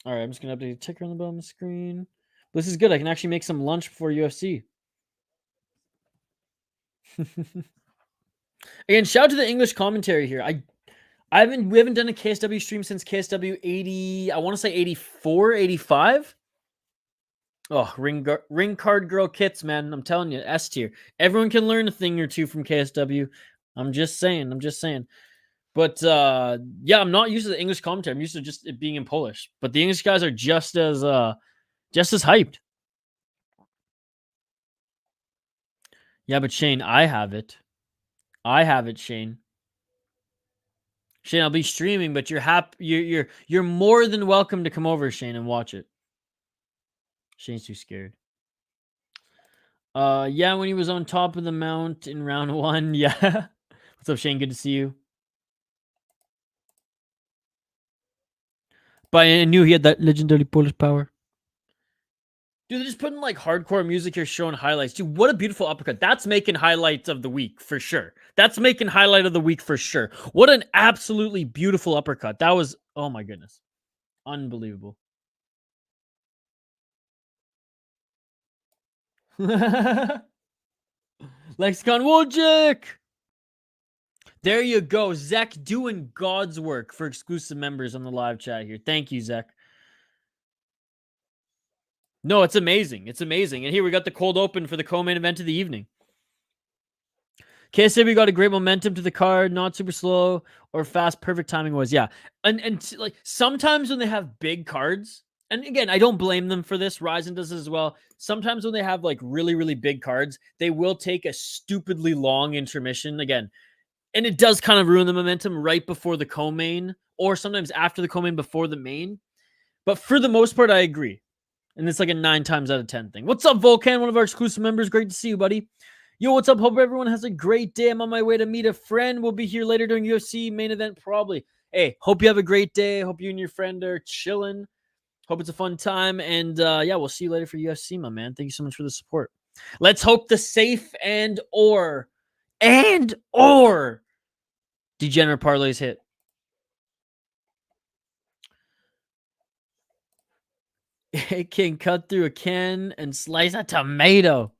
All right, I'm just going to update the ticker on the bottom of the screen. This is good. I can actually make some lunch before UFC. Again, shout out to the English commentary here. We haven't done a KSW stream since KSW 80, I want to say 84, 85. Oh, ring card girl kits, man. I'm telling you, S tier. Everyone can learn a thing or two from KSW. I'm just saying. But yeah, I'm not used to the English commentary. I'm used to just it being in Polish. But the English guys are just as hyped. Yeah, but Shane, I have it. Shane. Shane, I'll be streaming, but you're more than welcome to come over, Shane, and watch it. Shane's too scared. Yeah, when he was on top of the mount in round 1. Yeah. What's up, Shane? Good to see you. But I knew he had that legendary Polish power. Dude, they're just putting like hardcore music here showing highlights. Dude, what a beautiful uppercut. That's making highlights of the week for sure. That's making highlight of the week for sure. What an absolutely beautiful uppercut. That was, oh my goodness. Unbelievable. Lexicon Wojcik. There you go. Zach doing God's work for exclusive members on the live chat here. Thank you, Zach. No, it's amazing. It's amazing. And here we got the cold open for the co-main event of the evening. KSW got a great momentum to the card, not super slow or fast. Perfect timing was, yeah. And like sometimes when they have big cards, and again, I don't blame them for this. Ryzen does this as well. Sometimes when they have like really, really big cards, they will take a stupidly long intermission again. And it does kind of ruin the momentum right before the co-main or sometimes after the co-main before the main. But for the most part, I agree. And it's like a 9 times out of 10 thing. What's up, Volcan? One of our exclusive members. Great to see you, buddy. Yo, what's up? Hope everyone has a great day. I'm on my way to meet a friend. We'll be here later during UFC main event, probably. Hey, hope you have a great day. Hope you and your friend are chilling. Hope it's a fun time. And yeah, we'll see you later for UFC, my man. Thank you so much for the support. Let's hope the safe and or degenerate parlays hit. It can cut through a can and slice a tomato.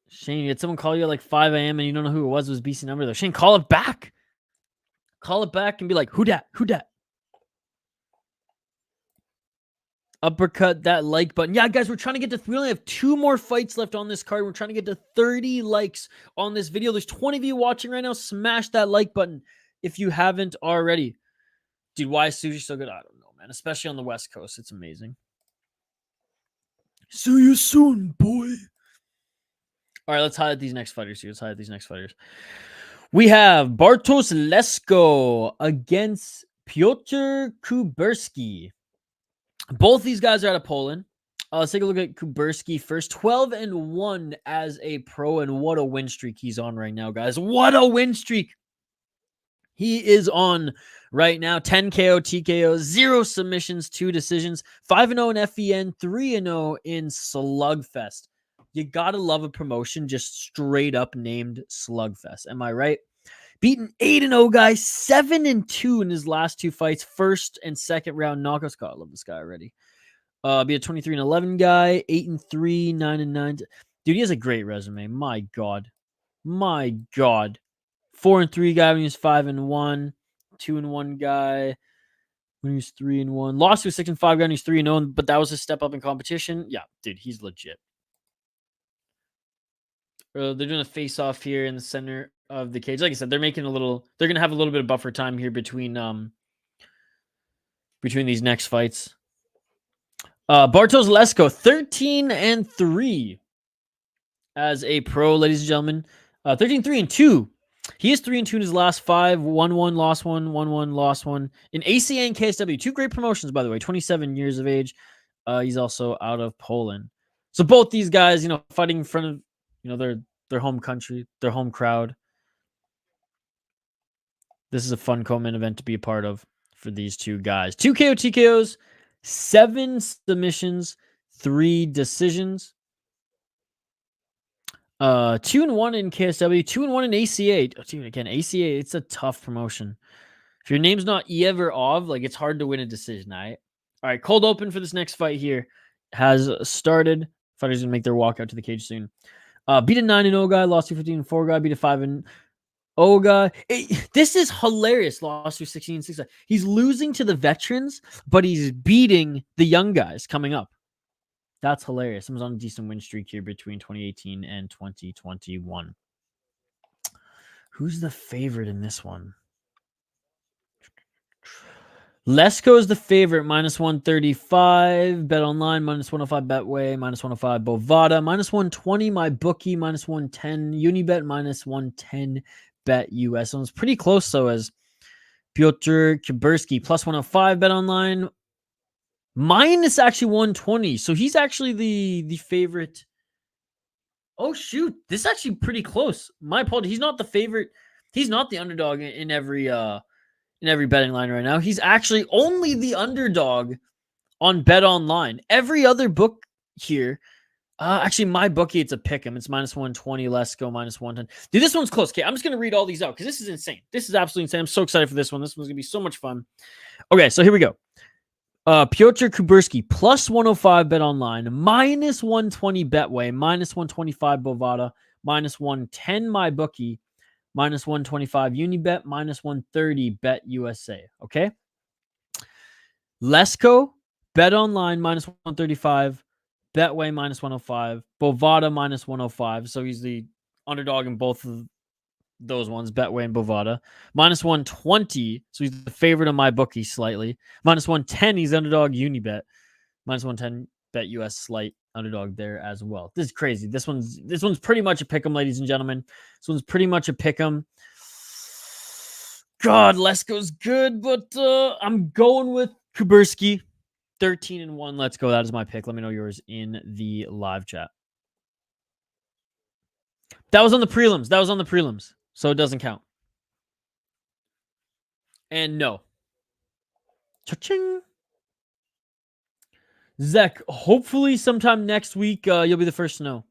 Shane, did someone call you at like 5 a.m. and you don't know who it was? It was BC number though. Shane, call it back. Call it back and be like, who dat? Who dat? Uppercut that like button. Yeah, guys, we're trying to get to, we only have 2 more fights left on this card. We're trying to get to 30 likes on this video. There's 20 of you watching right now. Smash that like button if you haven't already. Dude, why is sushi so good? I don't know, man. Especially on the West Coast. It's amazing. See you soon, boy. All right, let's highlight these next fighters here. We have Bartosz Leśko against Piotr Kuberski. Both these guys are out of Poland. Let's take a look at Kuberski first. 12-1 as a pro, and what a win streak he's on right now, guys. What a win streak he is on right now. 10 KO, TKO, 0 submissions, 2 decisions, 5-0 in FEN, 3-0 in Slugfest. You gotta love a promotion just straight up named Slugfest. Am I right? Beaten 8-0 guy, 7-2 in his last 2 fights, first and second round knockouts. God, I love this guy already. Be a 23-11 guy, 8-3, 9-9. Dude, he has a great resume. My God. 4-3 guy when he was 5-1, 2-1 guy when he was 3-1. Lost to a 6-5 guy when he was 3-0, but that was a step up in competition. Yeah, dude, he's legit. They're doing a face-off here in the center of the cage. Like I said, they're going to have a little bit of buffer time here between these next fights. Bartosz Leśko, 13-3 as a pro, ladies and gentlemen. 13-3-2. He is 3-2 in his last 5. 1-1, lost 1, 1-1, lost 1. In ACA and KSW, 2 great promotions, by the way. 27 years of age. He's also out of Poland. So both these guys, fighting in front of, their home country, their home crowd. This is a fun co-main event to be a part of for these 2 guys. 2 KO TKOs, 7 submissions, 3 decisions. 2-1 in KSW, 2-1 in ACA. Dude, again, ACA, it's a tough promotion. If your name's not Iev or Ov, like it's hard to win a decision, all right, cold open for this next fight here has started. Fighters gonna make their walk out to the cage soon. Beat a 9-0 guy, lost to 15-4 guy, beat a 5-0 guy. This is hilarious. Lost to 16-6 guy. He's losing to the veterans, but he's beating the young guys coming up. That's hilarious. Someone's on a decent win streak here between 2018 and 2021. Who's the favorite in this one? Leśko is the favorite, -135. Bet online, -105 Betway, -105 Bovada, -120 MyBookie, -110 Unibet, -110 Bet US. So it's pretty close though, as Piotr Kuberski, +105 Bet online, minus actually 120. So he's actually the favorite. Oh shoot, this is actually pretty close. My apologies. He's not the favorite He's not the underdog in every betting line right now. He's actually only the underdog on Bet Online. Every other book here, actually, my bookie, it's a pick 'em. It's -120. Leśko -110. Dude, this one's close. Okay, I'm just gonna read all these out because this is insane. This is absolutely insane. I'm so excited for this one. This one's gonna be so much fun. Okay, so here we go. Piotr Kuberski +105 Bet Online, -120 Betway, -125 Bovada, -110 MyBookie, -125 Unibet, -130 Bet USA. Okay. Leśko Bet Online -135, Betway -105, Bovada -105. So he's the underdog in both of those ones, Betway and Bovada. -120. So he's the favorite of my bookie slightly. -110. He's underdog Unibet. -110 Bet US slight underdog there as well. This is crazy. This one's pretty much a pick 'em, ladies and gentlemen. This one's pretty much a pick 'em. God, Leśko's good, but I'm going with Kuberski. 13-1. Let's go. That is my pick. Let me know yours in the live chat. That was on the prelims. So it doesn't count. And no. Cha-ching. Zach, hopefully sometime next week, you'll be the first to know.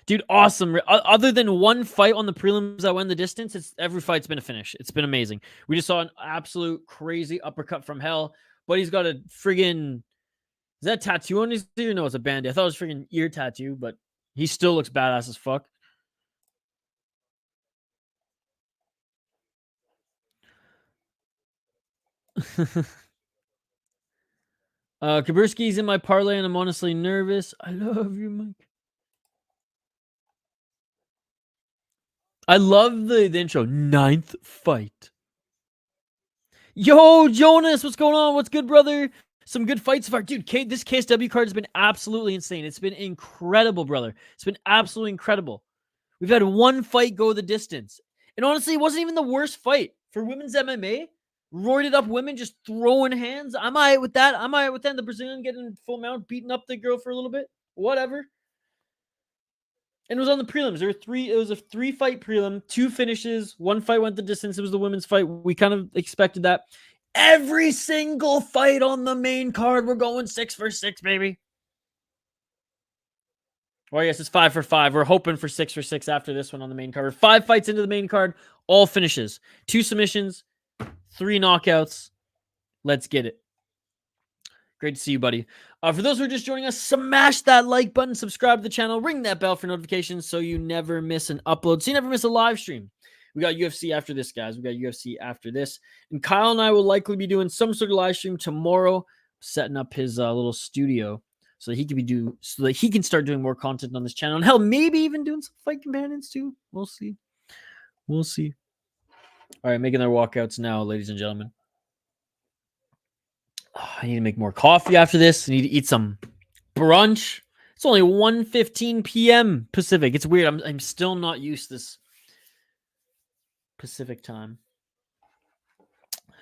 Dude, awesome. Other than one fight on the prelims that went the distance, every fight's been a finish. It's been amazing. We just saw an absolute crazy uppercut from hell, but he's got a friggin'... Is that tattoo on his ear? No, it's a band-aid. I thought it was friggin' ear tattoo, but he still looks badass as fuck. Kuberski's in my parlay, and I'm honestly nervous. I love you, Mike. I love the intro. 9th fight. Yo, Jonas, what's going on? What's good, brother? Some good fights so far. Dude, this KSW card has been absolutely insane. It's been incredible, brother. It's been absolutely incredible. We've had one fight go the distance. And honestly, it wasn't even the worst fight. For women's MMA, roided up women just throwing hands. I'm all right with that. I'm all right with that. The Brazilian getting full mount, beating up the girl for a little bit. Whatever. And it was on the prelims. It was a 3-fight prelim, 2 finishes, 1 fight went the distance. It was the women's fight. We kind of expected that. Every single fight on the main card, we're going 6 for 6, baby. Well, I guess it's 5 for 5. We're hoping for 6 for 6 after this one on the main card. 5 fights into the main card, all finishes. 2 submissions, 3 knockouts. Let's get it. Great to see you, buddy. For those who are just joining us, smash that like button, subscribe to the channel, ring that bell for notifications so you never miss an upload, so you never miss a live stream. We got UFC after this, guys. We got UFC after this. And Kyle and I will likely be doing some sort of live stream tomorrow, setting up his little studio so that he can start doing more content on this channel. And hell, maybe even doing some fight companions too. We'll see. We'll see. All right, making their walkouts now, ladies and gentlemen. I need to make more coffee after this. I need to eat some brunch. It's only 1:15 p.m. Pacific. It's weird. I'm still not used to this Pacific time.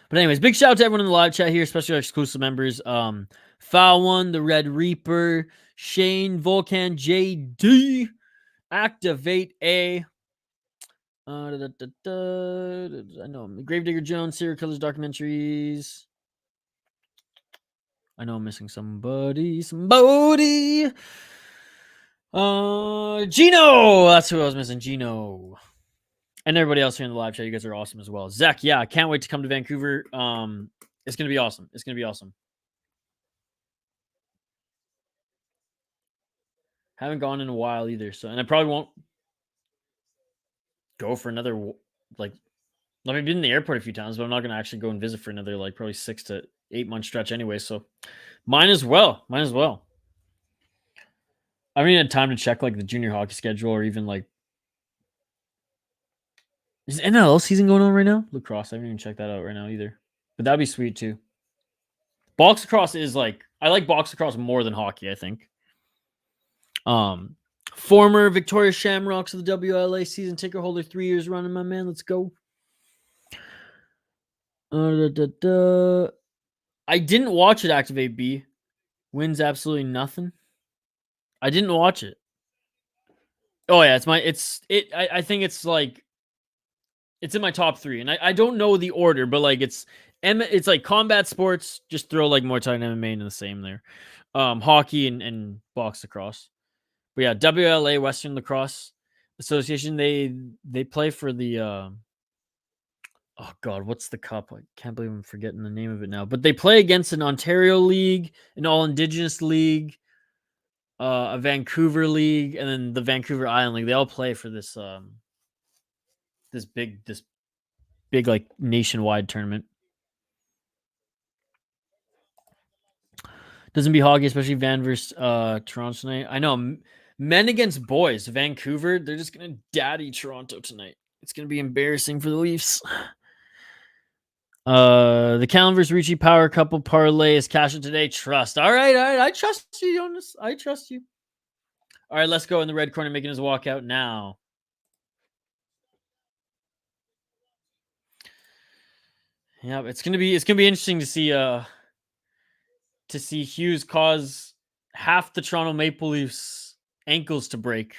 But anyways, big shout out to everyone in the live chat here, especially our exclusive members. Foul One, the Red Reaper, Shane, Volcan, JD, Activate A. I know Gravedigger Jones, Serial Killers Documentaries. I know I'm missing somebody. Gino! That's who I was missing. Gino. And everybody else here in the live chat, you guys are awesome as well. Zach, yeah, I can't wait to come to Vancouver. It's going to be awesome. It's going to be awesome. Haven't gone in a while either. So, and I probably won't go for another, like, I've been in the airport a few times, but I'm not going to actually go and visit for another, like, probably 6 to 8 month stretch anyway. So mine as well. I haven't even had time to check, like, the junior hockey schedule or even, like, is NLL season going on right now? Lacrosse. I haven't even checked that out right now either. But that'd be sweet too. Box lacrosse is like, I like box lacrosse more than hockey, I think. Former Victoria Shamrocks of the WLA season ticket holder, 3 years running, my man. Let's go. I didn't watch it. Activate B wins absolutely nothing. I didn't watch it. Oh yeah, I think it's like It's in my top 3, and I don't know the order, but like it's like combat sports. Just throw like Muay Thai and MMA into the same there. Hockey and box lacrosse. But yeah, WLA, Western Lacrosse Association. They play for the oh god, what's the cup? I can't believe I'm forgetting the name of it now. But they play against an Ontario league, an All Indigenous league, a Vancouver league, and then the Vancouver Island League. They all play for this this big like nationwide tournament. Doesn't be hockey, especially Van versus Toronto tonight. I know, men against boys. Vancouver, they're just gonna daddy Toronto tonight. It's gonna be embarrassing for the Leafs. The Callan versus Ricci Power Couple parlay is cashing today. Trust. All right. I trust you, Jonas. I trust you. All right, let's go in the red corner, making his walkout now. Yeah, it's gonna be interesting to see Hughes cause half the Toronto Maple Leafs ankles to break.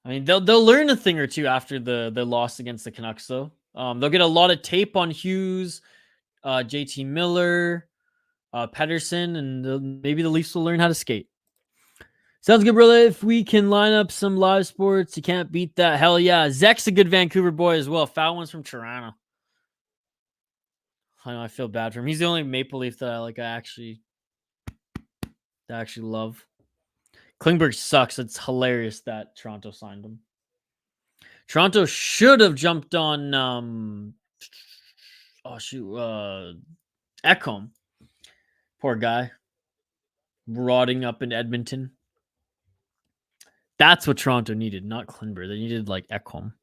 I mean, they'll learn a thing or two after the loss against the Canucks, though. They'll get a lot of tape on Hughes, JT Miller, Pedersen, and maybe the Leafs will learn how to skate. Sounds good, brother. If we can line up some live sports, you can't beat that. Hell yeah. Zek's a good Vancouver boy as well. Foul one's from Toronto. I know, I feel bad for him. He's the only Maple Leaf that I actually love. Klingberg sucks. It's hilarious that Toronto signed him. Toronto should have jumped on Ekholm. Poor guy. Rotting up in Edmonton. That's what Toronto needed, not Klingberg. They needed like Ekholm.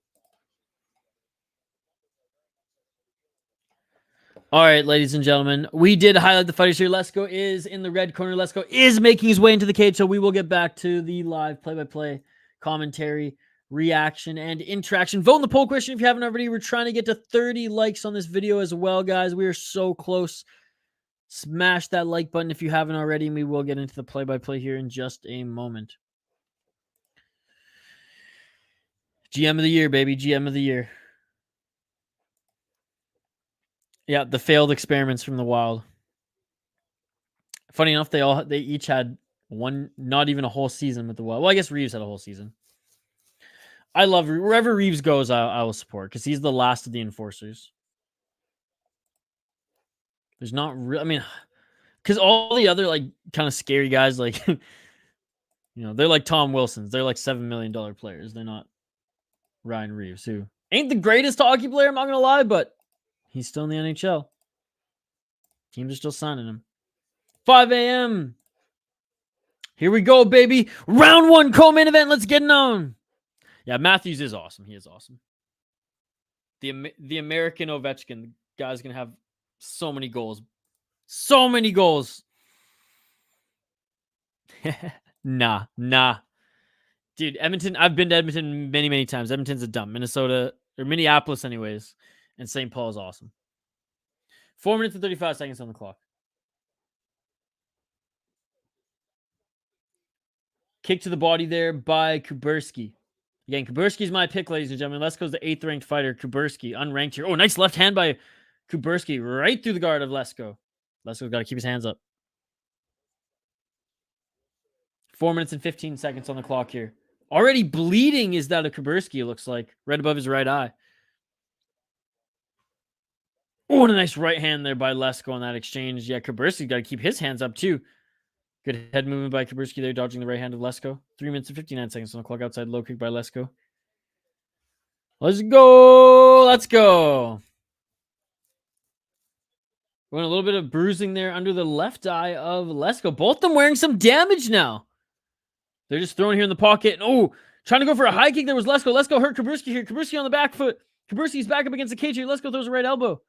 All right, ladies and gentlemen, we did highlight the fighters here. Leśko is in the red corner. Leśko is making his way into the cage, so we will get back to the live play-by-play commentary, reaction, and interaction. Vote in the poll question if you haven't already. We're trying to get to 30 likes on this video as well, guys. We are so close. Smash that like button if you haven't already, and we will get into the play-by-play here in just a moment. GM of the year, baby. GM of the year. Yeah, the failed experiments from the Wild. Funny enough, they each had one, not even a whole season with the Wild. Well, I guess Reeves had a whole season. I love wherever Reeves goes, I will support because he's the last of the enforcers. There's not I mean, because all the other like kind of scary guys, like they're like Tom Wilson's. They're like $7 million players. They're not Ryan Reeves, who ain't the greatest hockey player. I'm not gonna lie, but he's still in the NHL. Teams are still signing him. 5 a.m. Here we go, baby. Round 1 co-main event. Let's get it on. Yeah, Matthews is awesome. He is awesome. The American Ovechkin. The guy's going to have so many goals. So many goals. Nah. Dude, Edmonton, I've been to Edmonton many, many times. Edmonton's a dump. Minnesota, or Minneapolis anyways. And St. Paul is awesome. 4 minutes and 35 seconds on the clock. Kick to the body there by Kuberski. Again, Kuberski's my pick, ladies and gentlemen. Leśko's the 8th ranked fighter. Kuberski, unranked here. Oh, nice left hand by Kuberski right through the guard of Leśko. Leśko's got to keep his hands up. 4 minutes and 15 seconds on the clock here. Already bleeding is that of Kuberski, it looks like. Right above his right eye. Oh, and a nice right hand there by Leśko on that exchange. Yeah, Kuberski's got to keep his hands up too. Good head movement by Kuberski there, dodging the right hand of Leśko. 3 minutes and 59 seconds on the clock. Outside low kick by Leśko. Let's go. Let's go. Going a little bit of bruising there under the left eye of Leśko. Both of them wearing some damage now. They're just throwing here in the pocket. Oh, trying to go for a high kick. There was Leśko. Leśko hurt Kuberski here. Kuberski on the back foot. Kuberski's back up against the cage here. Leśko throws a right elbow.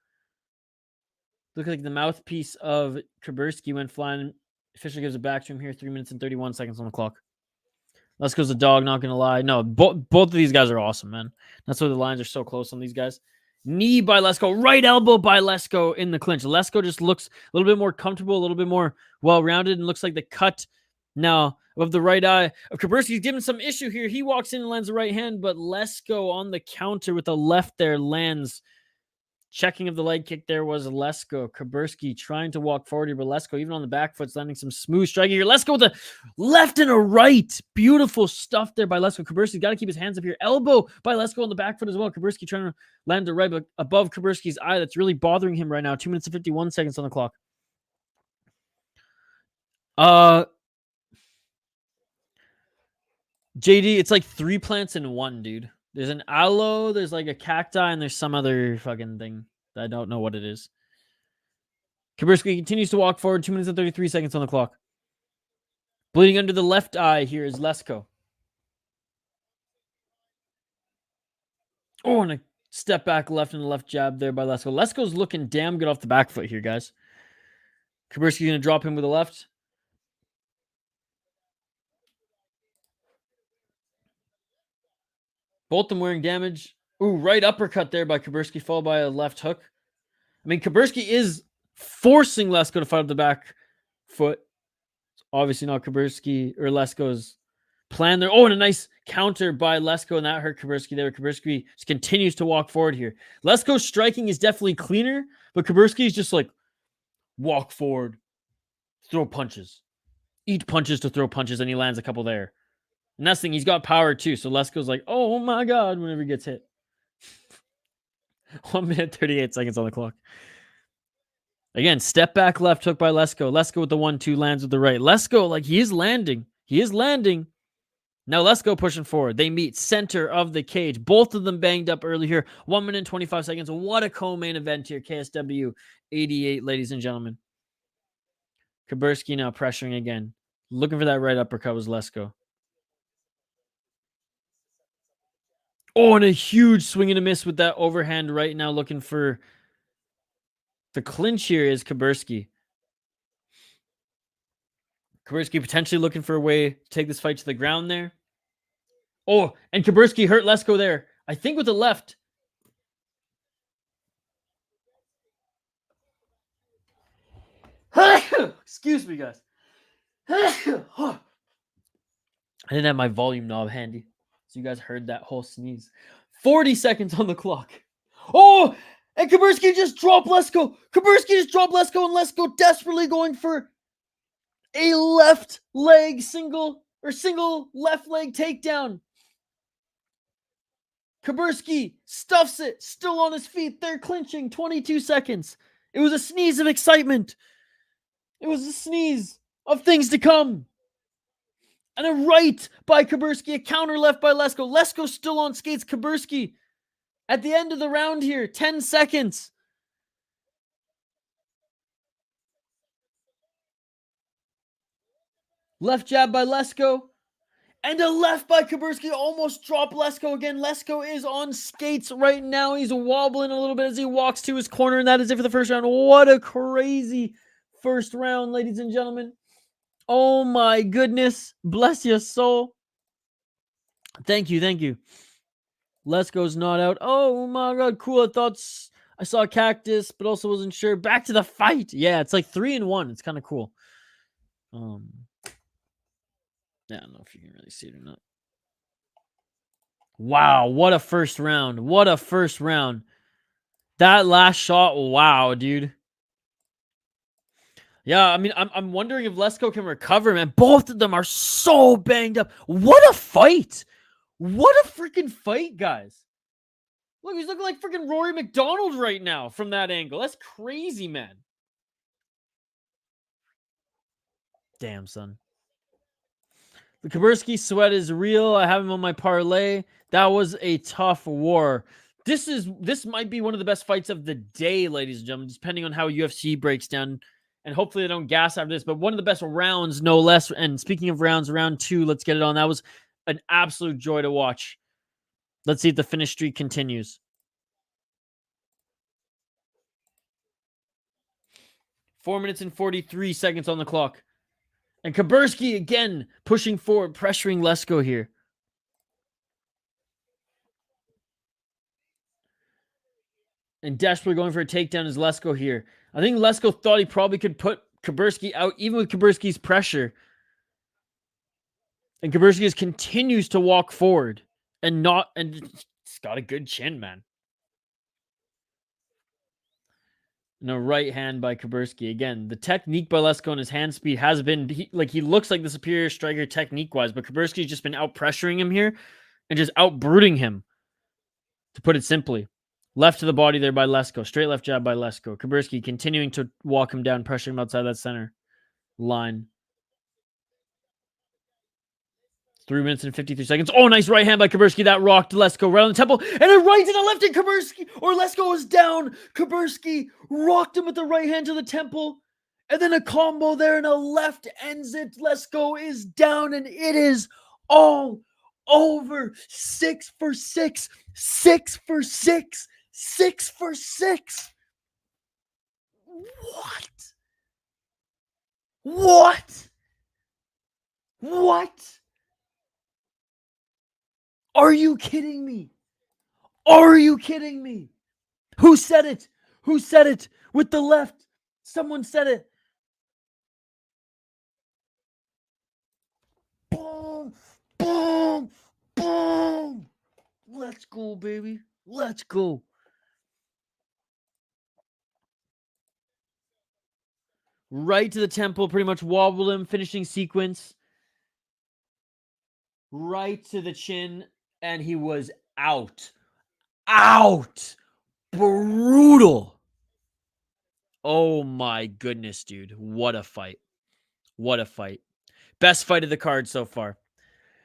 Looks like the mouthpiece of Kuberski went flying. Fisher gives it back to him here. 3 minutes and 31 seconds on the clock. Leśko's a dog, not going to lie. No, both of these guys are awesome, man. That's why the lines are so close on these guys. Knee by Leśko. Right elbow by Leśko in the clinch. Leśko just looks a little bit more comfortable, a little bit more well-rounded, and looks like the cut Now, above the right eye of Kuberski's given some issue here. He walks in and lands the right hand, but Leśko on the counter with the left there lands. Checking of the leg kick there was Leśko. Kuberski trying to walk forward here, but Leśko, even on the back foot's landing some smooth striking here. Leśko with a left and a right. Beautiful stuff there by Leśko. Kuberski's got to keep his hands up here. Elbow by Leśko on the back foot as well. Kuberski trying to land the right, but above Kuberski's eye. That's really bothering him right now. 2 minutes and 51 seconds on the clock. JD, it's like 3 plants in one, dude. There's an aloe, there's like a cacti, and there's some other fucking thing that I don't know what it is. Kuberski continues to walk forward. 2 minutes and 33 seconds on the clock. Bleeding under the left eye here is Leśko. Oh, and a step back left and a left jab there by Leśko. Lesko's looking damn good off the back foot here, guys. Kuberski's going to drop him with a left. Both them wearing damage. Ooh, right uppercut there by Kuberski, followed by a left hook. I mean, Kuberski is forcing Leśko to fight up the back foot. It's obviously not Kuberski or Lesko's plan there. Oh, and a nice counter by Leśko, and that hurt Kuberski there. Kuberski just continues to walk forward here. Lesko's striking is definitely cleaner, but Kuberski is just like walk forward, throw punches, eat punches to throw punches, and he lands a couple there. And that's the thing, he's got power too. So Lesko's like, oh my God, whenever he gets hit. 1 minute, 38 seconds on the clock. Again, step back left hook by Leśko. Leśko with the 1-2 lands with the right. Leśko, like he is landing. He is landing. Now Leśko pushing forward. They meet center of the cage. Both of them banged up early here. 1 minute and 25 seconds. What a co-main event here. KSW 88, ladies and gentlemen. Kuberski now pressuring again. Looking for that right uppercut was Leśko. Oh, and a huge swing and a miss with that overhand right now. Looking for the clinch here is Kuberski. Kuberski potentially looking for a way to take this fight to the ground there. Oh, and Kuberski hurt Leśko there. I think with the left. Excuse me, guys. I didn't have my volume knob handy, so you guys heard that whole sneeze. 40 seconds on the clock. Oh, and Kuberski just dropped Leśko. Kuberski just dropped Leśko, and Leśko desperately going for a left leg single left leg takedown. Kuberski stuffs it, still on his feet. They're clinching. 22 seconds. It was a sneeze of excitement. It was a sneeze of things to come. And a right by Kuberski, a counter left by Leśko. Leśko still on skates. Kuberski at the end of the round here, 10 seconds. Left jab by Leśko. And a left by Kuberski. Almost dropped Leśko again. Leśko is on skates right now. He's wobbling a little bit as he walks to his corner. And that is it for the first round. What a crazy first round, ladies and gentlemen. Oh my goodness. Bless your soul. Thank you. Thank you. Leśko's not out. Oh my God. Cool. I thought I saw Cactus, but also wasn't sure. Back to the fight. Yeah, it's like 3-1. It's kind of cool. Yeah, I don't know if you can really see it or not. Wow, what a first round. What a first round. That last shot, wow, dude. Yeah, I mean, I'm wondering if Leśko can recover, man. Both of them are so banged up. What a fight. What a freaking fight, guys. Look, he's looking like freaking Rory McDonald right now from that angle. That's crazy, man. Damn, son. The Kuberski sweat is real. I have him on my parlay. That was a tough war. This might be one of the best fights of the day, ladies and gentlemen, depending on how UFC breaks down. And hopefully they don't gas after this, but one of the best rounds, no less. And speaking of rounds, round 2, let's get it on. That was an absolute joy to watch. Let's see if the finish streak continues. 4 minutes and 43 seconds on the clock. And Kuberski again pushing forward, pressuring Leśko here. And desperately going for a takedown is Leśko here. I think Leśko thought he probably could put Kuberski out, even with Kuberski's pressure. And Kuberski just continues to walk forward and it's got a good chin, man. And a right hand by Kuberski. Again, the technique by Leśko and his hand speed has been, he looks like the superior striker technique-wise, but Kuberski's just been out-pressuring him here and just out-brute him, to put it simply. Left to the body there by Leśko. Straight left jab by Leśko. Kuberski continuing to walk him down, pressuring him outside that center line. 3 minutes and 53 seconds. Oh, nice right hand by Kuberski. That rocked Leśko right on the temple. And a right and a left, and Kuberski, or Leśko was down. Kuberski rocked him with the right hand to the temple. And then a combo there and a left ends it. Leśko is down, and it is all over. 6 for 6. 6 for 6. 6 for 6. What? What? What? Are you kidding me? Are you kidding me? Who said it? Who said it? With the left. Someone said it. Boom, boom, boom. Let's go, baby. Let's go. Right to the temple, pretty much wobbled him, finishing sequence. Right to the chin, and he was out. Out. Brutal. Oh my goodness, dude. What a fight. What a fight. Best fight of the card so far.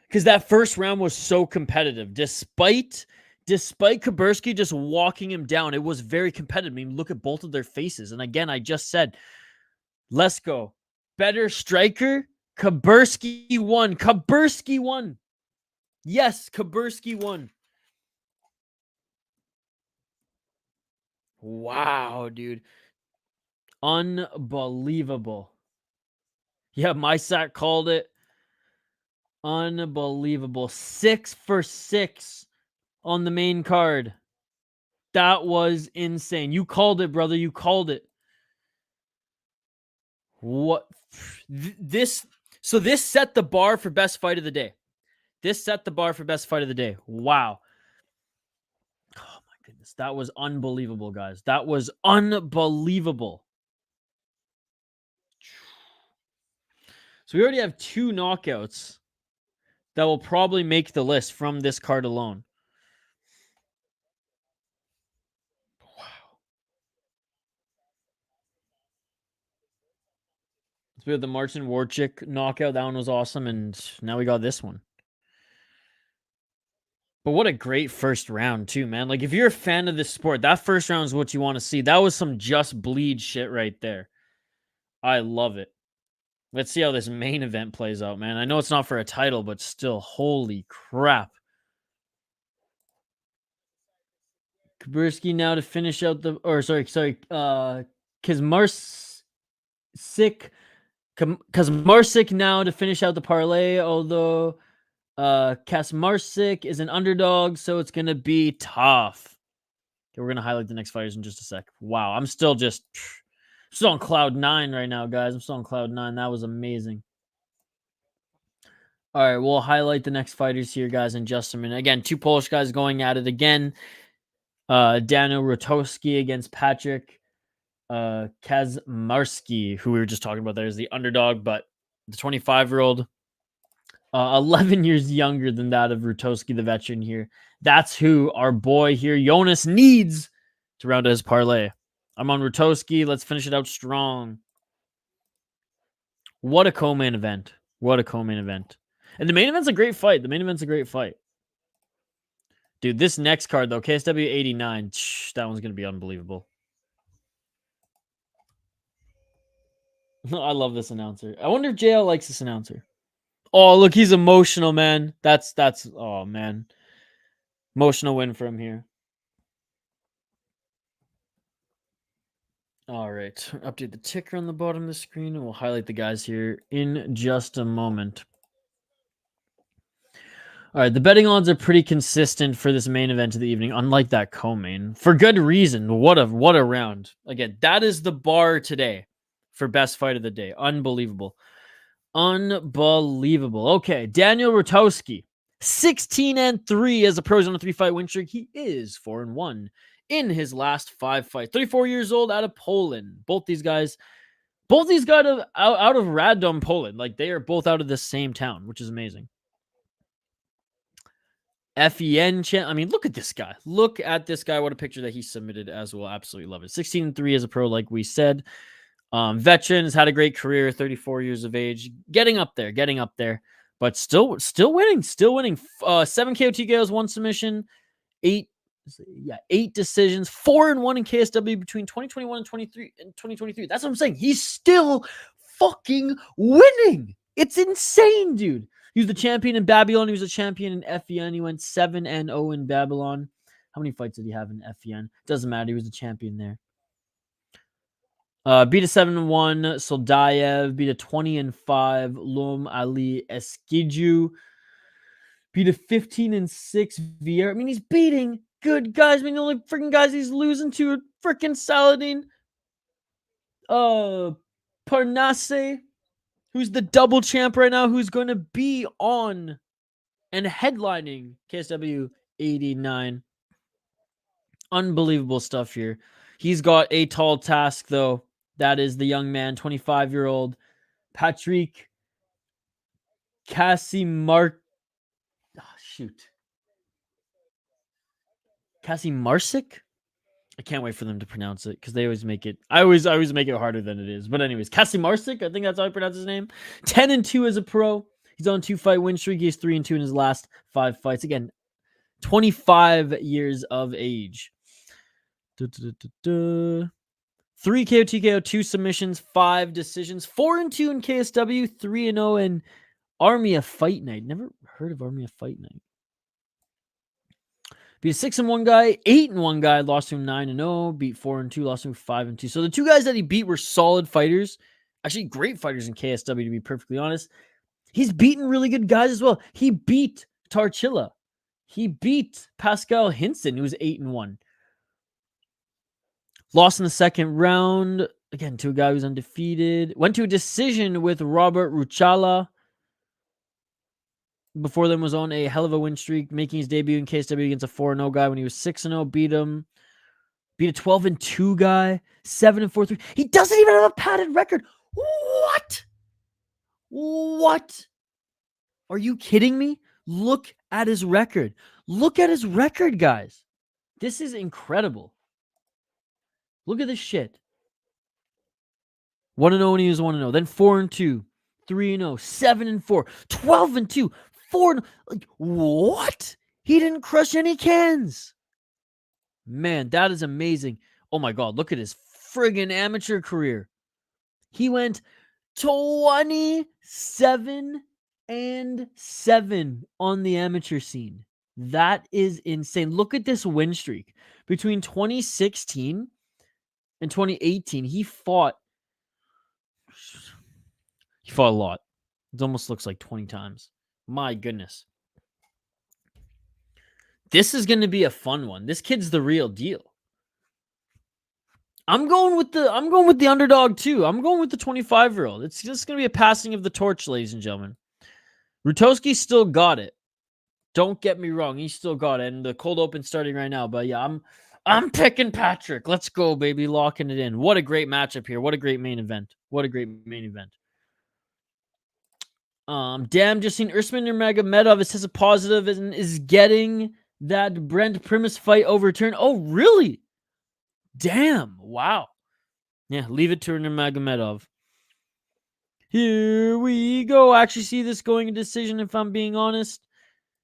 Because that first round was so competitive. Despite Kuberski just walking him down, it was very competitive. I mean, look at both of their faces. And again, I just said, Leśko, better striker. Kuberski won. Kuberski won. Yes, Kuberski won. Wow, dude. Unbelievable. Yeah, Mysak called it. Unbelievable. 6 for 6 on the main card. That was insane. You called it, brother. You called it. What? This set the bar for best fight of the day. This set the bar for best fight of the day. Wow. Oh my goodness. That was unbelievable, guys. That was unbelievable. So we already have 2 knockouts that will probably make the list from this card alone. Wow. So we had the Marcin Warchik knockout. That one was awesome. And now we got this one. But what a great first round, too, man. Like, if you're a fan of this sport, that first round is what you want to see. That was some just bleed shit right there. I love it. Let's see how this main event plays out, man. I know it's not for a title, but still, holy crap. Kuberski now to finish out the... Or, sorry. Kaczmarczyk now to finish out the parlay, although... Kaczmarczyk is an underdog, so it's going to be tough. Okay, we're going to highlight the next fighters in just a sec. Wow, I'm still on cloud 9 right now, guys. I'm still on cloud 9. That was amazing. All right, we'll highlight the next fighters here, guys, in just a minute. Again, 2 Polish guys going at it again. Danu Rutkowski against Patryk. Kaczmarczyk, who we were just talking about there, is the underdog, but the 25-year-old, 11 years younger than that of Rutkowski, the veteran here. That's who our boy here, Jonas, needs to round out his parlay. I'm on Rutkowski. Let's finish it out strong. What a co-main event. What a co-main event. And the main event's a great fight. The main event's a great fight. Dude, this next card, though, KSW 89, that one's going to be unbelievable. I love this announcer. I wonder if JL likes this announcer. Oh, look, he's emotional, man. That's, oh, man. Emotional win for him here. All right. Update the ticker on the bottom of the screen, and we'll highlight the guys here in just a moment. All right, the betting odds are pretty consistent for this main event of the evening, unlike that co-main. For good reason. What a round. Again, that is the bar today for best fight of the day. Unbelievable. Unbelievable. Okay, Daniel Rutkowski, 16-3 as a pro on a 3-fight win streak. He is 4-1 in his last 5 fights. 34 years old, out of Poland. Both these guys out of Radom, Poland. Like, they are both out of the same town, which is amazing. FEN champ. I mean, look at this guy. Look at this guy. What a picture that he submitted as well. Absolutely love it. 16-3 as a pro, like we said. Veteran, has had a great career, 34 years of age, getting up there, but still winning. 7 KO TKOs, 1 submission, 8 decisions, 4-1 in KSW between 2021 and 2023. That's what I'm saying. He's still fucking winning. It's insane, dude. He was the champion in Babylon. He was a champion in FEN. He went 7-0 in Babylon. How many fights did he have in FEN? Doesn't matter. He was the champion there. Beat a 7-1 Soldayev, beat a 20-5 Lom Ali Eskiju, beat a 15-6 Vieira. I mean, he's beating good guys. I mean, the only freaking guys he's losing to are freaking Saladin, Parnasse, who's the double champ right now, who's going to be on and headlining KSW 89. Unbelievable stuff here. He's got a tall task, though. That is the young man, 25-year-old Patryk Kaczmarczyk. Kaczmarczyk? I can't wait for them to pronounce it because they always make it. I always make it harder than it is. But anyways, Kaczmarczyk, I think that's how I pronounce his name. 10-2 as a pro. He's on 2-fight win streak. He's 3-2 in his last 5 fights. Again, 25 years of age. 3 KO TKO, 2 submissions, 5 decisions, 4-2 in KSW, 3-0 in Army of Fight Night. Never heard of Army of Fight Night. Beat a 6-1 guy, 8-1 guy, lost to him 9-0, beat 4-2, lost to him 5-2. So the 2 guys that he beat were solid fighters. Actually, great fighters in KSW, to be perfectly honest. He's beaten really good guys as well. He beat Tarchilla. He beat Pascal Hinson, who was 8-1. Lost in the second round, again, to a guy who's undefeated. Went to a decision with Robert Ruchala. Before then was on a hell of a win streak, making his debut in KSW against a 4-0 guy when he was 6-0. Beat him. Beat a 12-2 guy. 7-4-3. He doesn't even have a padded record. What? Are you kidding me? Look at his record. Look at his record, guys. This is incredible. Look at this shit. 1-0 when he was 1-0. Then 4-2. 3-0. 7-4. 12-2. 4. Like, what? He didn't crush any cans. Man, that is amazing. Oh my God. Look at his friggin' amateur career. He went 27-7 on the amateur scene. That is insane. Look at this win streak. Between 2016 and 2018, he fought a lot. It almost looks like 20 times. My goodness. This is going to be a fun one. This kid's the real deal. I'm going with the underdog too. I'm going with the 25-year-old. It's just going to be a passing of the torch, ladies and gentlemen. Rutkowski still got it. Don't get me wrong. He still got it. And the cold open's starting right now. But yeah, I'm picking Patryk. Let's go, baby. Locking it in. What a great matchup here. What a great main event. Damn, just seen Usman Nurmagomedov. It says a positive and is getting that Brent Primus fight overturned. Oh, really? Damn. Wow. Yeah, leave it to Nurmagomedov. Here we go. I actually see this going a decision, if I'm being honest.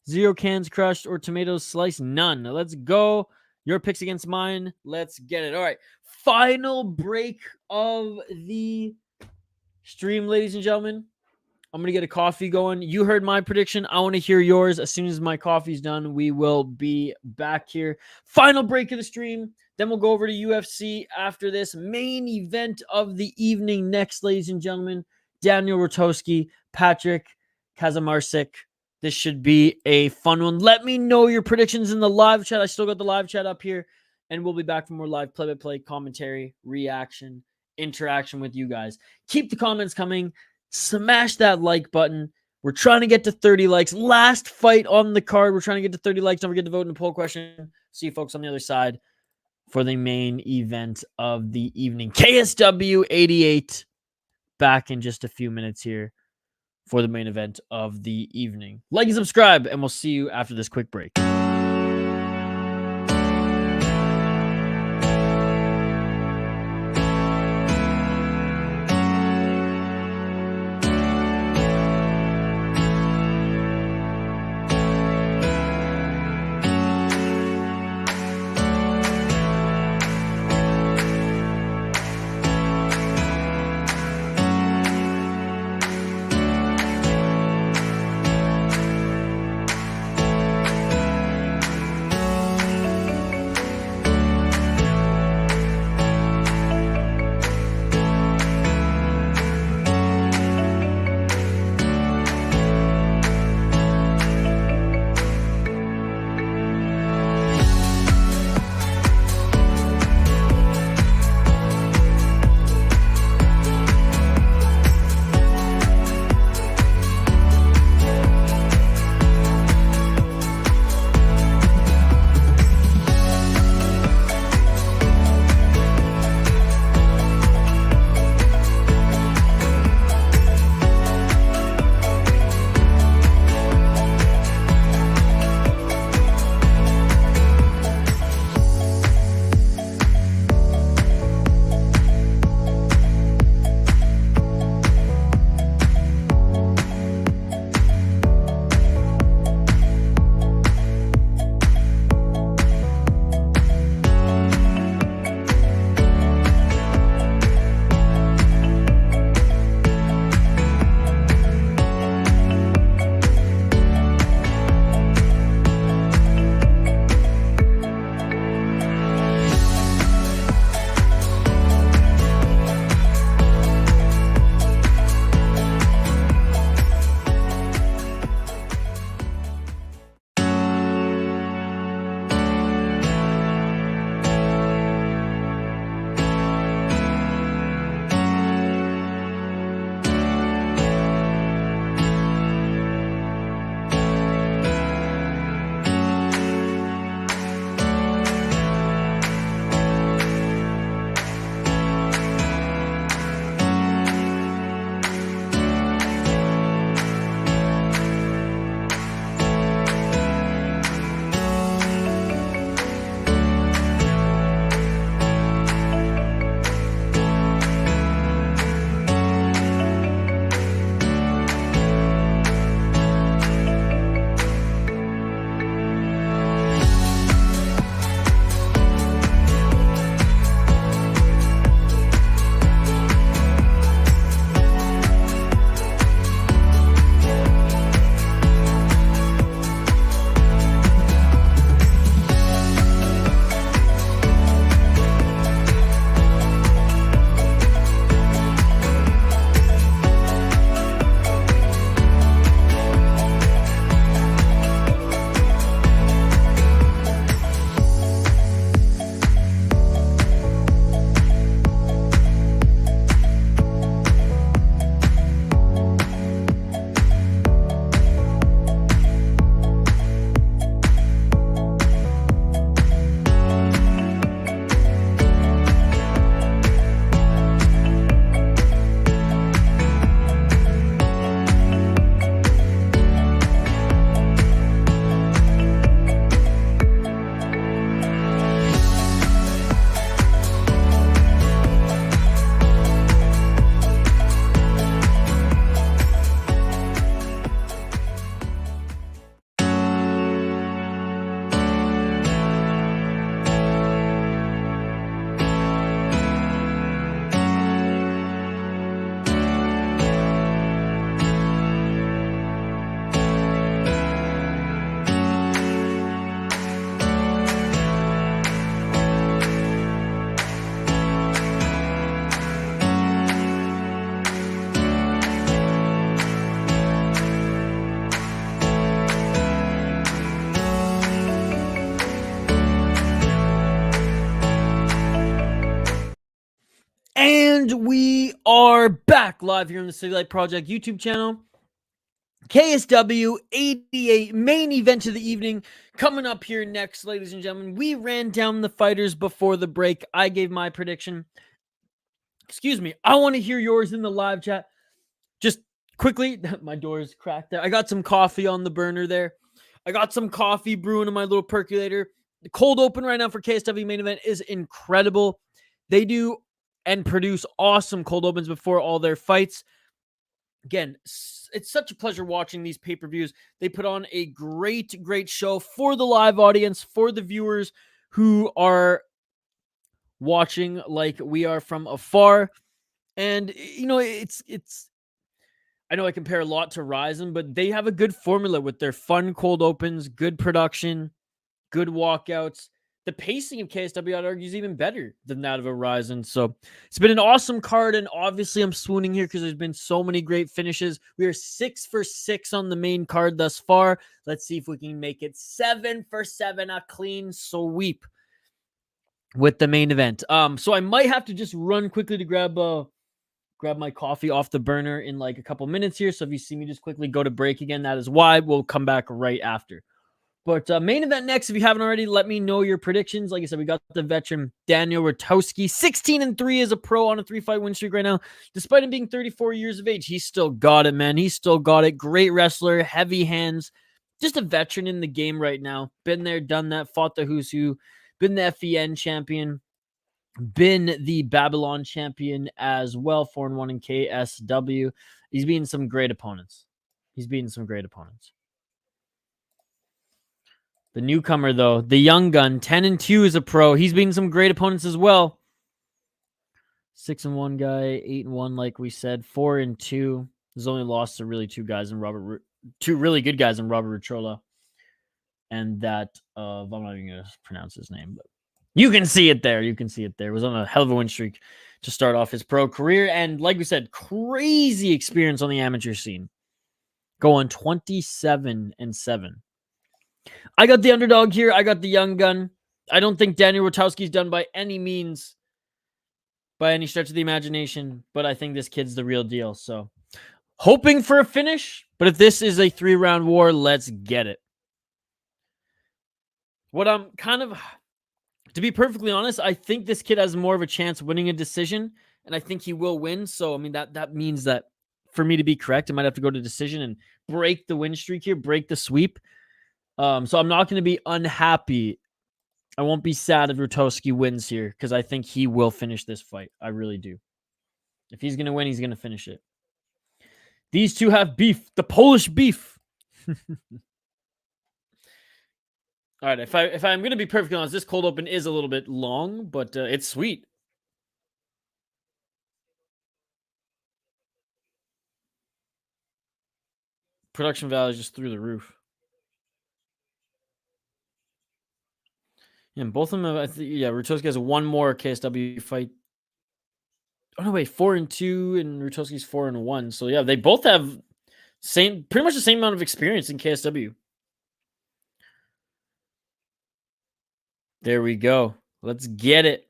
0 cans crushed or tomatoes sliced. None. Let's go. Your picks against mine. Let's get it. All right. Final break of the stream, ladies and gentlemen. I'm going to get a coffee going. You heard my prediction. I want to hear yours. As soon as my coffee's done, we will be back here. Final break of the stream. Then we'll go over to UFC after this. Main event of the evening next, ladies and gentlemen. Daniel Rutkowski, Patryk Kaczmarczyk. This should be a fun one. Let me know your predictions in the live chat. I still got the live chat up here. And we'll be back for more live play-by-play commentary, reaction, interaction with you guys. Keep the comments coming. smash that like button. We're trying to get to 30 likes. Last fight on the card. We're trying to get to 30 likes. Don't forget to vote in the poll question. See you folks on the other side for the main event of the evening. KSW 88 back in just a few minutes here for the main event of the evening. Like and subscribe, and we'll see you after this quick break. And we are back live here on the City Light Project YouTube channel. KSW 88 main event of the evening coming up here next, ladies and gentlemen. We ran down the fighters before the break. I gave my prediction. Excuse me. I want to hear yours in the live chat. Just quickly, my door is cracked there. I got some coffee on the burner there. I got some coffee brewing in my little percolator. The cold open right now for KSW main event is incredible. They do and produce awesome cold opens before all their fights. Again, it's such a pleasure watching these pay-per-views. They put on a great show for the live audience, for the viewers who are watching like we are from afar. And, you know, it's I know I compare a lot to Ryzen, but they have a good formula with their fun cold opens, good production, good walkouts. The pacing of KSW, I'd argue, is even better than that of a Ryzen. So it's been an awesome card, and obviously I'm swooning here because there's been so many great finishes. We are 6 for 6 on the main card thus far. Let's see if we can make it 7 for 7, a clean sweep with the main event. So I might have to just run quickly to grab my coffee off the burner in like a couple minutes here. So if you see me just quickly go to break again, that is why. We'll come back right after. But main event next, if you haven't already, let me know your predictions. Like I said, we got the veteran Daniel Rutkowski, 16-3 as a pro on a 3-fight win streak right now. Despite him being 34 years of age, he's still got it, man. He's still got it. Great wrestler, heavy hands. Just a veteran in the game right now. Been there, done that, fought the who's who. Been the FEN champion. Been the Babylon champion as well, 4-1 in KSW. He's beaten some great opponents. The newcomer, though, the young gun, 10-2 as a pro. He's beaten some great opponents as well. 6-1 guy, 8-1, like we said, 4-2. He's only lost to really two really good guys in Robert Rutrola. And that I'm not even going to pronounce his name, but you can see it there. It was on a hell of a win streak to start off his pro career. And like we said, crazy experience on the amateur scene. Going 27-7. I got the underdog here. I got the young gun. I don't think Daniel Rutkowski's done by any means, by any stretch of the imagination, but I think this kid's the real deal. So hoping for a finish, but if this is a 3-round war, let's get it. What I'm to be perfectly honest, I think this kid has more of a chance winning a decision, and I think he will win. So, I mean, that means that for me to be correct, I might have to go to decision and break the win streak here, break the sweep. So I'm not going to be unhappy. I won't be sad if Rutkowski wins here because I think he will finish this fight. I really do. If he's going to win, he's going to finish it. These two have beef. The Polish beef. All right. If I'm going to be perfectly honest, this cold open is a little bit long, but it's sweet. Production value is just through the roof. And both of them have, Rutkowski has one more KSW fight. Oh, no, wait, 4-2, and Rutkowski's 4-1. So, yeah, they both have pretty much the same amount of experience in KSW. There we go. Let's get it.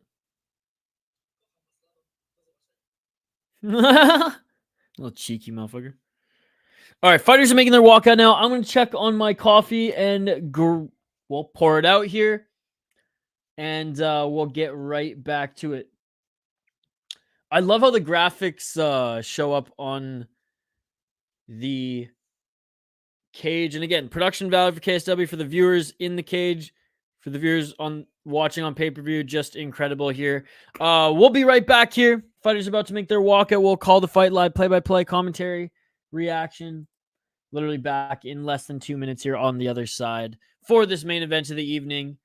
Little cheeky motherfucker. All right, fighters are making their walkout now. I'm going to check on my coffee and we'll pour it out here. And we'll get right back to it. I love how the graphics show up on the cage. And again, production value for KSW for the viewers in the cage, for the viewers watching on pay-per-view, just incredible here. We'll be right back here. Fighters about to make their walkout. We'll call the fight live, play-by-play, commentary, reaction. Literally back in less than 2 minutes here on the other side for this main event of the evening.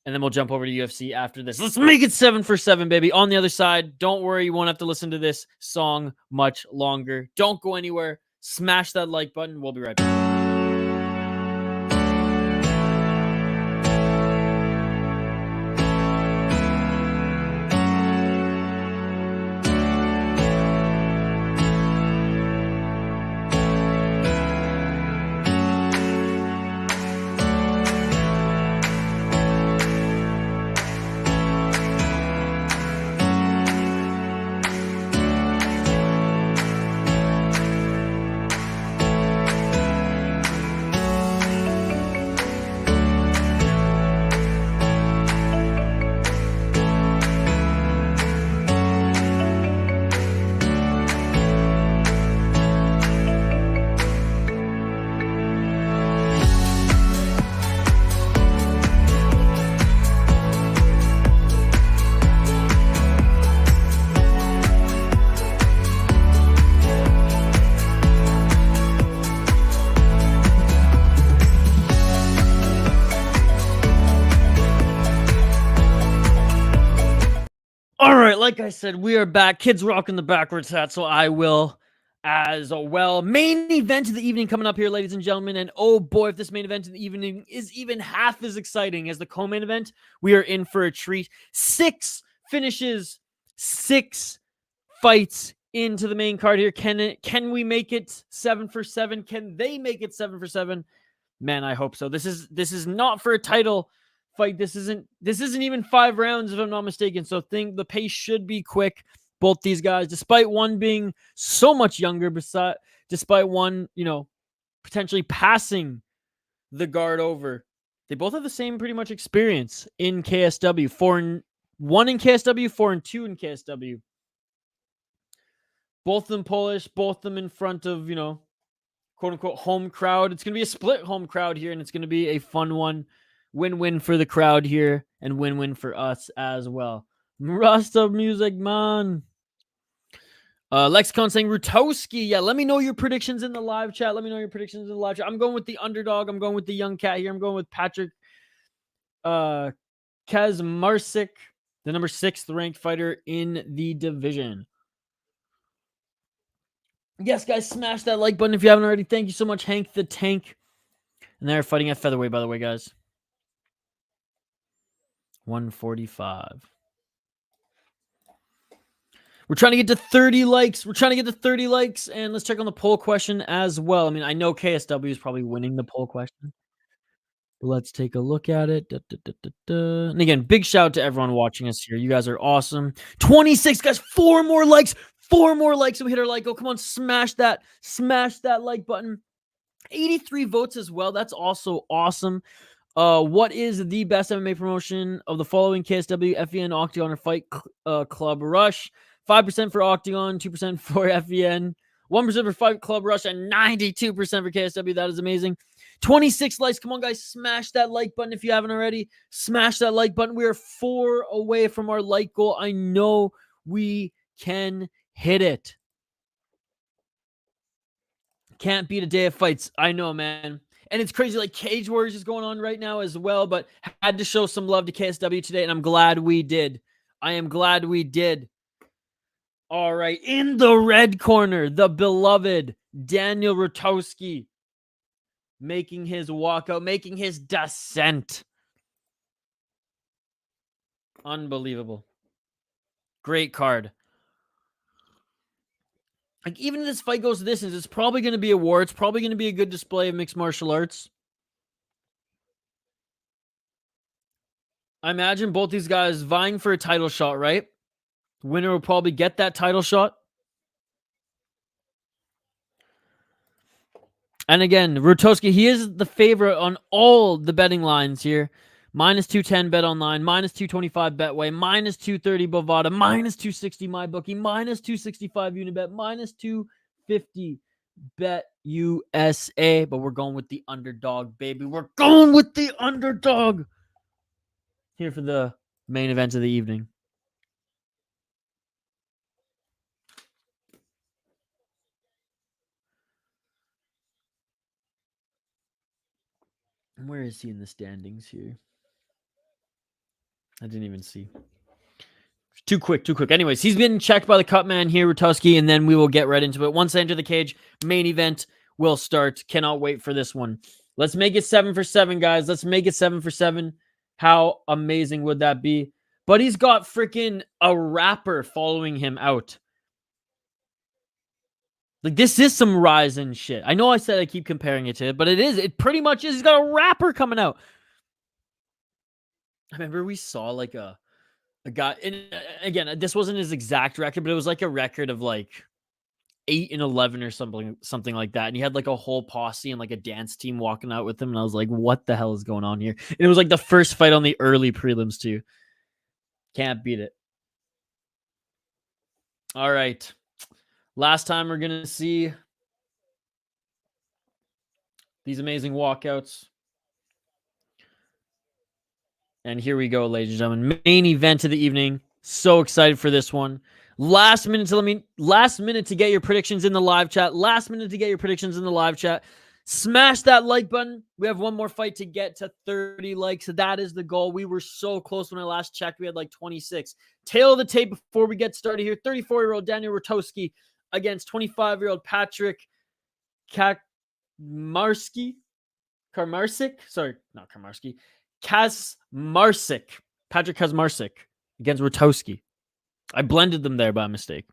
And then we'll jump over to UFC after this. Let's make it 7 for 7, baby. On the other side, don't worry. You won't have to listen to this song much longer. Don't go anywhere. Smash that like button. We'll be right back. like I said, we are back. Kids rocking the backwards hat, so I will as well. Main event of the evening coming up here, ladies and gentlemen. And oh boy, if this main event of the evening is even half as exciting as the co-main event, we are in for a treat. 6 finishes, 6 fights into the main card here. Can we make it 7 for 7? Can they make it 7 for 7? Man, I hope so. This is not for a title fight. This isn't even 5 rounds, if I'm not mistaken. So the pace should be quick. Both these guys, despite one being so much younger, despite one, potentially passing the guard over, they both have the same pretty much experience in KSW. 4-1 in KSW, 4-2 in KSW. Both of them Polish, both of them in front of, quote unquote home crowd. It's going to be a split home crowd here, and it's going to be a fun one. Win-win for the crowd here, and win-win for us as well. Rasta music, man. Lexicon saying Rutkowski. Yeah, let me know your predictions in the live chat. I'm going with the underdog. I'm going with the young cat here. I'm going with Patryk Kaczmarczyk, the number 6th ranked fighter in the division. Yes, guys, smash that like button if you haven't already. Thank you so much, Hank the Tank. And they're fighting at featherweight, by the way, guys. 145. We're trying to get to 30 likes. And let's check on the poll question as well. I mean, I know KSW is probably winning the poll question. But let's take a look at it. And again, big shout out to everyone watching us here. You guys are awesome. 26, guys. 4 more likes. 4 more likes. And we hit our like goal. Come on, smash that like button. 83 votes as well. That's also awesome. What is the best MMA promotion of the following: KSW, FEN, Octagon, or Fight Club Rush? 5% for Octagon, 2% for FEN, 1% for Fight Club Rush, and 92% for KSW. That is amazing. 26 likes. Come on, guys. Smash that like button if you haven't already. Smash that like button. We are 4 away from our like goal. I know we can hit it. Can't beat a day of fights. I know, man. And it's crazy. Like, Cage Warriors is going on right now as well, but had to show some love to KSW today, and I'm glad we did. I am glad we did. All right. In the red corner, the beloved Daniel Rutkowski making his walkout, making his descent. Unbelievable. Great card. Like, even if this fight goes to distance, it's probably going to be a war. It's probably going to be a good display of mixed martial arts. I imagine both these guys vying for a title shot, right? The winner will probably get that title shot. And again, Rutkowski, he is the favorite on all the betting lines here. -210 bet online, -225 Betway, -230 Bovada, -260 MyBookie, -265 Unibet, -250 Bet USA. But we're going with the underdog, baby. We're going with the underdog here for the main event of the evening. Where is he in the standings here? I didn't even see. Too quick. Anyways, he's been checked by the cut man here, Rutkowski, and then we will get right into it. Once I enter the cage, main event will start. Cannot wait for this one. Let's make it 7 for 7, guys. Let's make it 7 for 7. How amazing would that be? But he's got freaking a rapper following him out. Like, this is some Ryzen shit. I know I said I keep comparing it to it, but it is. It pretty much is. He's got a rapper coming out. I remember we saw like a guy, and again, this wasn't his exact record, but it was like a record of like 8-11 or something like that. And he had like a whole posse and like a dance team walking out with him. And I was like, what the hell is going on here? And it was like the first fight on the early prelims too. Can't beat it. All right. Last time we're going to see these amazing walkouts. And here we go, ladies and gentlemen. Main event of the evening. So excited for this one. Last minute to get your predictions in the live chat. Smash that like button. We have one more fight to get to 30 likes. That is the goal. We were so close when I last checked. We had like 26. Tail of the tape before we get started here. 34-year-old Daniel Rutkowski against 25-year-old Patryk Kaczmarczyk. Sorry, not Kaczmarczyk. Kaczmarczyk. Patryk Kaczmarczyk against Rutkowski. I blended them there by mistake.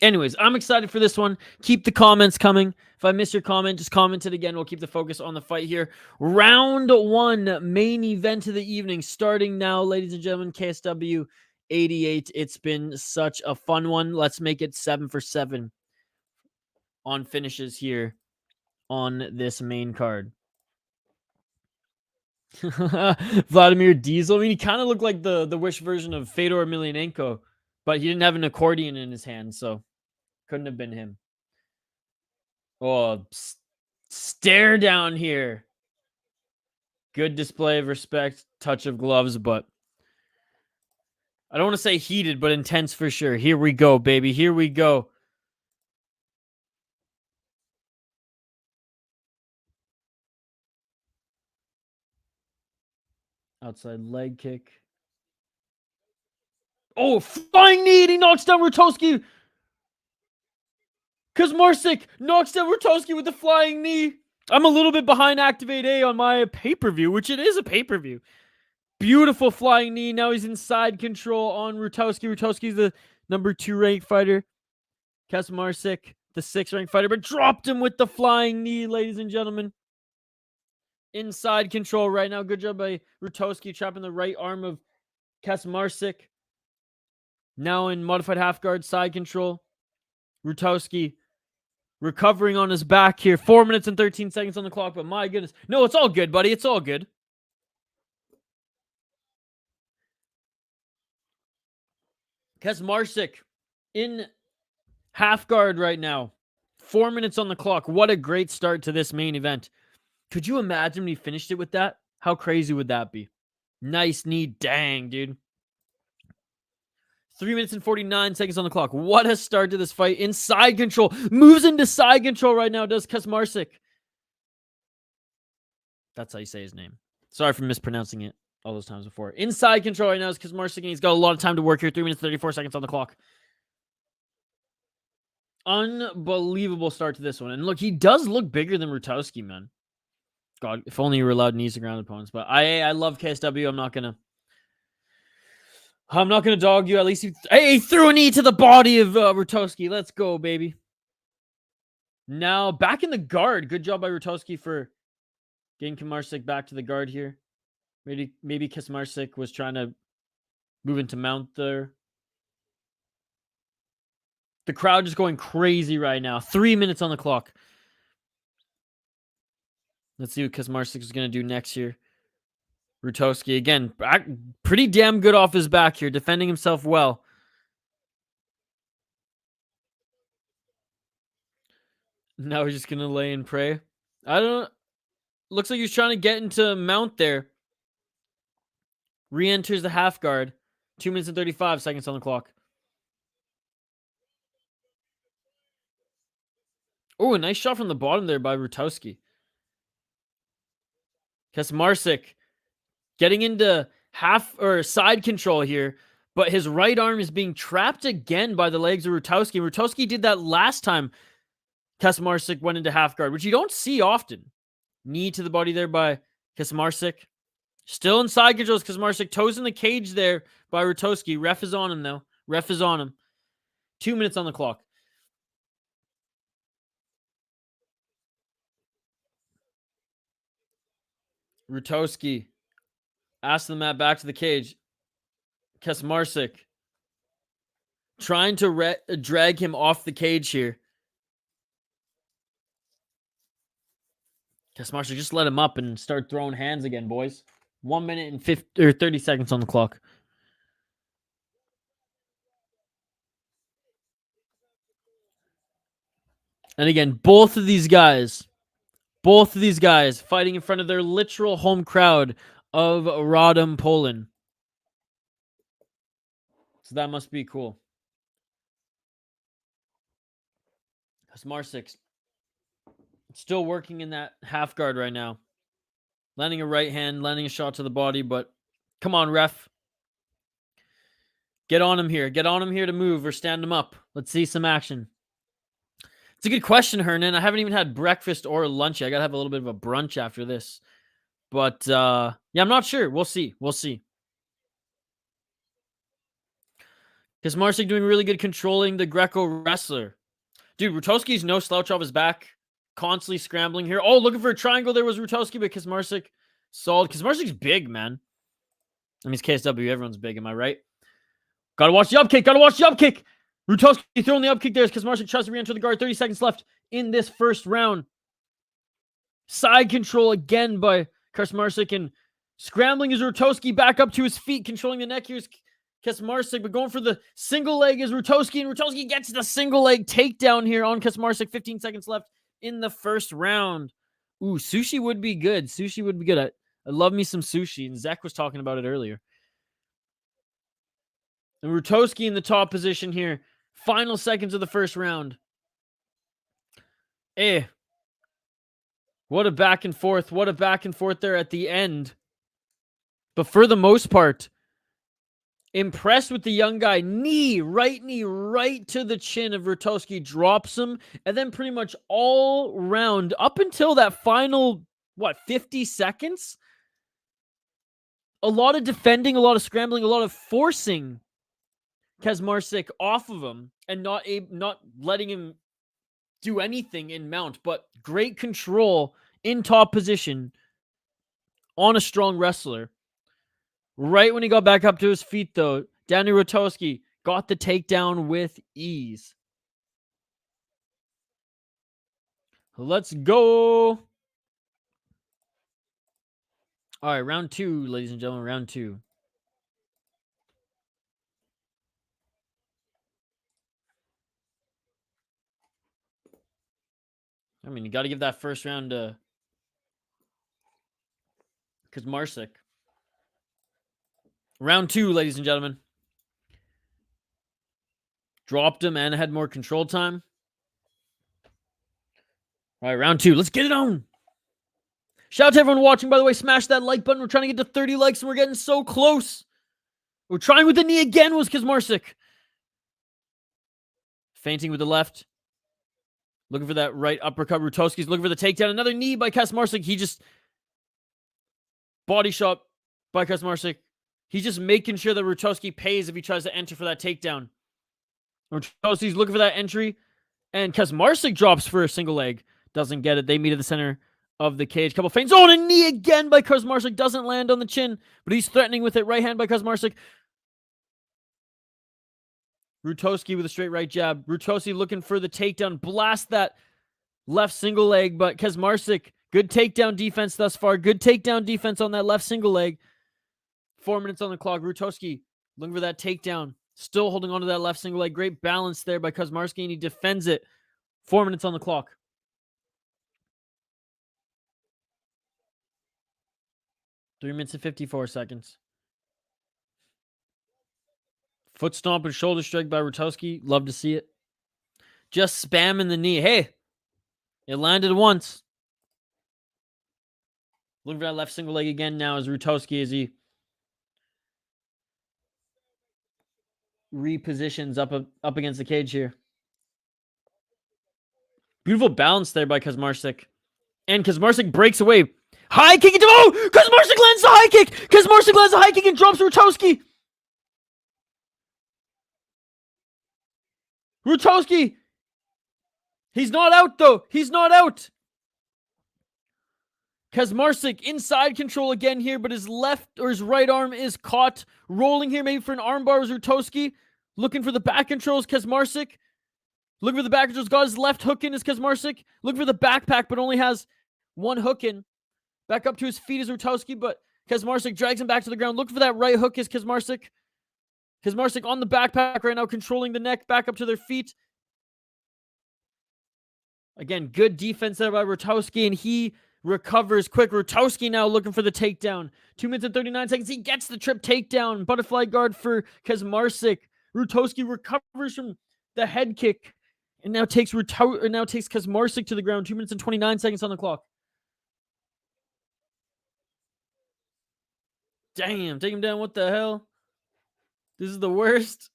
Anyways, I'm excited for this one. Keep the comments coming. If I miss your comment, just comment it again. We'll keep the focus on the fight here. Round 1, main event of the evening, starting now, ladies and gentlemen. KSW 88. It's been such a fun one. Let's make it 7 for 7 on finishes here on this main card. Vladimir Diesel. I mean, he kind of looked like the Wish version of Fedor Emelianenko, but he didn't have an accordion in his hand, so couldn't have been him. Oh, stare down here. Good display of respect, touch of gloves, but I don't want to say heated, but intense for sure. Here we go, baby. Here we go. Outside leg kick. Oh, flying knee. He knocks down Rutkowski. Kaczmarczyk knocks down Rutkowski with the flying knee. I'm a little bit behind Activate A on my pay-per-view, which it is a pay-per-view. Beautiful flying knee. Now he's in side control on Rutkowski. Rutkowski's the number 2 ranked fighter. Kaczmarczyk, the 6th ranked fighter, but dropped him with the flying knee, ladies and gentlemen. Inside control right now. Good job by Rutkowski, trapping the right arm of Kaczmarczyk. Now in modified half guard, side control. Rutkowski recovering on his back here. 4 minutes and 13 seconds on the clock, but my goodness. No, it's all good, buddy. It's all good. Kaczmarczyk in half guard right now. 4 minutes on the clock. What a great start to this main event. Could you imagine when he finished it with that? How crazy would that be? Nice knee. Dang, dude. 3 minutes and 49 seconds on the clock. What a start to this fight. Inside control. Moves into side control right now, does Kaczmarczyk. That's how you say his name. Sorry for mispronouncing it all those times before. Inside control right now is Kaczmarczyk, and he's got a lot of time to work here. 3 minutes, 34 seconds on the clock. Unbelievable start to this one. And look, he does look bigger than Rutkowski, man. God, if only you were allowed knees to ground opponents. But I love KSW. I'm not gonna dog you. At least he threw a knee to the body of Rutkowski. Let's go, baby. Now back in the guard. Good job by Rutkowski for getting Kaczmarczyk back to the guard here. Maybe Kaczmarczyk was trying to move into mount there. The crowd just going crazy right now. 3 minutes on the clock. Let's see what Kaczmarczyk is going to do next here. Rutkowski, again, pretty damn good off his back here, defending himself well. Now he's just going to lay and pray. Looks like he's trying to get into mount there. Re-enters the half guard. 2 minutes and 35 seconds on the clock. Oh, a nice shot from the bottom there by Rutkowski. Kaczmarczyk getting into half or side control here, but his right arm is being trapped again by the legs of Rutkowski. Rutkowski did that last time Kaczmarczyk went into half guard, which you don't see often. Knee to the body there by Kaczmarczyk. Still in side control is Kaczmarczyk. Toes in the cage there by Rutkowski. Ref is on him, though. Ref is on him. 2 minutes on the clock. Rutkowski asks the mat back to the cage. Kaczmarczyk trying to drag him off the cage here. Kaczmarczyk, just let him up and start throwing hands again, boys. 1 minute and 30 seconds on the clock. And again, both of these guys fighting in front of their literal home crowd of Radom, Poland. So that must be cool. Kaczmarczyk Still working in that half guard right now. Landing a right hand, landing a shot to the body, but come on, ref. Get on him here. Get on him here to move or stand him up. Let's see some action. It's a good question, Hernan. I haven't even had breakfast or lunch yet. I got to have a little bit of a brunch after this. But, yeah, I'm not sure. We'll see. We'll see. Kaczmarczyk doing really good controlling the Greco wrestler. Dude, Rutkowski's no slouch off his back. Constantly scrambling here. Oh, looking for a triangle. There was Rutkowski, but Kaczmarczyk solid. Kaczmarczyk's big, man. I mean, it's KSW. Everyone's big. Am I right? Gotta watch the up kick. Gotta watch the up kick. Rutkowski throwing the up kick there as Kaczmarczyk tries to re-enter the guard. 30 seconds left in this first round. Side control again by Kaczmarczyk, and scrambling is Rutkowski back up to his feet, controlling the neck. Here's Kaczmarczyk, but going for the single leg is Rutkowski, and Rutkowski gets the single leg takedown here on Kaczmarczyk. 15 seconds left in the first round. Ooh, sushi would be good. Sushi would be good. I love me some sushi, and Zach was talking about it earlier. And Rutkowski in the top position here. Final seconds of the first round. What a back and forth. What a back and forth there at the end. But for the most part, impressed with the young guy. Knee right to the chin of Rutkowski. Drops him. And then pretty much all round, up until that final, 50 seconds? A lot of defending, a lot of scrambling, a lot of forcing Kaczmarczyk off of him and not letting him do anything in mount, but great control in top position on a strong wrestler. Right when he got back up to his feet, though, Danu Rutkowski got the takedown with ease. Let's go. All right, round 2, ladies and gentlemen, round 2. I mean, you got to give that first round to Kaczmarczyk. Round 2, ladies and gentlemen. Dropped him and had more control time. All right, round 2. Let's get it on. Shout out to everyone watching, by the way. Smash that like button. We're trying to get to 30 likes, and we're getting so close. We're trying with the knee again, was Kaczmarczyk. Feinting with the left. Looking for that right uppercut. Rutkowski's looking for the takedown. Another knee by Kaczmarczyk. He just body shot by Kaczmarczyk. He's just making sure that Rutkowski pays if he tries to enter for that takedown. Rutkowski's looking for that entry. And Kaczmarczyk drops for a single leg. Doesn't get it. They meet at the center of the cage. Couple feints. Oh, and a knee again by Kaczmarczyk. Doesn't land on the chin. But he's threatening with it. Right hand by Kaczmarczyk. Rutkowski with a straight right jab. Rutkowski looking for the takedown. Blast that left single leg. But Kaczmarczyk, good takedown defense thus far. Good takedown defense on that left single leg. 4 minutes on the clock. Rutkowski looking for that takedown. Still holding on to that left single leg. Great balance there by Kaczmarczyk, and he defends it. 4 minutes on the clock. Three minutes and 54 seconds. Foot stomp and shoulder strike by Rutkowski. Love to see it. Just spamming the knee. Hey, it landed once. Looking for that left single leg again now as Rutkowski as he repositions up against the cage here. Beautiful balance there by Kaczmarczyk. And Kaczmarczyk breaks away. High kick into... Oh! Kaczmarczyk lands the high kick! Kaczmarczyk lands the high kick and drops Rutkowski! Rutkowski! He's not out, though. He's not out. Kaczmarczyk inside control again here, but his left or his right arm is caught. Rolling here maybe for an armbar was Rutkowski. Looking for the back controls, Kaczmarczyk. Looking for the back controls. Got his left hook in is Kaczmarczyk. Looking for the backpack, but only has one hook in. Back up to his feet is Rutkowski, but Kaczmarczyk drags him back to the ground. Looking for that right hook is Kaczmarczyk. Kaczmarczyk on the backpack right now, controlling the neck, back up to their feet. Again, good defense there by Rutkowski, and he recovers quick. Rutkowski now looking for the takedown. 2 minutes and 39 seconds. He gets the trip takedown. Butterfly guard for Kaczmarczyk. Rutkowski recovers from the head kick It now takes Kaczmarczyk to the ground. 2 minutes and 29 seconds on the clock. Damn, take him down. What the hell? This is the worst.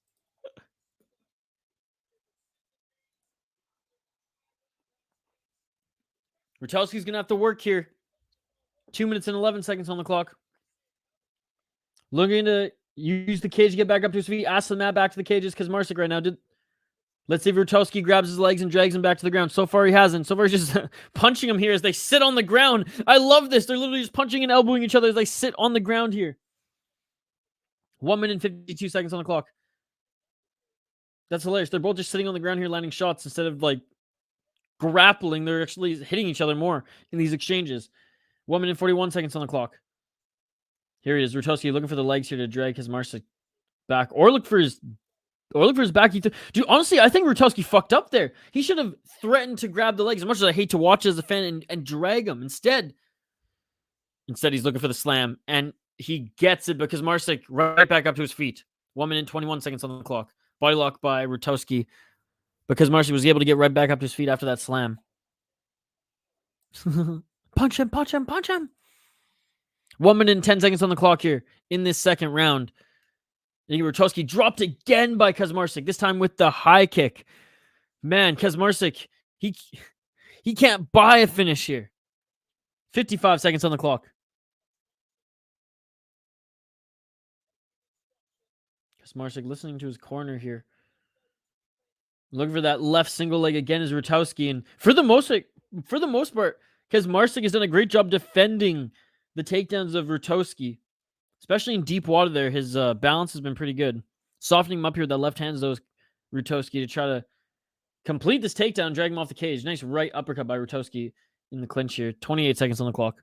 Rutkowski's going to have to work here. 2 minutes and 11 seconds on the clock. Looking to use the cage to get back up to his feet. Ask the mat back to the cages. Kaczmarczyk right now. Let's see if Rutkowski grabs his legs and drags him back to the ground. So far, he hasn't. So far, he's just punching him here as they sit on the ground. I love this. They're literally just punching and elbowing each other as they sit on the ground here. 1 minute and 52 seconds on the clock. That's hilarious. They're both just sitting on the ground here landing shots instead of, like, grappling. They're actually hitting each other more in these exchanges. 1 minute and 41 seconds on the clock. Here he is. Rutkowski looking for the legs here to drag Kaczmarczyk back. Or look for his back. Dude, honestly, I think Rutkowski fucked up there. He should have threatened to grab the legs. As much as I hate to watch as a fan and drag him. Instead, he's looking for the slam. And he gets it because Kaczmarczyk right back up to his feet. 1 minute and 21 seconds on the clock. Body lock by Rutkowski. Because Kaczmarczyk was able to get right back up to his feet after that slam. Punch him, punch him, punch him. 1 minute and 10 seconds on the clock here in this second round. Rutkowski dropped again by Kaczmarczyk, this time with the high kick. Man, Kaczmarczyk, he can't buy a finish here. 55 seconds on the clock. Kaczmarczyk listening to his corner here. Looking for that left single leg again is Rutkowski. And for the most part, Kaczmarczyk has done a great job defending the takedowns of Rutkowski. Especially in deep water there, his balance has been pretty good. Softening him up here with that left hand, though, is Rutkowski to try to complete this takedown, drag him off the cage. Nice right uppercut by Rutkowski in the clinch here. 28 seconds on the clock.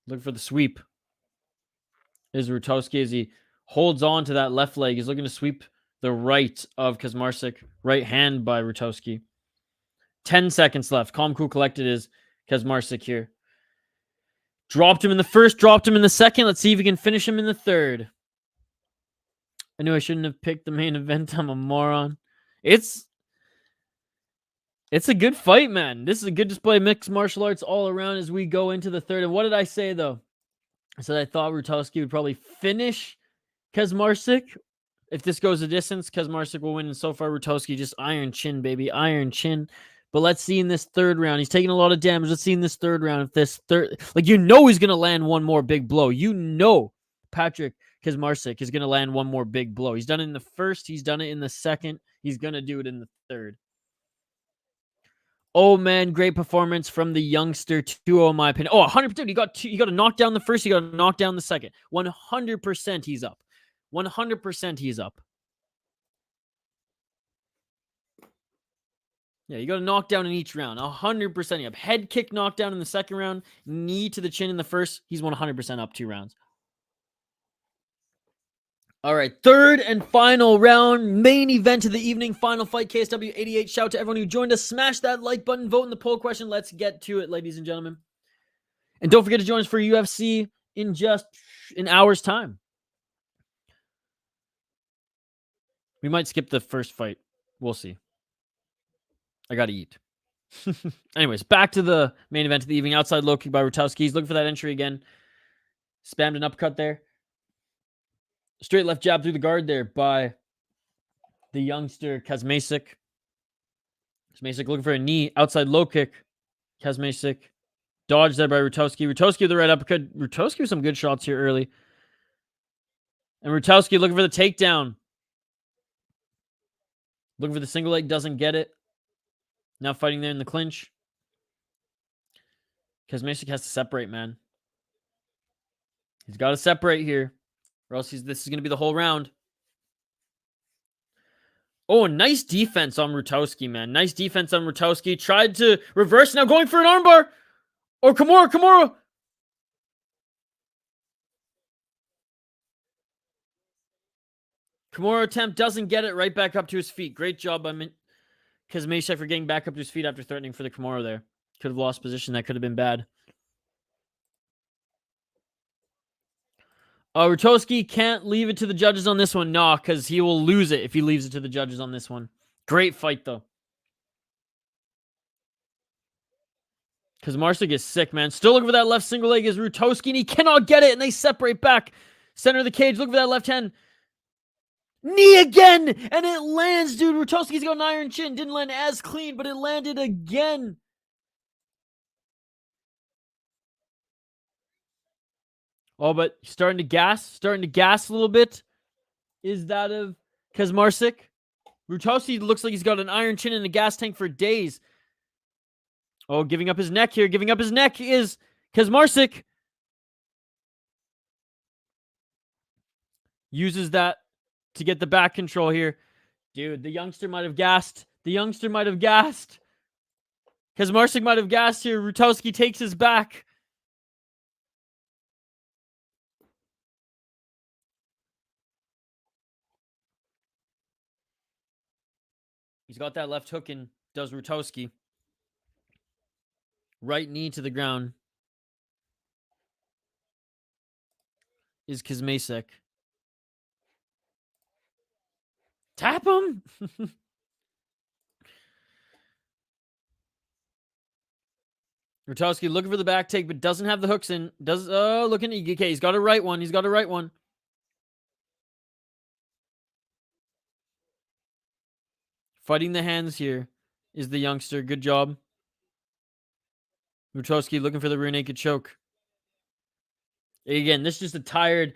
Looking for the sweep. Is Rutkowski as he holds on to that left leg. He's looking to sweep the right of Kaczmarczyk. Right hand by Rutkowski. 10 seconds left. Calm, cool, collected is Kaczmarczyk here. Dropped him in the first, dropped him in the second. Let's see if we can finish him in the third. I knew I shouldn't have picked the main event. I'm a moron. It's a good fight, man. This is a good display of mixed martial arts all around as we go into the third. And what did I say, though? I said I thought Rutkowski would probably finish Kaczmarczyk. If this goes a distance, Kaczmarczyk will win. And so far, Rutkowski just iron chin, baby. Iron chin. But let's see in this third round. He's taking a lot of damage. Let's see in this third round if this third... Like, he's going to land one more big blow. Patryk Kaczmarczyk is going to land one more big blow. He's done it in the first. He's done it in the second. He's going to do it in the third. Oh, man. Great performance from the youngster. 2-0, in my opinion. Oh, 100%. He got to knock down the first. He got to knock down the second. 100% he's up. 100% he's up. Yeah, you got to knock down in each round. 100% you have. Head kick knockdown in the second round. Knee to the chin in the first. He's 100% up 2 rounds. All right, third and final round. Main event of the evening. Final fight, KSW 88. Shout out to everyone who joined us. Smash that like button. Vote in the poll question. Let's get to it, ladies and gentlemen. And don't forget to join us for UFC in just an hour's time. We might skip the first fight. We'll see. I got to eat. Anyways, back to the main event of the evening. Outside low kick by Rutkowski. He's looking for that entry again. Spammed an uppercut there. Straight left jab through the guard there by the youngster Kaczmarczyk. Kaczmarczyk looking for a knee. Outside low kick. Kaczmarczyk. Dodge there by Rutkowski. Rutkowski with the right uppercut. Rutkowski with some good shots here early. And Rutkowski looking for the takedown. Looking for the single leg. Doesn't get it. Now fighting there in the clinch. Kaczmarczyk has to separate, man. He's got to separate here. Or else this is going to be the whole round. Oh, nice defense on Rutkowski, man. Nice defense on Rutkowski. Tried to reverse. Now going for an armbar. Or Kimura. Kimura attempt doesn't get it. Right back up to his feet. Great job by Kaczmarczyk for getting back up to his feet after threatening for the Kimura there. Could have lost position. That could have been bad. Rutkowski can't leave it to the judges on this one. Nah, because he will lose it if he leaves it to the judges on this one. Great fight, though. Kaczmarczyk is sick, man. Still looking for that left single leg is Rutkowski, and he cannot get it, and they separate back. Center of the cage, looking for that left hand. Knee again, and it lands, dude. Rutkowski's got an iron chin. Didn't land as clean, but it landed again. Oh, but he's starting to gas a little bit. Is that of Kaczmarczyk? Rutkowski looks like he's got an iron chin in a gas tank for days. Oh, giving up his neck here. Giving up his neck is Kaczmarczyk. Uses that to get the back control here. Dude, the youngster might have gassed. Kaczmarczyk might have gassed here. Rutkowski takes his back. He's got that left hook in, does Rutkowski. Right knee to the ground is Kaczmarczyk. Tap him. Rutkowski looking for the back take, but doesn't have the hooks in. Looking. Okay, he's got a right one. Fighting the hands here is the youngster. Good job. Rutkowski looking for the rear naked choke. Again, this is a tired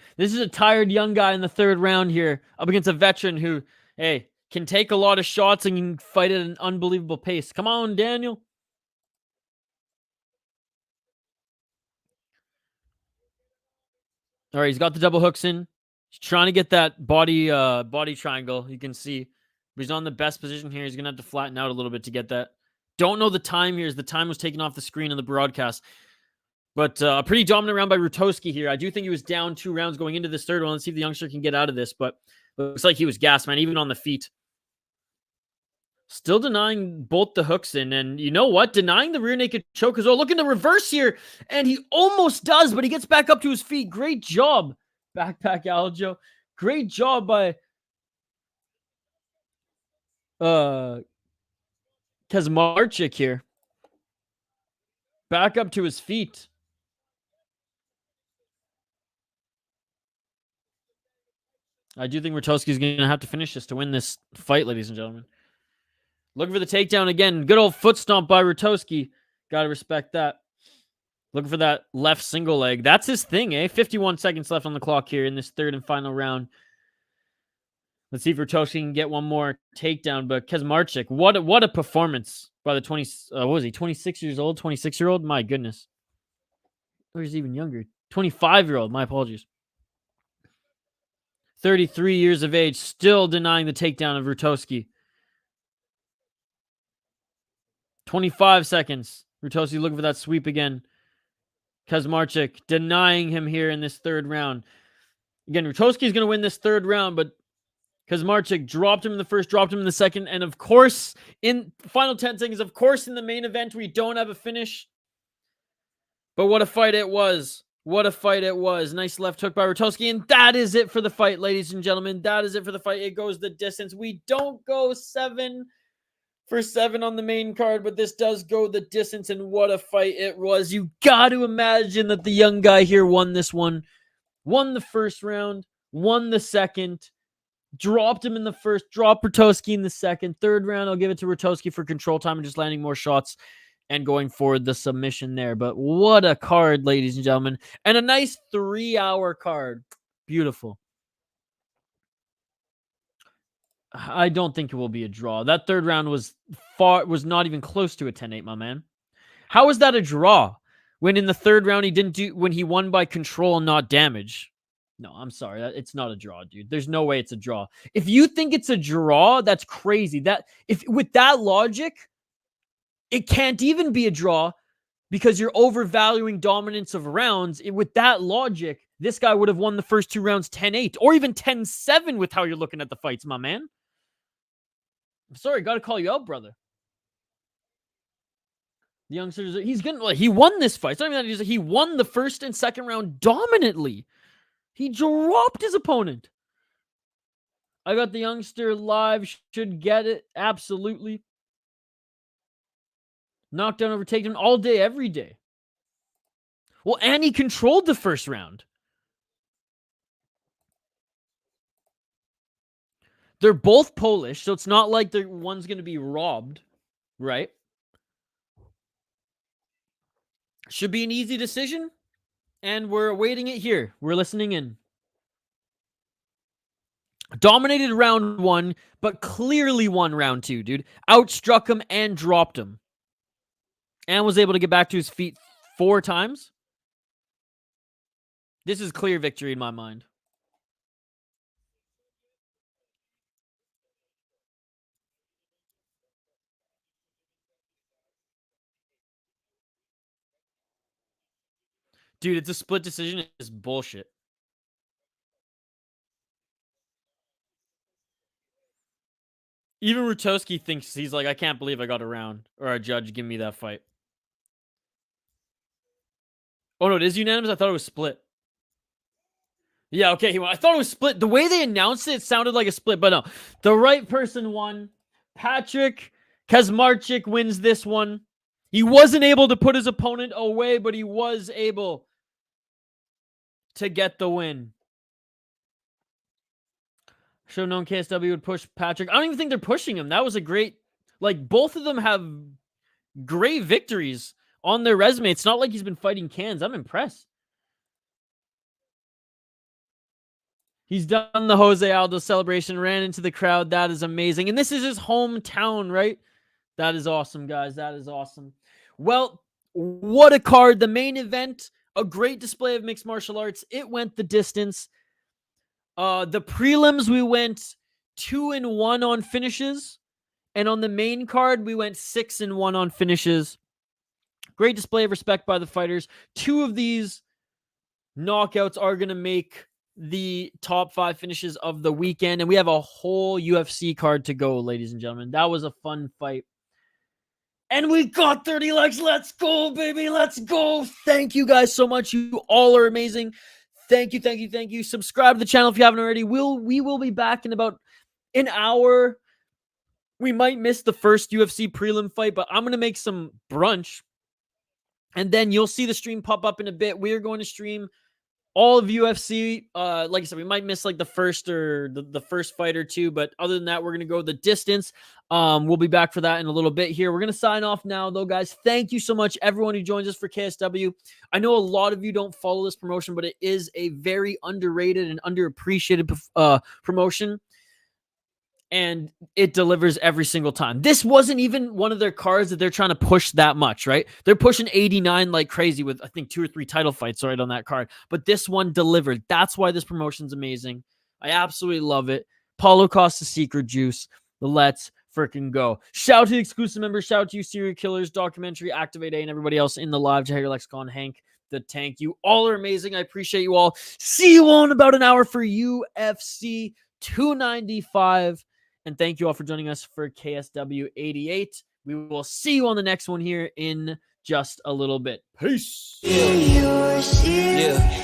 young guy in the third round here, up against a veteran who, hey, can take a lot of shots and can fight at an unbelievable pace. Come on, Daniel. All right, he's got the double hooks in. He's trying to get that body triangle. You can see, but he's on the best position here. He's gonna have to flatten out a little bit to get that. Don't know the time here, as the time was taken off the screen on the broadcast. But a pretty dominant round by Rutkowski here. I do think he was down 2 rounds going into this third one. Let's see if the youngster can get out of this. But looks like he was gassed, man, even on the feet. Still denying both the hooks in. And you know what? Denying the rear naked choke as well. Looking to reverse here. And he almost does, but he gets back up to his feet. Great job, Backpack Aljo. Great job by Kaczmarczyk here. Back up to his feet. I do think Rutkowski's going to have to finish this to win this fight, ladies and gentlemen. Looking for the takedown again. Good old foot stomp by Rutkowski. Got to respect that. Looking for that left single leg. That's his thing, eh? 51 seconds left on the clock here in this third and final round. Let's see if Rutkowski can get one more takedown. But Kaczmarczyk, what a performance by the 26 years old? 26-year-old? My goodness. Or he's even younger. 25-year-old. My apologies. 33 years of age, still denying the takedown of Rutkowski. 25 seconds. Rutkowski looking for that sweep again. Kaczmarczyk denying him here in this third round. Again, Rutkowski's going to win this third round, but Kaczmarczyk dropped him in the first, dropped him in the second, and of course, in final 10 seconds, of course, in the main event, we don't have a finish. But what a fight it was. What a fight it was. Nice left hook by Rutkowski, and that is it for the fight, ladies and gentlemen. That is it for the fight. It goes the distance. We don't go 7 for 7 on the main card, but this does go the distance, and what a fight it was. You got to imagine that the young guy here won this one. Won the first round, won the second, dropped him in the first, dropped Rutkowski in the second. Third round, I'll give it to Rutkowski for control time and just landing more shots and going for the submission there. But what a card, ladies and gentlemen. And a nice 3-hour card. Beautiful. I don't think it will be a draw. That third round was not even close to a 10-8, my man. How is that a draw when in the third round when he won by control and not damage? No, I'm sorry. It's not a draw, dude. There's no way it's a draw. If you think it's a draw, that's crazy. With that logic, it can't even be a draw because you're overvaluing dominance of rounds. With that logic, this guy would have won the first 2 rounds 10-8 or even 10-7 with how you're looking at the fights, my man. I'm sorry, got to call you out, brother. The youngsters, he won this fight. It's not even that he won the first and second round dominantly. He dropped his opponent. I got the youngster live. Should get it. Absolutely. Knockdown over takedown all day, every day. Well, and he controlled the first round. They're both Polish, so it's not like one's going to be robbed, right? Should be an easy decision, and we're awaiting it here. We're listening in. Dominated round 1, but clearly won round 2, dude. Outstruck him and dropped him. And was able to get back to his feet 4 times. This is clear victory in my mind. Dude, it's a split decision. It's bullshit. Even Rutkowski thinks, he's like, I can't believe I got a round. Or a judge give me that fight. Oh, no, it is unanimous? I thought it was split. Yeah, okay. I thought it was split. The way they announced it, it sounded like a split. But no, the right person won. Patryk Kaczmarczyk wins this one. He wasn't able to put his opponent away, but he was able to get the win. Should have known KSW would push Patryk. I don't even think they're pushing him. That was a great... Like, both of them have great victories on their resume. It's not like he's been fighting cans. I'm impressed. He's done the Jose Aldo celebration, ran into the crowd. That is amazing. And this is his hometown, right? That is awesome, guys. That is awesome. Well, what a card. The main event, a great display of mixed martial arts. It went the distance. The prelims, we went 2-1 on finishes. And on the main card, we went 6-1 on finishes. Great display of respect by the fighters. 2 of these knockouts are going to make the top 5 finishes of the weekend. And we have a whole UFC card to go, ladies and gentlemen. That was a fun fight. And we got 30 likes. Let's go, baby. Let's go. Thank you guys so much. You all are amazing. Thank you, thank you, thank you. Subscribe to the channel if you haven't already. We will be back in about an hour. We might miss the first UFC prelim fight, but I'm going to make some brunch. And then you'll see the stream pop up in a bit. We are going to stream all of UFC. Like I said, we might miss like the first or the first fight or two, but other than that, we're going to go the distance. We'll be back for that in a little bit here. We're going to sign off now, though, guys. Thank you so much, everyone who joins us for KSW. I know a lot of you don't follow this promotion, but it is a very underrated and underappreciated promotion. And it delivers every single time. This wasn't even one of their cards that they're trying to push that much, right? They're pushing 89 like crazy with, I think, 2 or 3 title fights right on that card. But this one delivered. That's why this promotion's amazing. I absolutely love it. Paulo Costa Secret Juice. Let's freaking go. Shout out to the exclusive members. Shout out to you, Serial Killers, Documentary, Activate A, and everybody else in the live. Jair Lexicon, Hank, the Tank. You all are amazing. I appreciate you all. See you all in about an hour for UFC 295. And thank you all for joining us for KSW 88. We will see you on the next one here in just a little bit. Peace. Yeah.